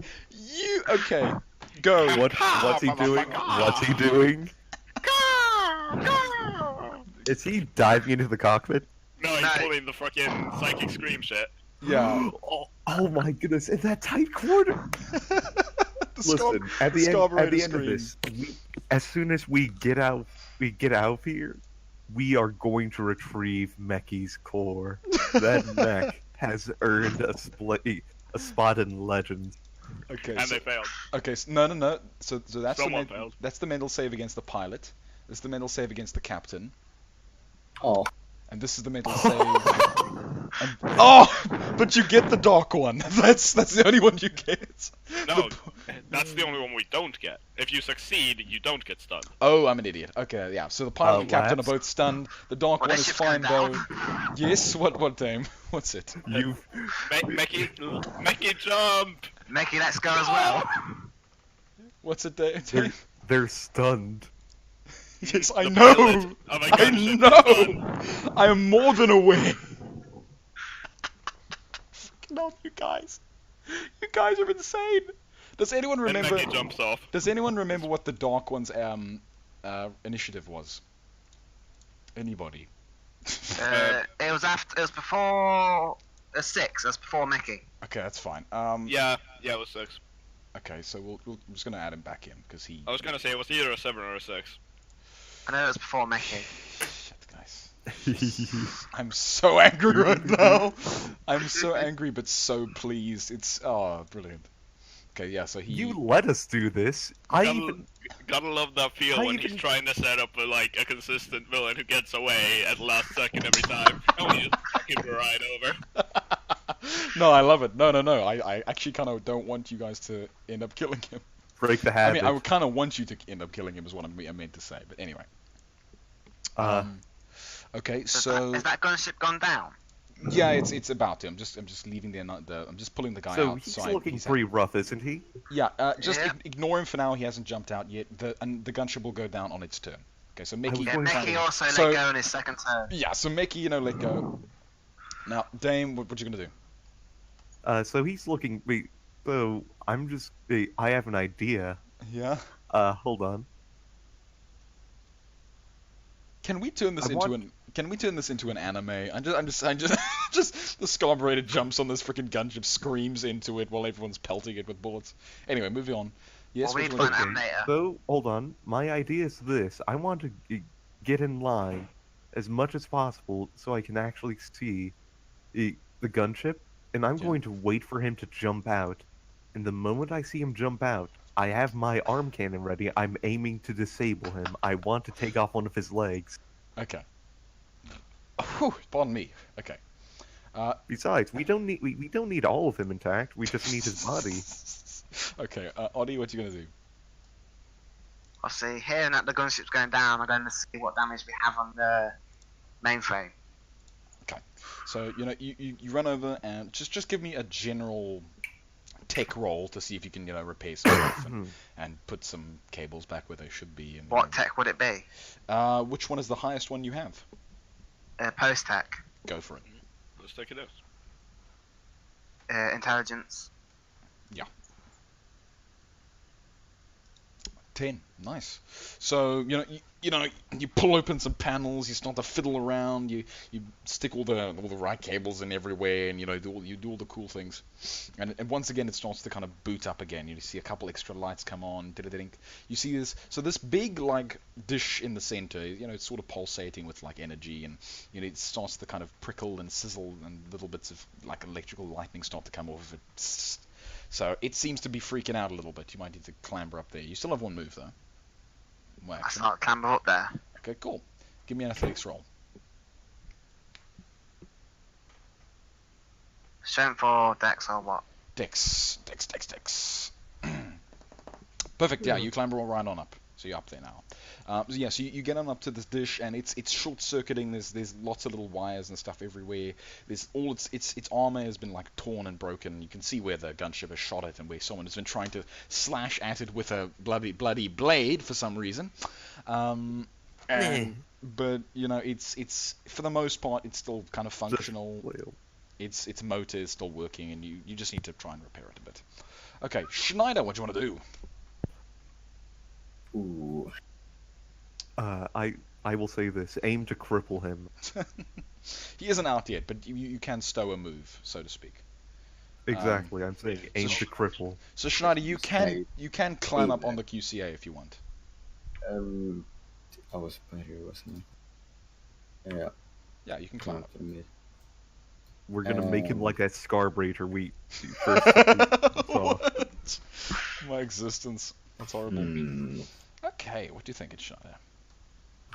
Okay, go. What's he doing? What's he doing? Is he diving into the cockpit? No, he's pulling the fucking psychic scream shit. Yeah. Oh my goodness! In that tight corner. Listen, at the end of this, as soon as we get out of here, we are going to retrieve Meki's core. That mech has earned a spot in Legends. Okay. And they failed. Okay. So, no. So that's Someone failed. That's the mental save against the pilot. This is the mental save against the captain. Oh. And this is the mental save. But you get the dark one. That's the only one you get. No, that's the only one we don't get. If you succeed, you don't get stunned. Oh, I'm an idiot. Okay, yeah. So the pilot and captain are both stunned. The dark one is fine though. Yes. What Dame? What's it? Meki jump. Mickey, let's go as well. What's it, Dave? They're stunned. Yes, I know. I know. I am more than aware. Freaking hell, you guys. You guys are insane. Does anyone remember? And Meki jumps off. Does anyone remember what the Dark One's initiative was? Anybody? It was before 6. It was before Mickey. Okay, that's fine. Yeah, it was 6. Okay, so I'm just gonna add him back in because he. I was gonna say it was either a 7 or a 6. I know it was before Mickey. Shit, guys. I'm so angry right now. I'm so angry, but so pleased. It's brilliant. Okay, yeah. So he. You let us do this. Gotta love that feel when he's trying to set up a consistent villain who gets away at the last second every time, and we just fucking ride over. No, I love it. No. I actually kind of don't want you guys to end up killing him. Break the habit. I mean, I kind of want you to end up killing him, is what I meant to say. But anyway. Okay, so. Is that gunship gone down? Yeah, it's about to. I'm just leaving I'm just pulling the guy so out. He's looking pretty rough, isn't he? Yeah. Ignore him for now. He hasn't jumped out yet. The gunship will go down on its turn. Okay, so Mickey. Yeah, Mickey also let go on his second turn. Yeah, so Mickey, let go. Now, Dame, what you gonna do? So he's looking. So I'm just. I have an idea. Yeah. Hold on. Can we turn this into an anime? I'm just the Scarberator jumps on this freaking gunship, screams into it while everyone's pelting it with bullets. Anyway, moving on. Yes. So hold on. My idea is this: I want to get in line as much as possible so I can actually see the gunship, and I'm Yeah. going to wait for him to jump out. And the moment I see him jump out, I have my arm cannon ready. I'm aiming to disable him. I want to take off one of his legs. Okay. Whew, pardon me. Okay. Besides, we don't need all of him intact. We just need his body. Okay, Oddie, what you gonna do? I'll see, hearing that the gunship's going down, I'm going to see what damage we have on the mainframe. Okay. So, you run over and just give me a general tech roll to see if you can, repair stuff and put some cables back where they should be. And, What tech would it be? which one is the highest one you have? Post tech. Go for it. Let's take it out. Intelligence. 10. Nice. So, you pull open some panels, you start to fiddle around, you stick all the right cables in everywhere, and you do all the cool things. And once again it starts to kind of boot up again. You see a couple extra lights come on. You see this big like dish in the center, it's sort of pulsating with like energy, and it starts to kind of prickle and sizzle, and little bits of like electrical lightning start to come off of it. So it seems to be freaking out a little bit. You might need to clamber up there. You still have one move though. One I action. start to clamber up there. Okay, cool. Give me an athletics roll. Strength or dex or what? Dex. Perfect. Yeah, you clamber all right on up. So you're up there now. So you get on up to this dish, and it's short-circuiting. There's lots of little wires and stuff everywhere. There's all its armor has been like torn and broken. You can see where the gunship has shot it, and where someone has been trying to slash at it with a bloody blade for some reason. But it's for the most part it's still kind of functional. Its motor is still working, and you just need to try and repair it a bit. Okay, Schneider, what do you want to do? Ooh. I will say this: aim to cripple him. He isn't out yet, but you can stow a move, so to speak. Exactly, I'm saying aim to cripple. So Schneider, you can climb up on the QCA if you want. I was better, wasn't I? Yeah. Yeah, you can climb up. We're gonna make him like that Scarbreaker we first saw. What? My existence. That's horrible. Okay, what do you think it's Schneider?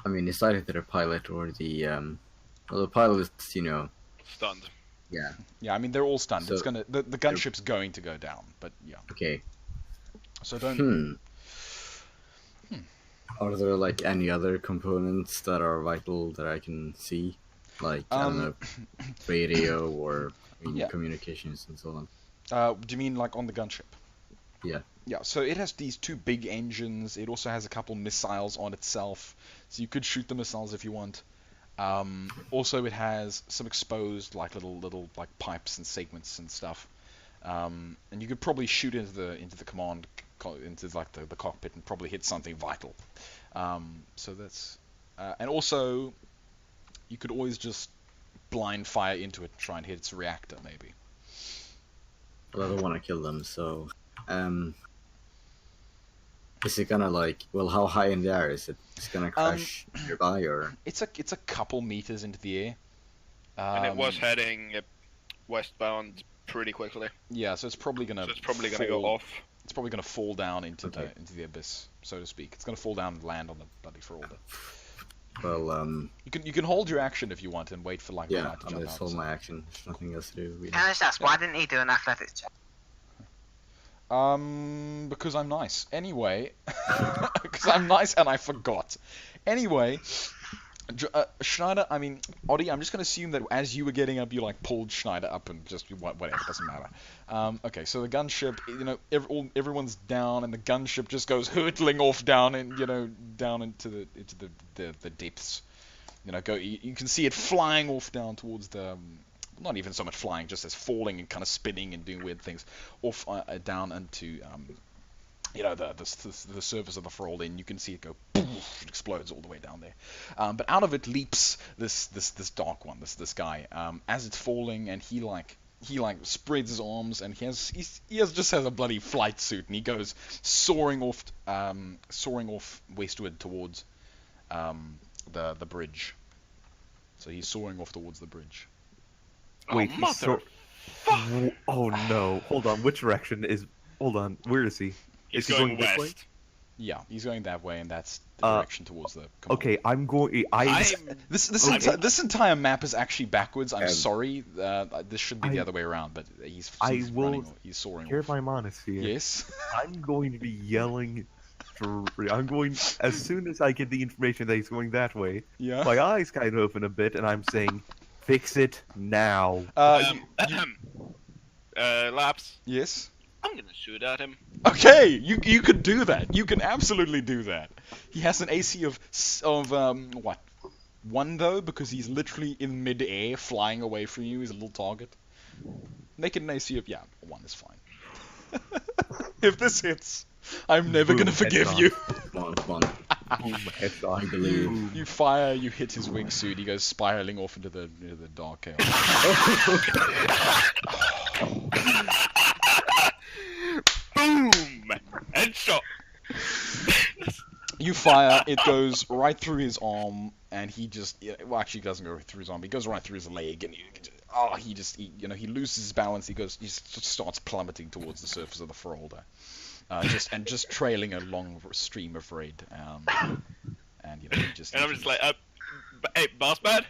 I mean, it's either the pilot or the well, the pilot is, Stunned. yeah. Yeah, I mean they're all stunned. So- It's gonna the gunship's going to go down, but yeah. Okay. So don't. Are there like any other components that are vital that I can see, like I don't know, radio or Yeah. communications and so on? Do you mean like on the gunship? Yeah. Yeah, so it has these two big engines. It also has a couple missiles on itself, so you could shoot the missiles if you want. Also, it has some exposed like little like pipes and segments and stuff, and you could probably shoot into the command into like the cockpit and probably hit something vital. So that's and also you could always just blind fire into it and try and hit its reactor maybe. Well, I don't want to kill them, so is it gonna how high in the air is it? It's gonna crash nearby, or It's a couple meters into the air. And it was heading westbound pretty quickly. Yeah, so it's probably gonna. So it's probably gonna go off. It's probably gonna fall down into Okay. the abyss, so to speak. It's gonna fall down and land on the bloody Ferolder. well, You can hold your action if you want and wait for like the yeah, light to I'm jump gonna out. hold my action. There's nothing else to do. Really. Can I just ask, why didn't he do an athletics check? Because I'm nice. Anyway, because I'm nice and I forgot. Anyway, Schneider, I mean, Oddie, I'm just going to assume that as you were getting up, you like pulled Schneider up and just whatever, doesn't matter. Okay, so the gunship, everyone's down, and the gunship just goes hurtling off down and down into the depths. You can see it flying off down towards the. Not even so much flying, just as falling and kind of spinning and doing weird things off down into the surface of the Ferolder, and you can see it go poof, it explodes all the way down there. But out of it leaps this dark one, this guy. As it's falling, and he spreads his arms, and he just has a bloody flight suit, and he goes soaring off westward towards the bridge. So he's soaring off towards the bridge. Wait, oh, he's so. Oh no! Hold on. Which direction is? Hold on. Where is he? He's Is he going this way? west. Yeah, he's going that way, and that's the direction towards the command. Okay, I'm going. This entire map is actually backwards. I'm Um, sorry. This should be the other way around, but he's he's soaring Here, off. my modesty. Yes. I'm going to be yelling. I'm going as soon as I get the information that he's going that way. Yeah. My eyes kind of open a bit, and I'm saying, "Fix it now." Laps. Yes. I'm gonna shoot at him. Okay, you could do that. You can absolutely do that. He has an AC of what? 1 though, because he's literally in mid-air, flying away from you. He's a little target. Make it an AC of 1 is fine. If this hits, I'm never Boom, gonna forgive headshot. you. Come on, come on. Boom, headshot. I believe. You fire, you hit his wingsuit, he goes spiraling off into the dark chaos. Boom! Headshot. You fire, it goes right through his arm, and he just, well, actually, it doesn't go through his arm, it goes right through his leg, and he loses his balance. He just starts plummeting towards the surface of the Ferolder, just trailing a long stream of red, and he just. And I'm just like, hey, boss man.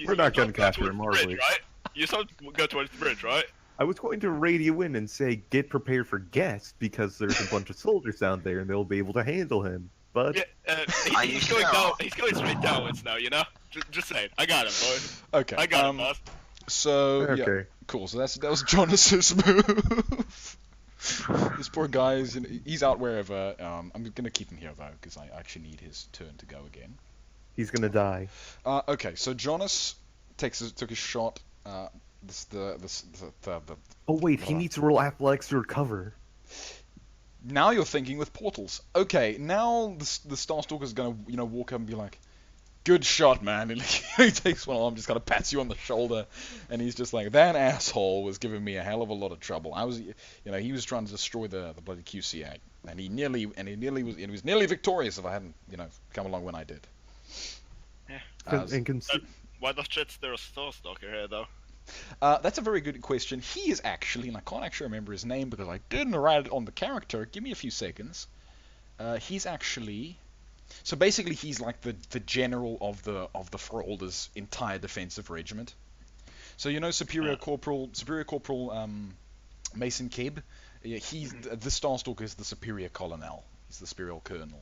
We're not gonna capture him, are bridge, we? right? You saw go towards the bridge, right? I was going to radio in and say, "Get prepared for guests," because there's a bunch of soldiers down there, and they'll be able to handle him. But Yeah, Are he's you going sure? down. He's going straight downwards now. You know. Just saying. I got him, boy. Okay. I got him, boss. So yeah, okay. cool. So that was Jonas's move. This poor guy he's out wherever. I'm gonna keep him here though, because I actually need his turn to go again. He's gonna die. Okay, so Jonas took a shot. The Oh wait, he Hold on. needs to roll athletics to recover. Now you're thinking with portals. Okay, now the Starstalker's gonna walk up and be like, "Good shot, man." And he takes one arm, just kind of pats you on the shoulder, and he's just like, "That asshole was giving me a hell of a lot of trouble. He was trying to destroy the bloody QCA, and he was nearly victorious if I hadn't come along when I did." And Why the shit's there a Starstalker here, though? That's a very good question. He is actually, and I can't actually remember his name because I didn't write it on the character. Give me a few seconds. He's actually, so basically he's like the general of the Ferolder's entire defensive regiment. So Superior Corporal Mason Kebb. Yeah, the Starstalker is the Superior Colonel. He's the Superior Colonel.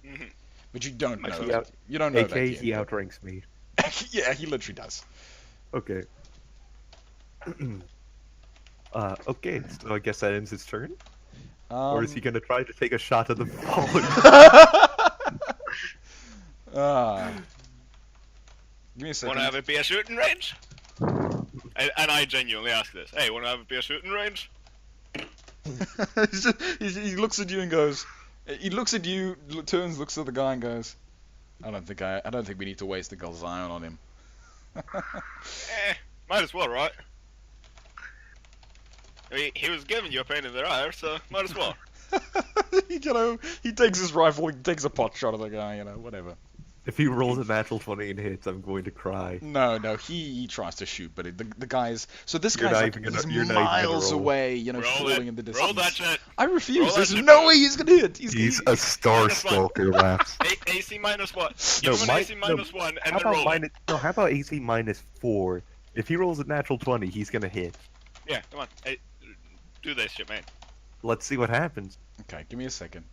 Mhm. But you don't know. Actually, That. You don't know AK, that he yet. outranks me. Yeah, he literally does. Okay. Okay, so I guess that ends his turn? Or is he gonna try to take a shot at the fallen? Give me a second. Want to have it be a shooting range? And I genuinely ask this. Hey, want to have it be a shooting range? He looks at you and goes. He looks at you, turns, looks at the guy and goes, I don't think we need to waste the Galzion on him. Might as well, right? I mean, he was giving you a pain in the eye, so might as well. He takes his rifle, he takes a pot shot at the guy, whatever. If he rolls a natural 20 and hits, I'm going to cry. No, he tries to shoot, but the guy's so this You're guy's not like even gonna- he's you're not even gonna miles roll. away, Roll floating it. in the distance. Roll that shit. I refuse. Roll that There's shit, no bro. way he's gonna hit. He's a star stalker, Raps. AC minus what? No, Give him an AC no, minus 1 and How then roll about, it. how about AC minus 4? If he rolls a natural 20, he's gonna hit. Yeah, come on. Hey, do this shit, man. Let's see what happens. Okay, give me a second.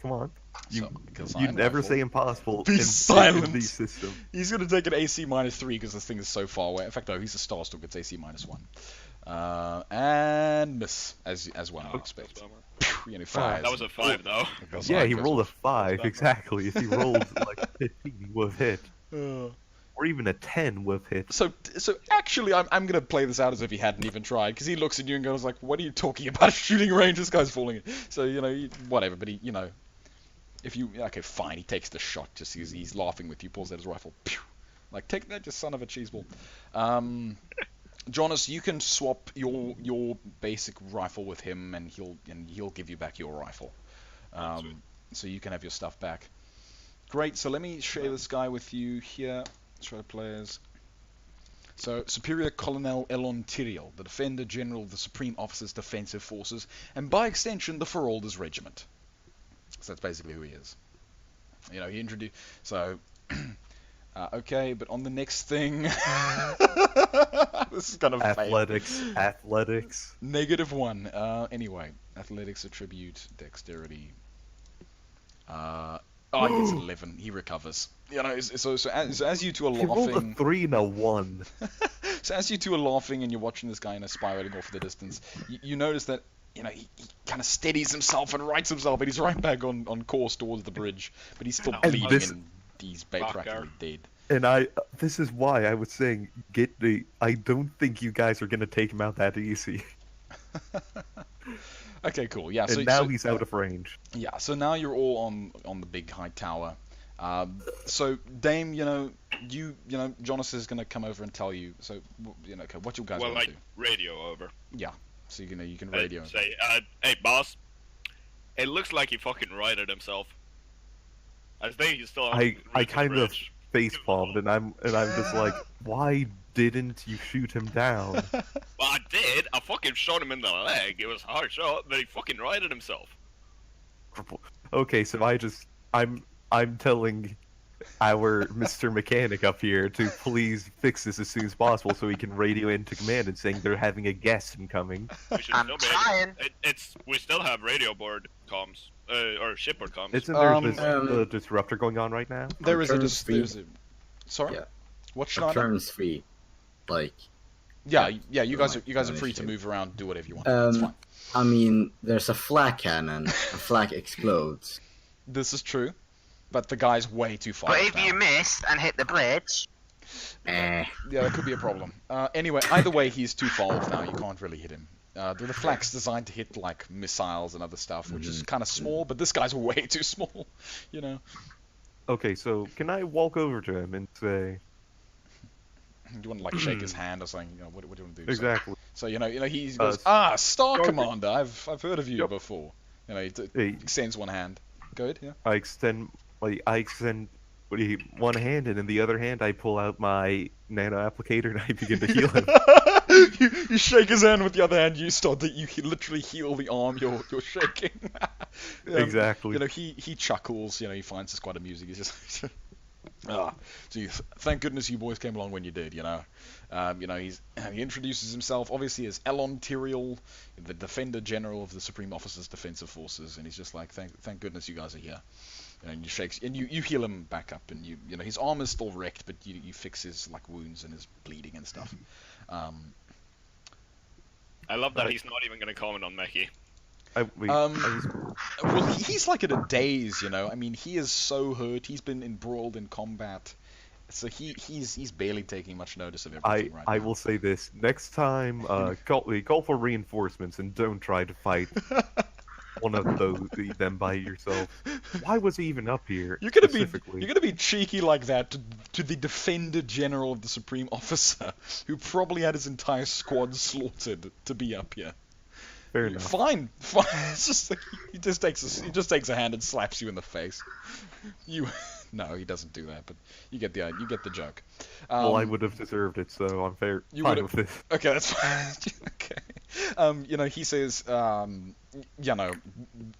Come on. You Galzion never rifle. say impossible Be in silent. these systems. He's gonna take an AC minus 3 because this thing is so far away. In fact, no, he's a Starstalker. It's AC minus 1. And miss as one would expect. Fires. That was a 5, though. Galzion Yeah, he goes rolled a off. 5, exactly. If he rolled like 15, he would have hit. Uh, Or even a 10 would have hit. So actually, I'm gonna play this out as if he hadn't even tried, because he looks at you and goes like, "What are you talking about? Shooting range? This guy's falling." So whatever. But if you fine, he takes the shot. Just he's laughing with you, pulls out his rifle. Pew! Like, take that, you son of a cheeseball. Jonas, you can swap your basic rifle with him, and he'll give you back your rifle. So you can have your stuff back. Great. So let me share this guy with you here. Show players. So, Superior Colonel Elon Tyriel, the Defender General of the Supreme Officer's Defensive Forces, and by extension, the Ferolder's Regiment. So that's basically who he is. You know, he introduced... So, okay, but on the next thing... This is kind of Athletics. -1. Anyway, athletics attribute, dexterity. He gets 11. He recovers. You know, so as you two are He rolled a laughing... 3 and a 1. So as you two are laughing and you're watching this guy spiraling off in the distance, you notice that, you know, he kind of steadies himself and rights himself, and he's right back on course towards the bridge, but he's still bleeding and he's practically dead. And this is why I was saying, I don't think you guys are gonna take him out that easy. Okay, cool. Yeah. And now he's out of range. Yeah. So now you're all on the big high tower. So Dame, Jonas is gonna come over and tell you. So okay, what you guys want to do? Radio over. Yeah. So you can radio. Say, hey boss, it looks like he fucking righted himself. I think he's still. I kind of face palmed, and I'm just like, why didn't you shoot him down? Well, I did. I fucking shot him in the leg. It was a hard shot, but he fucking righted himself. Okay, so I'm telling our Mr. Mechanic up here to please fix this as soon as possible so he can radio into command and saying they're having a guest incoming. We should I'm still trying. we still have radio board comms, or shipboard comms. Isn't there this disruptor going on right now? There is a sorry. Yeah. What A Schneider? turn's free. Like, Yeah. You guys Like, are free to issue. move around, do whatever you want. It's fine. I mean, there's a flak cannon. A flak explodes. This is true, but the guy's way too far. But off if now. you miss and hit the bridge, Eh. Yeah, that could be a problem. Anyway, either way, he's too far off now. You can't really hit him. The flak's designed to hit like missiles and other stuff, which is kind of small, but this guy's way too small. You know. Okay, so can I walk over to him and say... Do you want to like shake his hand or something? You know, what do you want to do? Exactly. So he goes, Star Commander. I've heard of you before. You know, he extends one hand. Go ahead. Yeah. I extend one hand, and in the other hand I pull out my nano applicator and I begin to heal him. you shake his hand with the other hand. You literally heal the arm you're shaking. Exactly. You know, he chuckles. You know, he finds this quite amusing. He's just. Gee, thank goodness you boys came along when you did, you know. He introduces himself, obviously, as Elon Tyriel, the Defender General of the Supreme Officer's Defensive Forces, and he's just like, thank goodness you guys are here. And you shakes, and you heal him back up, and you know his arm is still wrecked, but you fix his like wounds and his bleeding and stuff. I love that he's not even going to comment on Mechie. Well, he's like in a daze, you know. I mean, he is so hurt. He's been embroiled in combat, so he's barely taking much notice of everything right now. I will say this: next time, call for reinforcements and don't try to fight one of them by yourself. Why was he even up here? You're gonna be cheeky like that to the Defender General of the Supreme Officer, who probably had his entire squad slaughtered to be up here. Fair enough. Fine. It's just like, he just takes a hand and slaps you in the face. No, he doesn't do that, but you get the joke. Well, I would have deserved it, so I'm fine with this. Okay, that's fine. Okay. He says,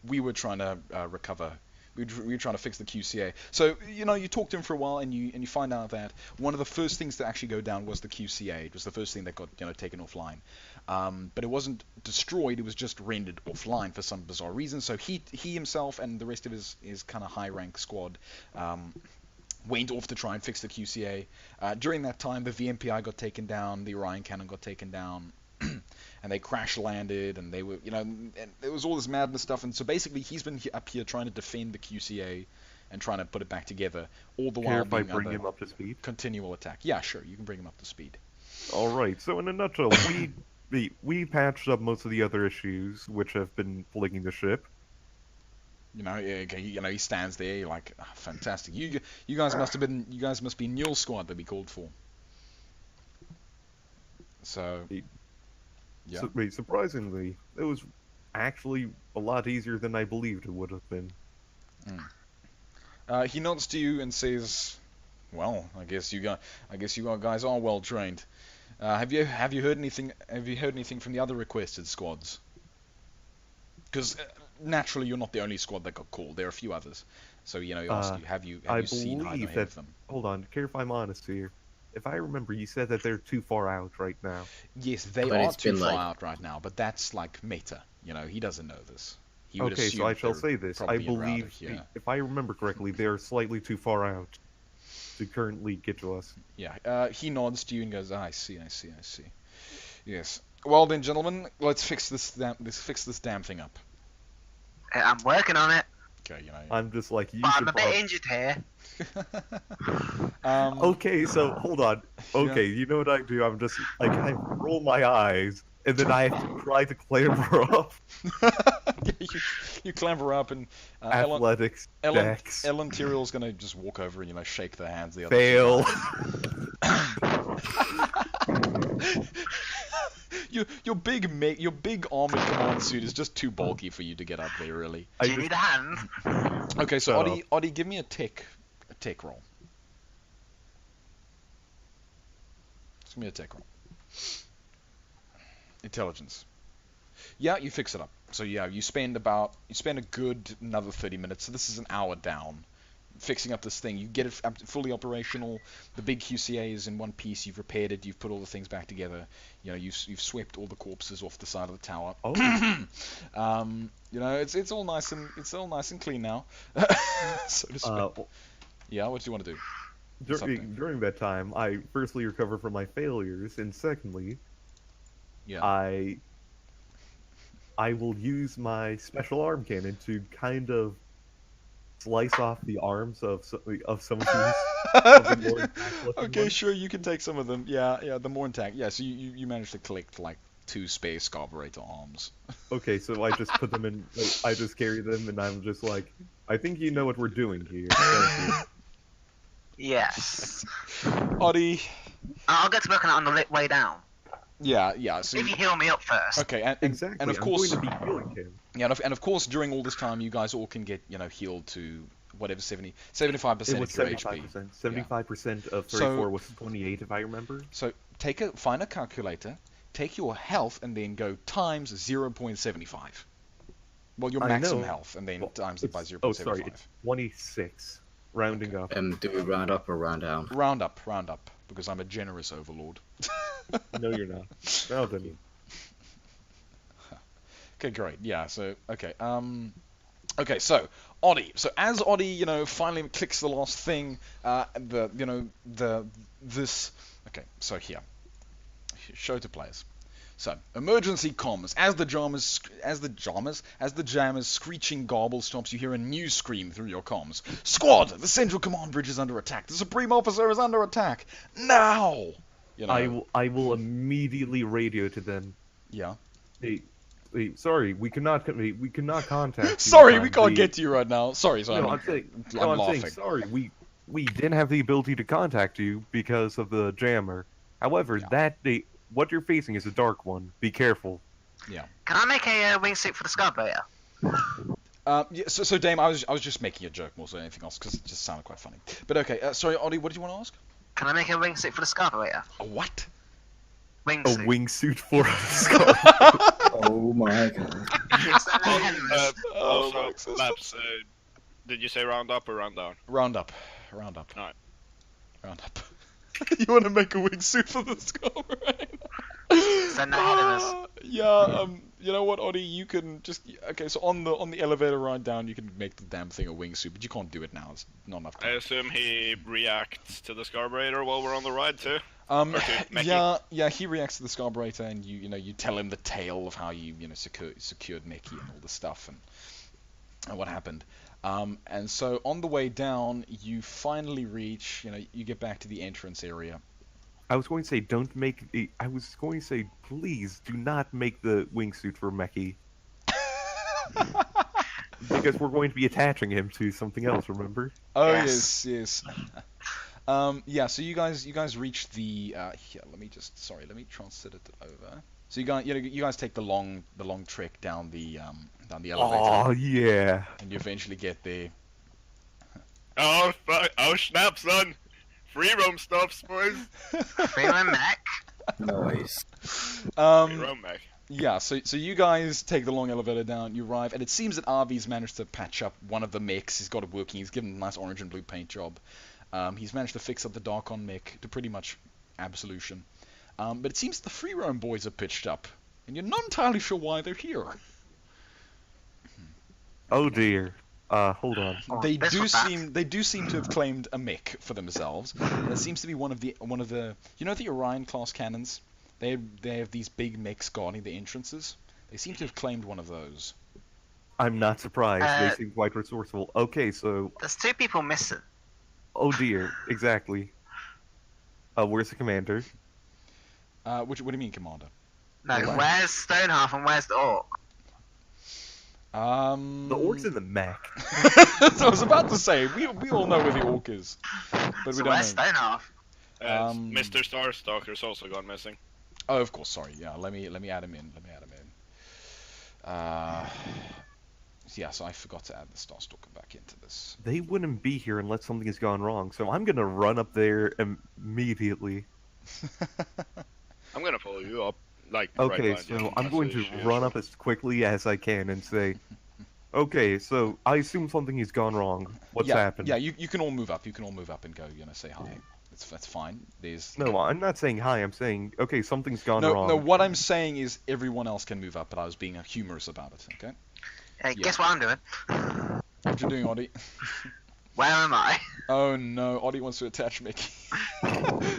we were trying to recover. We were trying to fix the QCA. So, you talk to him for a while, and you find out that one of the first things to actually go down was the QCA. It was the first thing that got taken offline. But it wasn't destroyed, it was just rendered offline for some bizarre reason. So he himself and the rest of his kind of high-rank squad went off to try and fix the QCA. During that time, the VMPI got taken down, the Orion cannon got taken down, and they crash-landed, and they were, and there was all this madness stuff. And so basically, he's been up here trying to defend the QCA and trying to put it back together, all the while being bring him up to speed? Continual attack. Yeah, sure, you can bring him up to speed. Alright, so in a nutshell, we patched up most of the other issues which have been plaguing the ship. He stands there, you're like, fantastic. You guys must be Newell's squad that we called for. So, yeah. Surprisingly, it was actually a lot easier than I believed it would have been. He nods to you and says, Well, I guess you guys are well trained. Have you heard anything? Have you heard anything from the other requested squads? Because naturally, you're not the only squad that got called. There are a few others. So you know, I ask you, have you seen either believe any that. of them? Hold on, care if I'm honest here. If I remember, you said that they're too far out right now. Yes, they But are it's too been far like- out right now, but that's like meta. You know, he doesn't know this. He would Okay, assume so I that shall they're say this. I probably around believe, here. if I remember correctly, they're slightly too far out to currently get to us. Yeah, he nods to you and goes, I see. Yes. Well then, gentlemen, let's fix this damn thing up. I'm working on it, Okay, you know. I'm just like, you but I'm should a bit prob- injured here. Okay, so hold on. Okay, you know what I do? I'm just like, I roll my eyes, and then I have to try to clamber up. you clamber up and Ellen, Athletics, dex, Ellen Tyrrell's gonna just walk over and shake their hands. The other fail. Your big armored command suit is just too bulky for you to get up there, really. Do you need a hand? Okay, so Oh. Oddie, give me a tech roll. Just give me a tech roll. Intelligence. Yeah, you fix it up. So yeah, you spend a good another 30 minutes. So this is an hour down, fixing up this thing. You get it fully operational. The big QCA is in one piece. You've repaired it. You've put all the things back together. You know, you've swept all the corpses off the side of the tower. Oh, You know, it's all nice and clean now. So to speak. Yeah, what do you want to do? Something. during that time, I firstly recover from my failures, and secondly, Yeah. I will use my special arm cannon to kind of slice off the arms of some of these. Of the more intact looking Okay, ones. sure, you can take some of them. Yeah, the more intact. Yeah, so you managed to collect like 2 space carburetor arms. Okay, so I just put them in. I just carry them, and I'm just like, I think you know what we're doing here. Thank you. Yes. Oddie. I'll get to working on the way down. Yeah. So If you heal me up first. okay, and Exactly. and of I'm course, going to be healing him. yeah, and of course, during all this time, you guys all can get healed to whatever 75% It was of your HP. 75%. 75% of So- 34 was 28, if I remember. So find a calculator, take your health, and then go times 0.75. Well, your I maximum know. health, and then Well, times it by it's- 0.75. Oh, sorry, it's 26, rounding up. Do we round up or round down? Round up, because I'm a generous overlord. No, you're not. No, then. Okay, great. Yeah. So okay. Okay. So Oddie. So as Oddie, finally clicks the last thing. Okay. So here. Show to players. So emergency comms. As the jammers screeching garble stops, you hear a new scream through your comms. Squad, the central command bridge is under attack. The supreme officer is under attack. Now. I will immediately radio to them. Yeah. Hey, sorry, we cannot contact you. Sorry, on we can't the- get to you right now. Sorry. No, I'm saying laughing. sorry. We didn't have the ability to contact you because of the jammer. However, Yeah. what you're facing is a dark one. Be careful. Yeah. Can I make a wingsuit for the Scarbrayer? Yeah, so Dame, I was just making a joke more than anything else because it just sounded quite funny. But okay, sorry, Oddie, what did you want to ask? Can I make a wingsuit for the Scarbrayer? A what? A Wingsuit. wingsuit for us. Oh my god. Oh, Also, my sister. Labs, did you say round up or round down? Round up. Alright. Round up. You want to make a wingsuit for the skull, right? Send that ahead of us. Yeah. You know what, Oddie? You can just so on the elevator ride down, you can make the damn thing a wingsuit, but you can't do it now. It's not enough I time. assume he reacts to the Scarbrator while we're on the ride too? Or to Meki? Yeah, he reacts to the Scarbrator, and you tell him the tale of how you secured Meki and all the stuff and what happened. And so on the way down, you finally reach, you get back to the entrance area. I was going to say I was going to say please do not make the wingsuit for Meki. Because we're going to be attaching him to something else. Remember? Oh Yes. yes. Yeah. So you guys reach the here. Let me transit it over. So you guys take the long trek down the elevator, Oh yeah. and you eventually get there. Oh, fuck. Oh, snap, son! Free roam stops, boys. Free roam mech. Noise. Free roam mech. Yeah, so you guys take the long elevator down, you arrive, and it seems that Arvy's managed to patch up one of the mechs. He's got it working. He's given a nice orange and blue paint job. He's managed to fix up the Darkon mech to pretty much absolution. But it seems the free roam boys are pitched up, and you're not entirely sure why they're here. Oh dear. Hold on. They this do was bad. seem to have claimed a mech for themselves. That seems to be one of the you know the Orion class cannons. They have these big mechs guarding the entrances. They seem to have claimed one of those. I'm not surprised. They Uh, seem quite resourceful. Okay, so There's 2 people missing. oh dear, exactly. Where's the commander? What do you mean, Commander? No, Right. where's Stonehalf and where's the Orc? The orc's in the mech. I was about to say we all know where the orc is, but we So don't where's know. Stonehalf? Mr. Starstalker's also gone missing. Oh, of course. Sorry. Yeah. Let me add him in. Yeah. So I forgot to add the Starstalker back into this. They wouldn't be here unless something has gone wrong, so I'm gonna run up there immediately. I'm gonna follow you up. Like, Okay, right behind you. so I'm That's going the to issue. run up as quickly as I can and say, okay, so I assume something has gone wrong. What's yeah, happened? Yeah. You can all move up. You can all move up and go. Say hi. That's fine. There's No, I'm not saying hi, I'm saying, okay, something's gone wrong. no. What I'm saying is everyone else can move up, but I was being humorous about it. Okay. Hey, Yeah. guess what I'm doing? What you doing, Oddie? Where am I? Oh no, Oddie wants to attach Mickey.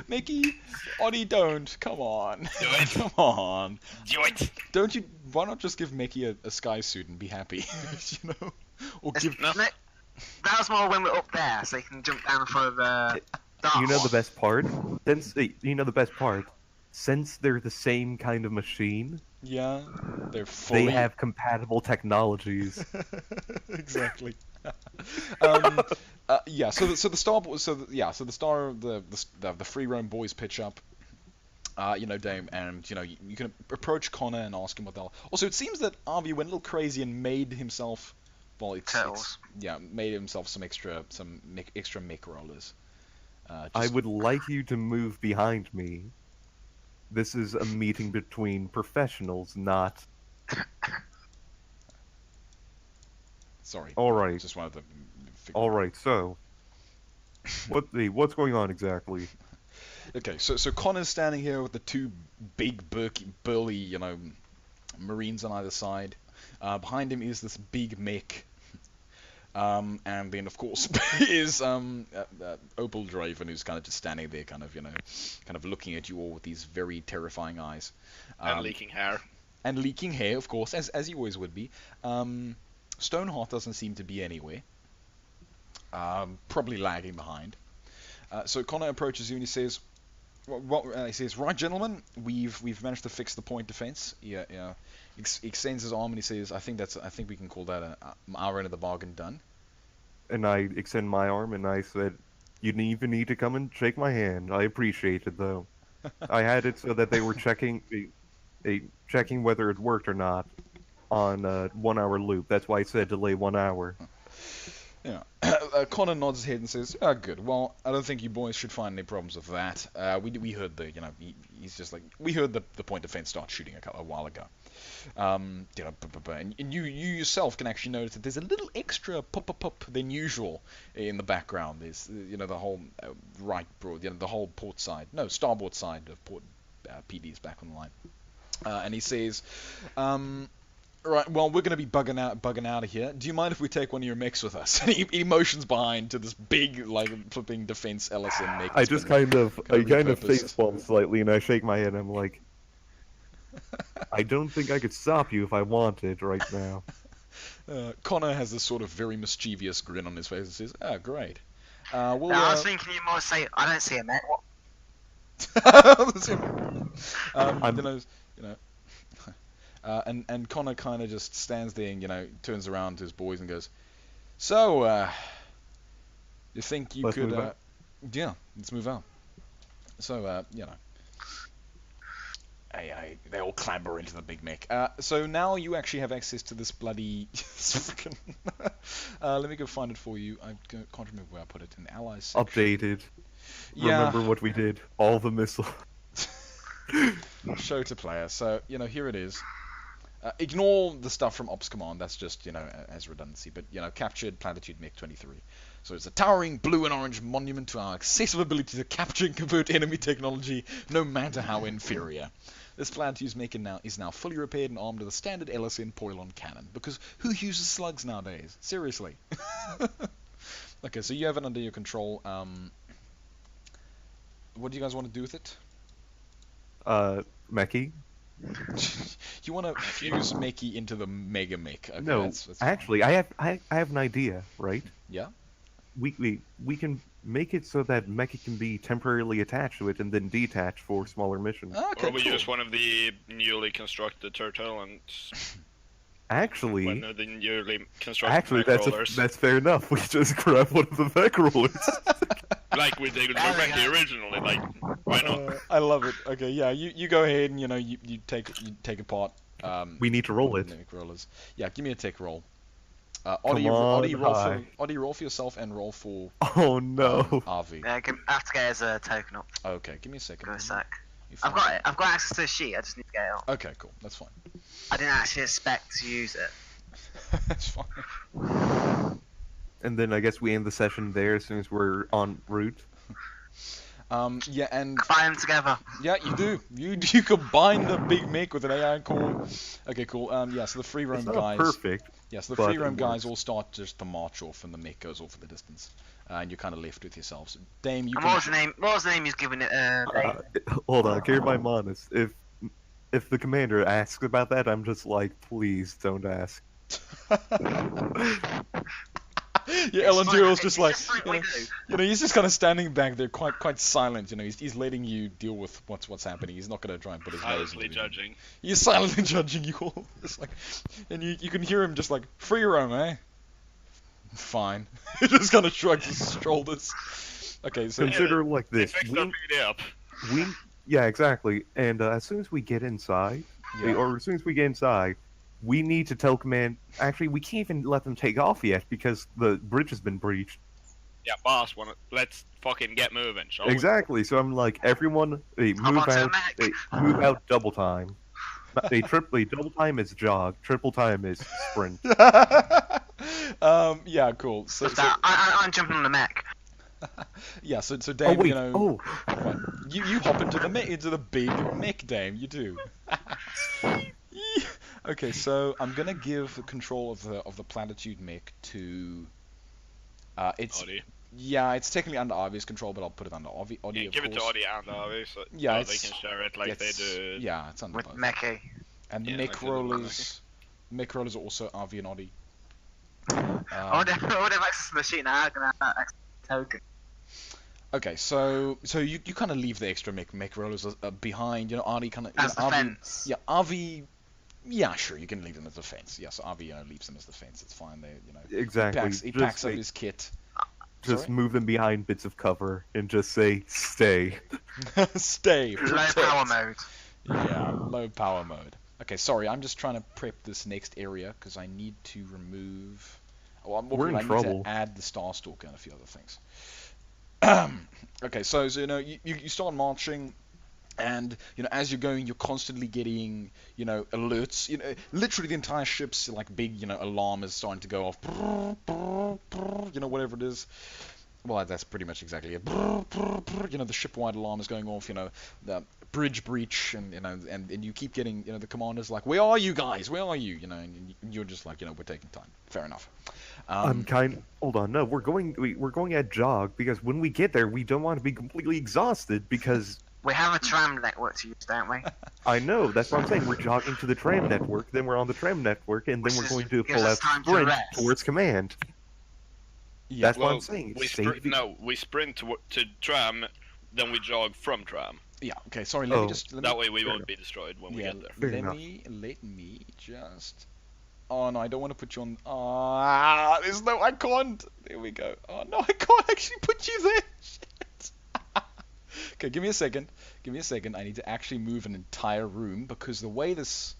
Mickey, Oddie, don't. Come on. Do it. Come on. Do it. Don't you? Why not just give Mickey a sky suit and be happy? you know? Or It's- give. no, that was more when we're up there, so you can jump down for the dark You know the one. best part? Since they're the same kind of machine, Yeah. They're fully. they have compatible technologies. exactly. Yeah. So the free roam boys pitch up. Dame, and you can approach Connor and ask him what they'll. Also, it seems that Arby went a little crazy and made himself. Well, Turtles. made himself some extra mech rollers. I would like you to move behind me. This is a meeting between professionals, not... Sorry. Alright, Just wanted to. alright, so... What's going on exactly? Okay, so Connor's standing here with the 2 big, burly, Marines on either side. Behind him is this big mech. And then, of course, is Opal Draven, who's kind of just standing there, kind of looking at you all with these very terrifying eyes. And leaking hair. And leaking hair, of course, as he always would be. Stoneheart doesn't seem to be anywhere. Probably lagging behind. So Connor approaches you and he says, he says, right, gentlemen, we've managed to fix the point defense. Yeah. He extends his arm and he says, I think we can call that our end of the bargain done. And I extend my arm and I said, you didn't even need to come and shake my hand. I appreciate it, though. I had it so that they were checking whether it worked or not on a 1-hour loop. That's why I said delay 1 hour. Yeah. Connor nods his head and says, "Oh, good. Well, I don't think you boys should find any problems with that. We heard he's just like, we heard the point defense start shooting a while ago. And you yourself can actually notice that there's a little extra pop than usual in the background. There's the whole right broad, the whole port side, no, starboard side of port PD is back on the line. And he says, right, well, we're going to be bugging out of here. Do you mind if we take one of your mechs with us?" And he motions behind to this big, flipping defense Ellison mech. I just kind of repurposed. facepalm slightly and I shake my head and I'm like, I don't think I could stop you if I wanted right now. Connor has this sort of very mischievous grin on his face and says, "Oh, great. I was thinking you might say, I don't see a mech. What? And Connor kind of just stands there and turns around to his boys and goes, "So, you think you Let's could? move out. Yeah, let's move out. So, they all clamber into the big mech. So now you actually have access to this bloody frickin' let me go find it for you. I can't remember where I put it in the allies section. Updated. Yeah. Remember what we did? All the missiles. Show to player. So here it is. Ignore the stuff from Ops Command. That's just as redundancy. But captured Platitude Mech 23. So it's a towering blue and orange monument to our excessive ability to capture and convert enemy technology, no matter how inferior. This Platitude's Mech is now fully repaired and armed with a standard LSN Poilon cannon. Because who uses slugs nowadays? Seriously. Okay, so you have it under your control. What do you guys want to do with it? Mechie? You want to fuse Mechie into the Mega Mech? Okay, No, that's actually, I have an idea, right? Yeah. We can make it so that Mechie can be temporarily attached to it and then detach for smaller missions. Okay, Or we cool. use one of the newly constructed turtle and Actually, one of the newly constructed actually, mech rollers. that's fair enough. We just grab one of the mech rollers. Like we did with Mechie originally, like, why not? I love it. Okay, yeah, you go ahead and you take apart. We need to roll it. Mech rollers. Yeah, give me a tech roll. Come Oddie, on, Oddie, roll for yourself and roll for Oh no. RV. Yeah, I have to get his token up. Okay, give me a second. Give me a sec. You I've find got access to the sheet. I just need to get it up. Okay, cool. That's fine. I didn't actually expect to use it. That's fine. And then I guess we end the session there as soon as we're en route. Yeah, and Combine them together. yeah, you do. You combine the big mech with an AI core. Okay, cool. Yeah, so the free roam It's not guys. perfect. Yeah, so the but free roam it guys works. all start just to march off, and the mech goes off in the distance, and you're kind of left with yourselves. Dame, you And can. what was the name? What was the name he's giving it? Hold on, keep my honest. If the commander asks about that, I'm just like, please don't ask. Yeah, Ellen Tyrrell's just like, we do. he's just kind of standing back there, quite silent. He's letting you deal with what's happening. He's not gonna try and put his nose Silently into it. judging. He's silently judging you all. Just like, and you can hear him just like, free roam, eh? Fine. He just kind of shrugs his shoulders. Okay, so Consider it like They this. fixed our PD up. Yeah, exactly. And as soon as we get inside, Yeah. or as soon as we get inside, we need to tell command. Actually, we can't even let them take off yet because the bridge has been breached. Yeah, boss, let's fucking get moving, shall we? Exactly. So I'm like, everyone, move Hop onto the out. mech. Move out double time. Double time is jog. Triple time is sprint. yeah, cool. So I'm jumping on the mech. yeah, so Oh Dame, wait. right, you hop into the big mech, Dame. You do. Okay, so I'm gonna give the control of the Platitude mech to. It's Audie. yeah, it's technically under Avi's control, but I'll put it under Avi. Yeah, Of give it to course. Audie and Avi so Yeah, they it's- can share it like they do. Yeah, it's under With both. Mechie. And the Yeah, mech like they do with rollers. Mech rollers are also Avi and Audie. I would have access to the sheet now. I'm gonna have access to the token. Okay, so you kind of leave the extra mech rollers behind. Audie kind of. As defense. Yeah, Avi. Yeah, sure, you can leave them as defense. Yeah, so Avi leaves them as defense. It's fine. Exactly. He Just packs up say- his kit. Just Sorry? move them behind bits of cover and just say, stay. Stay. Low Protect. power mode. Yeah, low power mode. Okay, sorry, I'm just trying to prep this next area because I need to remove. We're in I need trouble. to add the Starstalker and a few other things. Okay, so you start marching, and as you're going, you're constantly getting alerts. Literally the entire ship's like big alarm is starting to go off. Whatever it is. Well, that's pretty much exactly it. The ship-wide alarm is going off. The bridge breach, and you keep getting the commander's like, where are you guys? Where are you? And you're just like, we're taking time. Fair enough. Hold on, no, we're going at jog because when we get there, we don't want to be completely exhausted because We have a tram network to use, don't we? I know, that's what I'm saying. We're jogging to the tram network, then we're on the tram network, and then Which we're is- going to gives pull us out time to sprint rest. towards command. Yeah, That's what Well, I'm saying. we Save the- no, we sprint to tram, then we jog from tram. yeah. Okay, sorry. Let me Oh. just. Let That me, way we won't be destroyed when we yeah, get there. Fair let enough. me just. Oh no, I don't want to put you on. There's no. I can't. There we go. Oh no, I can't actually put you there. Shit. Okay, give me a second. Give me a second. I need to actually move an entire room because the way this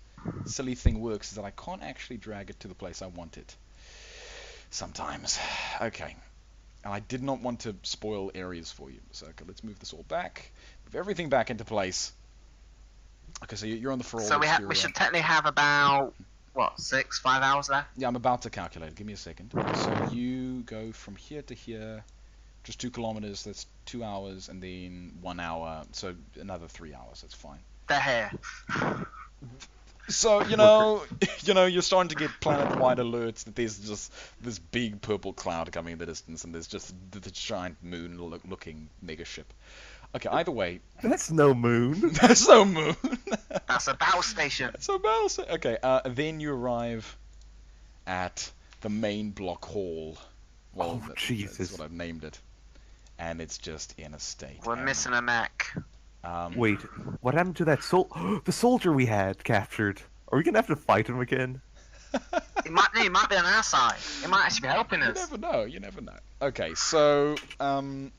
silly thing works is that I can't actually drag it to the place I want it. Sometimes. Okay. And I did not want to spoil areas for you. So, okay, let's move this all back. Move everything back into place. Okay, so you're on the Ferolder. So we should technically have about, what, 5 hours left? Yeah, I'm about to calculate it. Give me a second. So you go from here to here, just 2 kilometers. That's 2 hours, and then 1 hour. So another 3 hours. That's fine. They're here. So you're starting to get planet-wide alerts that there's just this big purple cloud coming in the distance, and there's just the giant moon-looking mega ship. Okay, either way. That's no moon. That's no moon. That's a battle station. That's a battle station. Okay, then you arrive at the main block hall. Well, Jesus. That's what I've named it. And it's just in a state. We're missing a mech. Wait, what happened to that the soldier we had captured? Are we gonna have to fight him again? He might be on our side. He might actually be helping us. You never know. Okay, so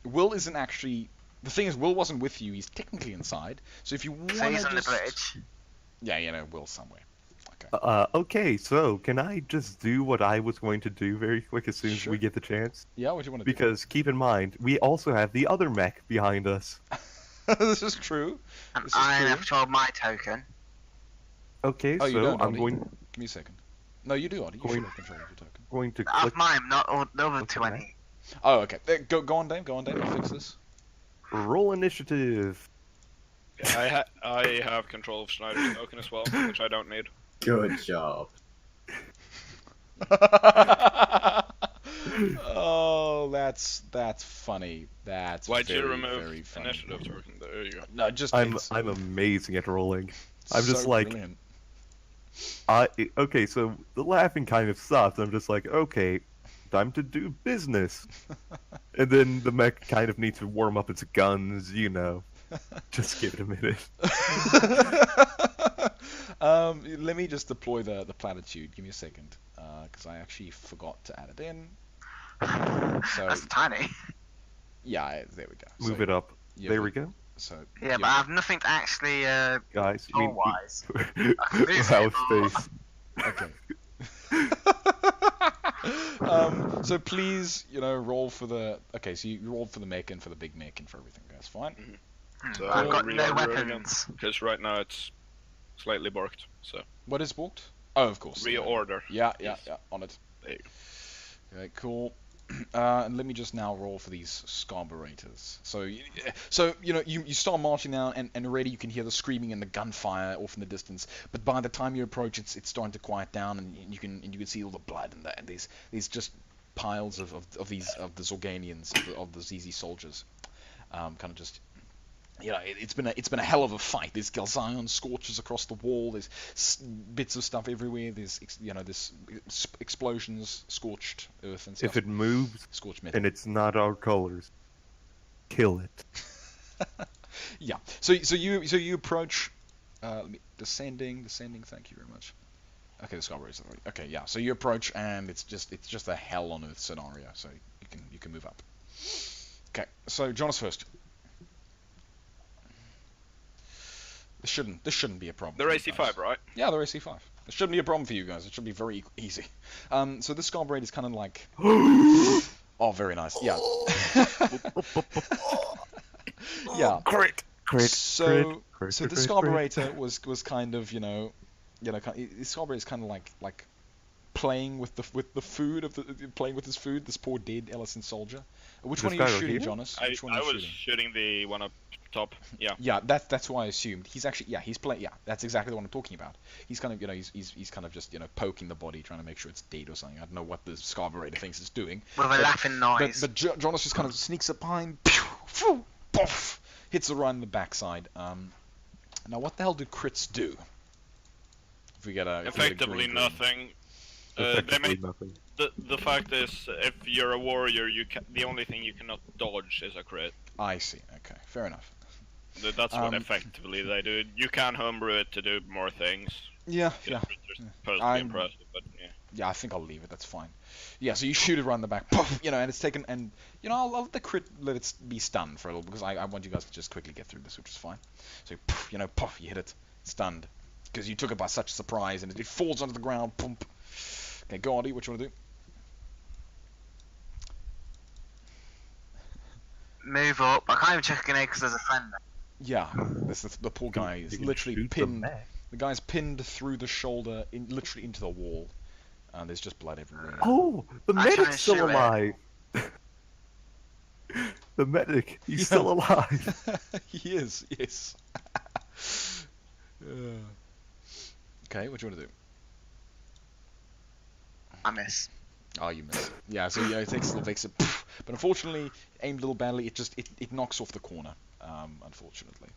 Will isn't actually. The thing is, Will wasn't with you. He's technically inside. So if you want to So he's on the bridge. Yeah, Will's somewhere. Okay, so can I just do what I was going to do very quick as soon as we get the chance? Yeah, what do you want to do? Because keep in mind, we also have the other mech behind us. This is true. And I have controlled my token. Okay, you so don't, I'm Oddie. going. Give me a second. No, you do, Oddie. You should have control of your token. Going to I click. have mine, not all the other Okay. 20. Oh, okay. Go on, Dave. Go on, Dave. I'll fix this. Roll initiative. I have control of Schneider's token as well, which I don't need. Good job. Oh, that's funny. That's Why'd very, you remove very funny. initiative token? There you go. No, just I'm it's amazing at rolling. I'm so just like brilliant. okay, so the laughing kind of stopped. I'm just like, okay, time to do business. And then the mech kind of needs to warm up its guns, you know. Just give it a minute. Let me just deploy the platitude. Give me a second, because I actually forgot to add it in. So That's tiny. yeah, there we go. Move So, it up. yeah, There we go. So Yeah, but I have nothing to actually, Guys, wise. we're out of space. Okay. So please, roll for the. Okay, so you roll for the mech and for the big mech and for everything. That's fine. So I've got no reorder it again, weapons. because right now it's slightly borked. So What is booked? Oh, of course. reorder. Yeah, on it. There you go. Okay, cool. And let me just now roll for these scarburators. So you start marching now, and already you can hear the screaming and the gunfire off in the distance. But by the time you approach, it's starting to quiet down, and you can see all the blood and these just piles of the Zorganians, of the ZZ soldiers, kind of just. It's been a hell of a fight. There's Galzion scorches across the wall. There's bits of stuff everywhere. There's this explosions, scorched earth and stuff. If it moves Scorched metal. and it's not our colors, kill it. Yeah. So you approach, descending. Thank you very much. Okay, the Scarberries. Okay, yeah. So you approach, and it's just a hell on earth scenario. So you can move up. Okay. So Jonas first. This shouldn't be a problem. They're for you guys. AC5, right? Yeah, they're AC5. It shouldn't be a problem for you guys. It should be very easy. So this Scarbraid is kind of like. Oh, very nice. Yeah. Yeah. Crit. So this carburetor was kind of this carburetor is kind of like playing with the food playing with his food. This poor dead Ellison soldier. Which This one are guy you right shooting, here? Jonas? Which one I are you was shooting? shooting the one up top. Yeah. Yeah, that's who I assumed. He's actually he's playing. Yeah, that's exactly the one I'm talking about. He's kind of he's kind of just poking the body, trying to make sure it's dead or something. I don't know what the carburetor thinks it's doing. With a laughing noise. But Jonas just kind of sneaks up behind, pew, phew, poof, hits it right in the backside. Now what the hell do crits do? If we get a Effectively green. nothing. They Effectively make, nothing. the fact is, if you're a warrior, the only thing you cannot dodge is a crit. I see. Okay, fair enough. That's what effectively they do. You can homebrew it to do more things. Yeah, It's yeah. supposed to be impressive, but yeah. Yeah, I think I'll leave it. That's fine. Yeah, so you shoot it around the back, poof, and it's taken, and I'll let the crit let it be stunned for a little because I want you guys to just quickly get through this, which is fine. So poof, poof, you hit it, stunned, because you took it by such surprise, and it falls onto the ground. Boom. Okay, go on, what you want to do? Move up. I can't even check a grenade because there's a friend there. Yeah, the poor guy is You can literally shoot pinned. the mech. The guy's pinned through the shoulder, literally into the wall. And there's just blood everywhere. Oh, the I tried medic's to still shoot it. alive. The medic, he's still alive. He is, yes. Okay, what do you want to do? I miss. Oh, you missed. Yeah, so it takes a little vexer, but unfortunately, aimed a little badly. It knocks off the corner. Unfortunately,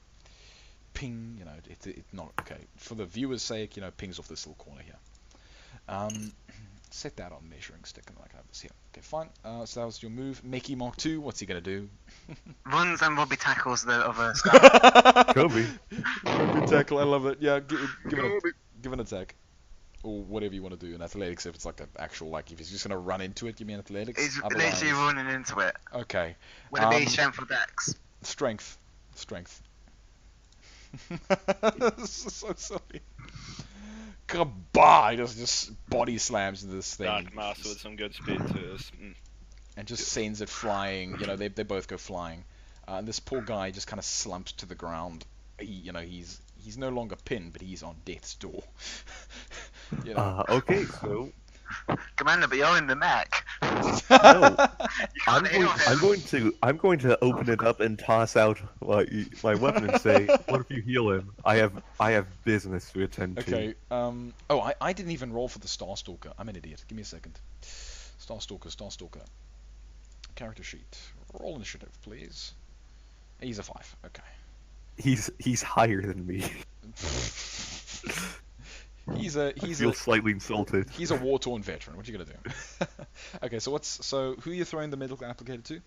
ping. It not okay. For the viewer's sake, pings off this little corner here. Set that on measuring stick, and I have this here. Okay, fine. So that was your move. Mickey Mark 2. What's he gonna do? Runs and Robbie tackles the other scout. Kobe. Rugby tackle. I love it. Yeah, give an attack. Or whatever you want to do in athletics, if it's like an actual, like, if he's just going to run into it, you mean athletics? He's Otherwise- literally running into it. Okay. Would it be strength or dex? Strength. This is so silly. Kabah! He just body slams into this thing. Dark Master with some good speed to us. And just sends it flying. They both go flying. And this poor guy just kind of slumps to the ground. He's no longer pinned, but he's on death's door. Okay, so Commander, but you're in the mech. no, You can't heal him. I'm going to open it up and toss out my weapon and say, "What if you heal him? I have business to attend to." Okay. I didn't even roll for the Starstalker. I'm an idiot. Give me a second. Starstalker. Character sheet. Roll initiative, please. He's a 5. Okay. He's higher than me. He's I feel slightly insulted. He's a war-torn veteran. What you gonna do? Okay, so who are you throwing the medical applicator to?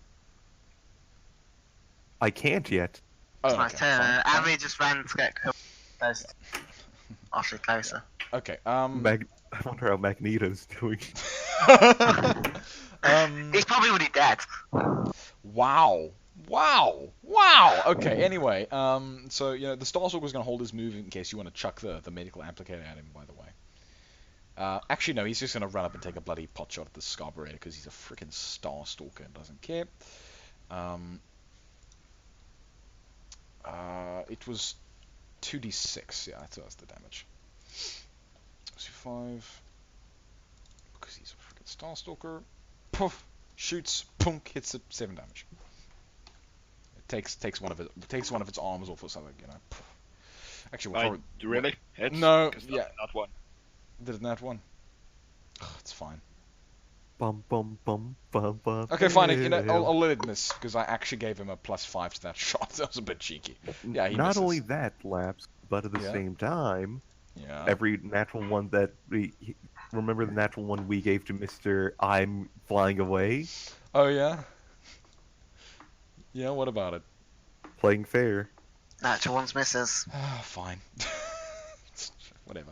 I can't yet. It's my okay, turn. fine. Abby just ran to get killed. There's awfully closer. Okay. I wonder how Magneto's doing. He's probably already dead. Wow. Okay. Anyway, so the Starstalker's gonna hold his move in case you want to chuck the medical applicator at him. By the way. Actually, no. He's just gonna run up and take a bloody pot shot at the Scarburetor because he's a freaking Starstalker and doesn't care. It was 2d6. Yeah, that's the damage. So 5. Because he's a freaking Starstalker. Poof. Shoots. Punk. Hits it. 7 damage. Takes one of its arms off or something, Poof. Actually, we'll probably... Really? Hits? No, 'Cause yeah. Not one. Did it not one? Oh, it's fine. Bum bum bum bum bum. Okay, fine. I'll let it miss because I actually gave him a +5 to that shot. That was a bit cheeky. Yeah, he Not misses. only that, Laps, but at the Yeah. same time, Yeah. every natural one that remember the natural one we gave to Mr. I'm flying away, Oh yeah. Yeah. What about it? playing fair. Natural ones misses. Fine. Whatever.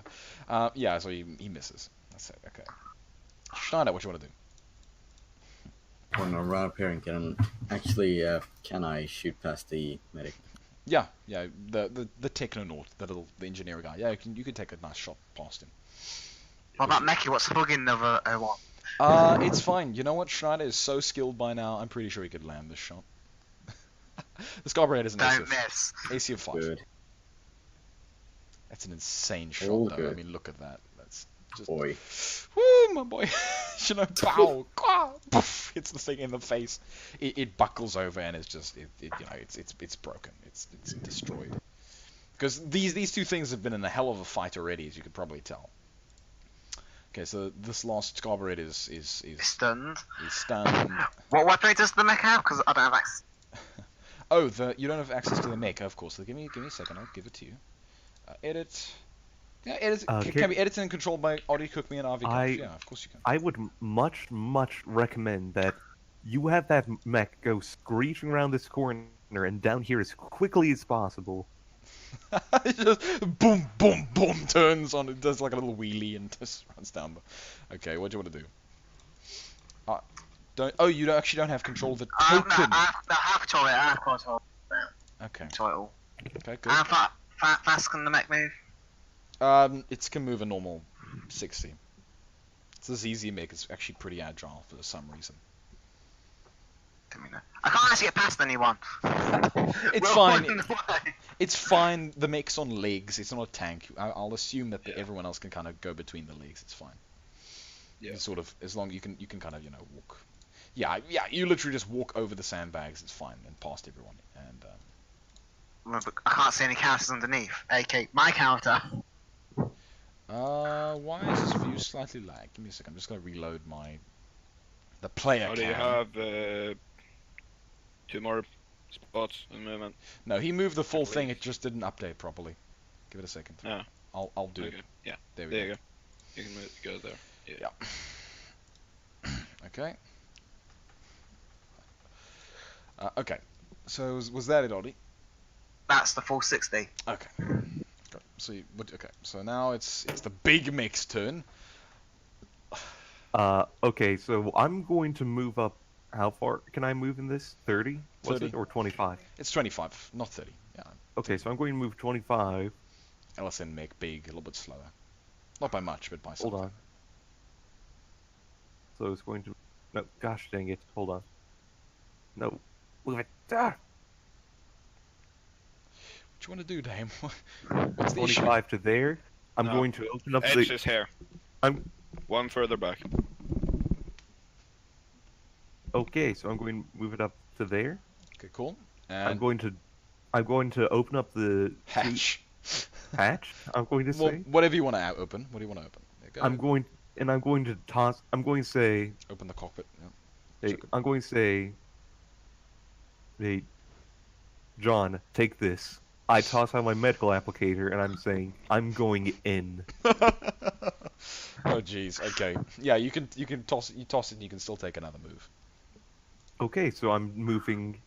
Yeah. So he misses. That's it. Okay. Schneider, what you want to do? When I run up here and can I shoot past the medic? Yeah. The technonaut, the engineer guy. Yeah, you can take a nice shot past him. What about Meki? What's the bug in the other one? It's fine. You know what? Schneider is so skilled by now. I'm pretty sure he could land this shot. The Scarburetor is an AC Don't of, miss. AC of 5. Good. That's an insane shot, All though. good. I mean, look at that. That's just... Boy. Woo, my boy. Pow. Poof, hits the thing in the face. It buckles over and it's just, it's broken. It's destroyed. Because these two things have been in a hell of a fight already, as you could probably tell. Okay, so this last Scarburetor is Stunned. stunned. What weapon does the mech have? Because I don't have access. Oh, you don't have access to the mech, of course. So give me a second. I'll give it to you. Edit. Yeah, edit. Can be edited and controlled by Audie Cookme and RV. Yeah, of course you can. I would much recommend that you have that mech go screeching around this corner and down here as quickly as possible. It just boom, boom, boom, turns on. It does like a little wheelie and just runs down. Okay, what do you want to do? You actually don't have control of the No, token. I have control it. I have control. Okay. Control. Okay, good. How fast can the mech move? It can move a normal 60. It's this easy mech. It's actually pretty agile for some reason. I can't actually get past anyone. It's We're fine. on the way. It's fine. The mech's on legs. It's not a tank. I'll assume that everyone else can kind of go between the legs. It's fine. Yeah. It's sort of as long you can kind of walk. Yeah. You literally just walk over the sandbags. It's fine and past everyone. And I can't see any characters underneath. AK, my character. why is this view slightly lag? Give me a second. I'm just gonna reload the player Oh, do you cam. have 2 more spots in movement? No, he moved the full thing. believe. It just didn't update properly. Give it a second. Yeah. I'll do it. Okay. Yeah. There we There go. you go. You can go there. Yeah. Okay. Okay. So was that it, Ollie? That's the full 60. Okay. Good. So okay. So now it's the big mech's turn. Okay, so I'm going to move up. How far can I move in this? 30? Was 30. it? Or 25? It's 25, not 30. Yeah. Okay, so I'm going to move 25. LSN mech big, a little bit slower. Not by much, but by Hold something. on. So it's going to... No, gosh dang it. Hold on. No. Move it. Ah! What you want to do, Dame? What's the issue? 25 to there. I'm No. going to open up Edge the... is here. I'm... One further back. Okay, so I'm going to move it up to there. Okay, cool. I'm And going to open up the hatch. hatch. I'm going to say. Well, whatever you want to open. What do you want to open? There, go I'm ahead. going to toss. I'm going to say. Open the cockpit. Yeah. Hey, Check it. I'm going to say. Hey, John, take this. I toss out my medical applicator and I'm saying I'm going in. Oh jeez. Okay. Yeah, you can toss it. You toss it, and you can still take another move. Okay, so I'm moving.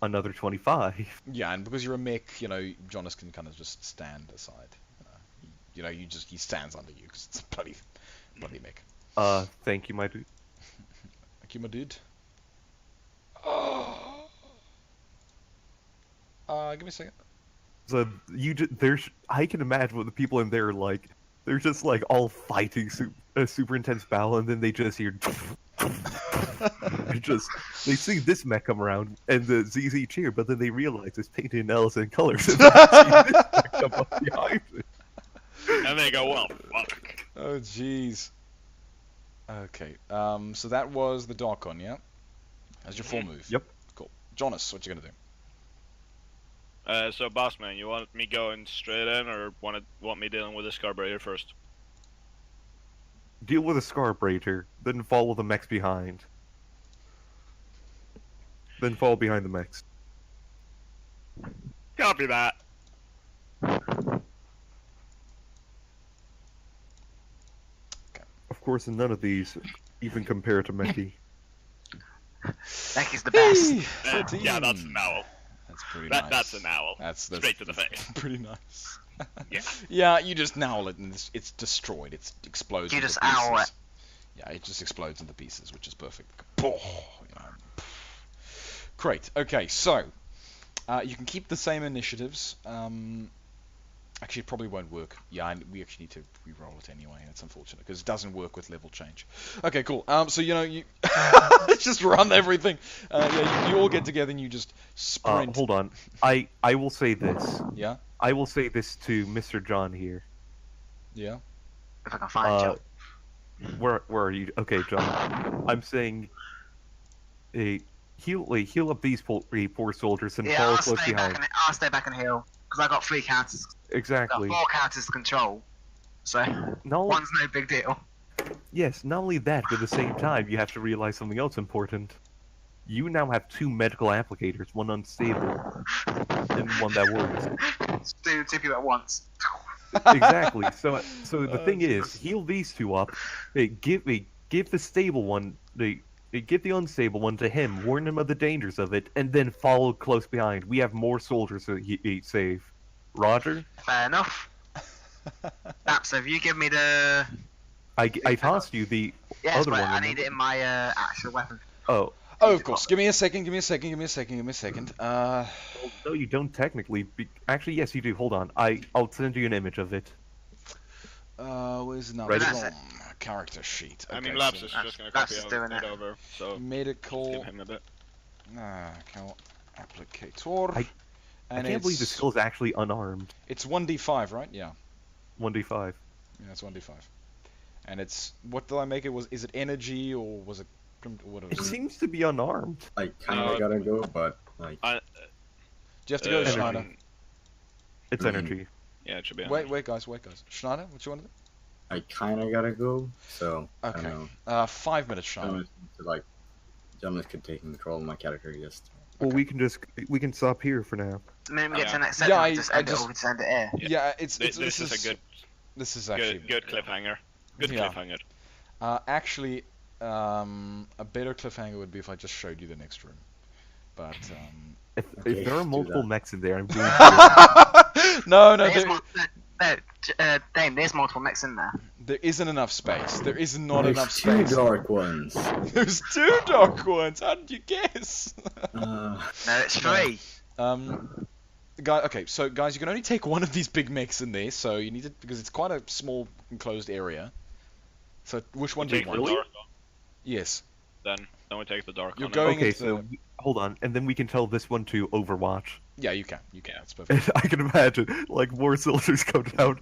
Another 25. Yeah, and because you're a mech, Jonas can kind of just stand aside. He stands under you because it's a bloody mech. Thank you, my dude. Thank you, my dude. Give me a second. So there's. I can imagine what the people in there are like. They're just like all fighting a super intense battle, and then they just hear. They see this mech come around and the ZZ cheer, but then they realize it's painted in LSN colors and they see this mech come up behind it. And they go, well, fuck. Oh jeez. Okay. So that was the Darkon, yeah? That's your full move. Yep. Cool. Jonas, what you gonna do? So, Bossman, you want me going straight in, or want me dealing with this carburetor first? Deal with a Scarbreaker, then follow the mechs behind. Then fall behind the mechs. Copy that. Of course, none of these even compare to Mechie. Becky's the best. Yeah, that's an owl. That's pretty nice. That's an owl. That's Straight to the face. Pretty nice. Yeah. Yeah, you just owl it and it's destroyed. It explodes. You into just pieces. owl it. Yeah, it just explodes into pieces, which is perfect. Great. Okay, so you can keep the same initiatives. Actually, it probably won't work. Yeah, and we actually need to re-roll it anyway. It's unfortunate because it doesn't work with level change. Okay, cool. So you just run everything. Yeah, you all get together and you just sprint. Hold on. I will say this. Yeah. I will say this to Mr. John here. Yeah. If I can find you. Where are you? Okay, John. I'm saying, heal up these poor soldiers and Yeah, follow I'll close stay behind. back and heal. Because I got 3 counters. I've Exactly. got 4 counters to control. So, No. one's no big deal. Yes. Not only that, but at the same time, you have to realize something else important. You now have 2 medical applicators, one unstable and one that works. Do 2 people at once. Exactly. So the Oh, thing is, heal these 2 up. Give the stable one Give the unstable one to him, warn him of the dangers of it, and then follow close behind. We have more soldiers so he's safe. Roger? Fair enough. Naps, have you given me the... I tossed you the Yes, other but one. I need it in my actual weapon. Oh. Oh, of course. Give me a second. Well, no, you don't technically. Actually, yes, you do. Hold on. I'll send you an image of it. Where's now? Ready? Character sheet. I mean, Okay, Labs so is just gonna Labs copy is doing it it. over, so medical give him a bit. applicator. I and can't believe the it's- skill is actually unarmed. It's 1d5, right? Yeah. 1d5. Yeah, it's 1d5. And it's what did I make it? Is it energy or was it what It was it? seems to be unarmed. I kinda gotta go, but like Do you have to go, Uh, Schneider? It's Mhm. energy. Yeah, it should be. Wait, guys. Schneider, what you want to do? I kinda gotta go. So I Okay. don't know. 5 minutes, Schneider. Gentlemen to like gentlemen could take control of my character just. Well, we can stop here for now. The minute we get to Yeah. the next Yeah, segment, I just end it just- over to end it here. Yeah, it's This is a This is actually good cliffhanger. Good Yeah. cliffhanger. Actually, a better cliffhanger would be if I just showed you the next room. But If there are do multiple that. mechs in there, I'm going to... no, There's Dame, there's multiple mechs in there. there isn't enough space. There is not There's enough two space. dark ones. There's 2 dark ones. How did you guess? Uh, No, it's 3. Okay, so guys, you can only take one of these big mechs in there, so you need to because it's quite a small enclosed area. So which one do you Take the want? dark one, Yes. then we take the dark You're one. going- Okay, into so hold on, and then we can tell this one to Overwatch. Yeah, you can. You can. Yeah. It's perfect. I can imagine, like, more soldiers go down.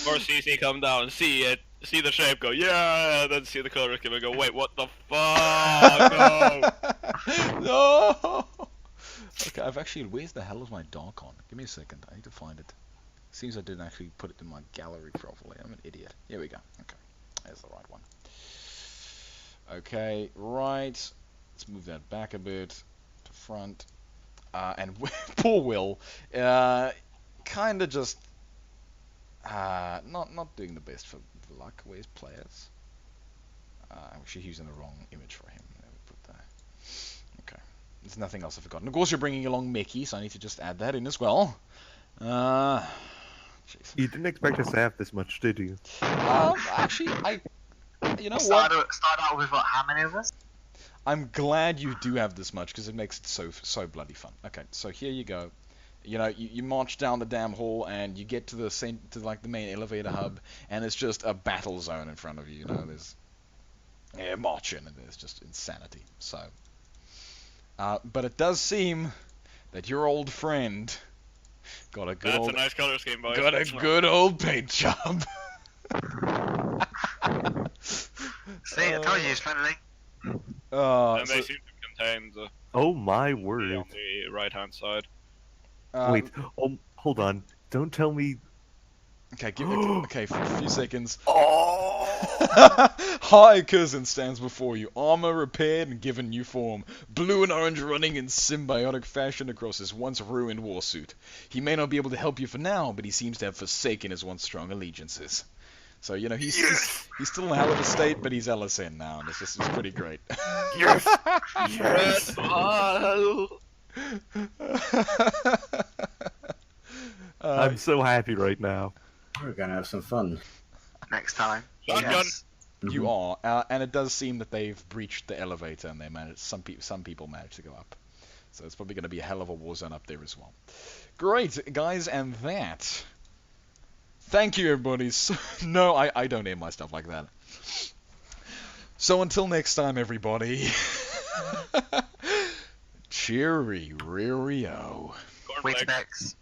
Or CC come down, see it, see the shape, go yeah, then see the color scheme and go wait, what the fuck? No. No. Okay, I've actually. Where's the hell is my dark on? Give me a second. I need to find it. Seems I didn't actually put it in my gallery properly. I'm an idiot. Here we go. Okay, there's the right one. Okay, right. Let's move that back a bit to front. And poor Will, kind of just not doing the best for luck. Where's players? I'm actually using the wrong image for him. There we put that. Okay. There's nothing else I've forgotten. Of course, you're bringing along Mickey, so I need to just add that in as well. Jeez. You didn't expect us to have this much, did you? Actually, you know what? Start out with what? How many of us? I'm glad you do have this much because it makes it so bloody fun. Okay, so here you go. You know, you march down the damn hall and you get to the main elevator hub, and it's just a battle zone in front of you. You know, there's march in and there's just insanity. So, but it does seem that your old friend got a good That's a nice color scheme, boys. got a That's not- good old paint job. See, I told you it's friendly. And they seem to contain the Oh my on word. the right hand side. Wait, hold on. Don't tell me... Okay, okay, for a few seconds. Oh! Hi, cousin stands before you, armor repaired and given new form, blue and orange running in symbiotic fashion across his once ruined warsuit. He may not be able to help you for now, but he seems to have forsaken his once strong allegiances. So, you know, he's still in a hell of a state, but he's LSN now, and it's pretty great. Yes! Yes! I'm so happy right now. we're gonna have some fun. Next time. Shotgun. Yes. You are, and it does seem that they've breached the elevator, and they managed. Some people managed to go up. So it's probably going to be a hell of a war zone up there as well. Great, guys, and that. Thank you, everybody. No, I don't aim my stuff like that. So until next time, everybody. Cheery, Rio. Wait Cornflakes. next.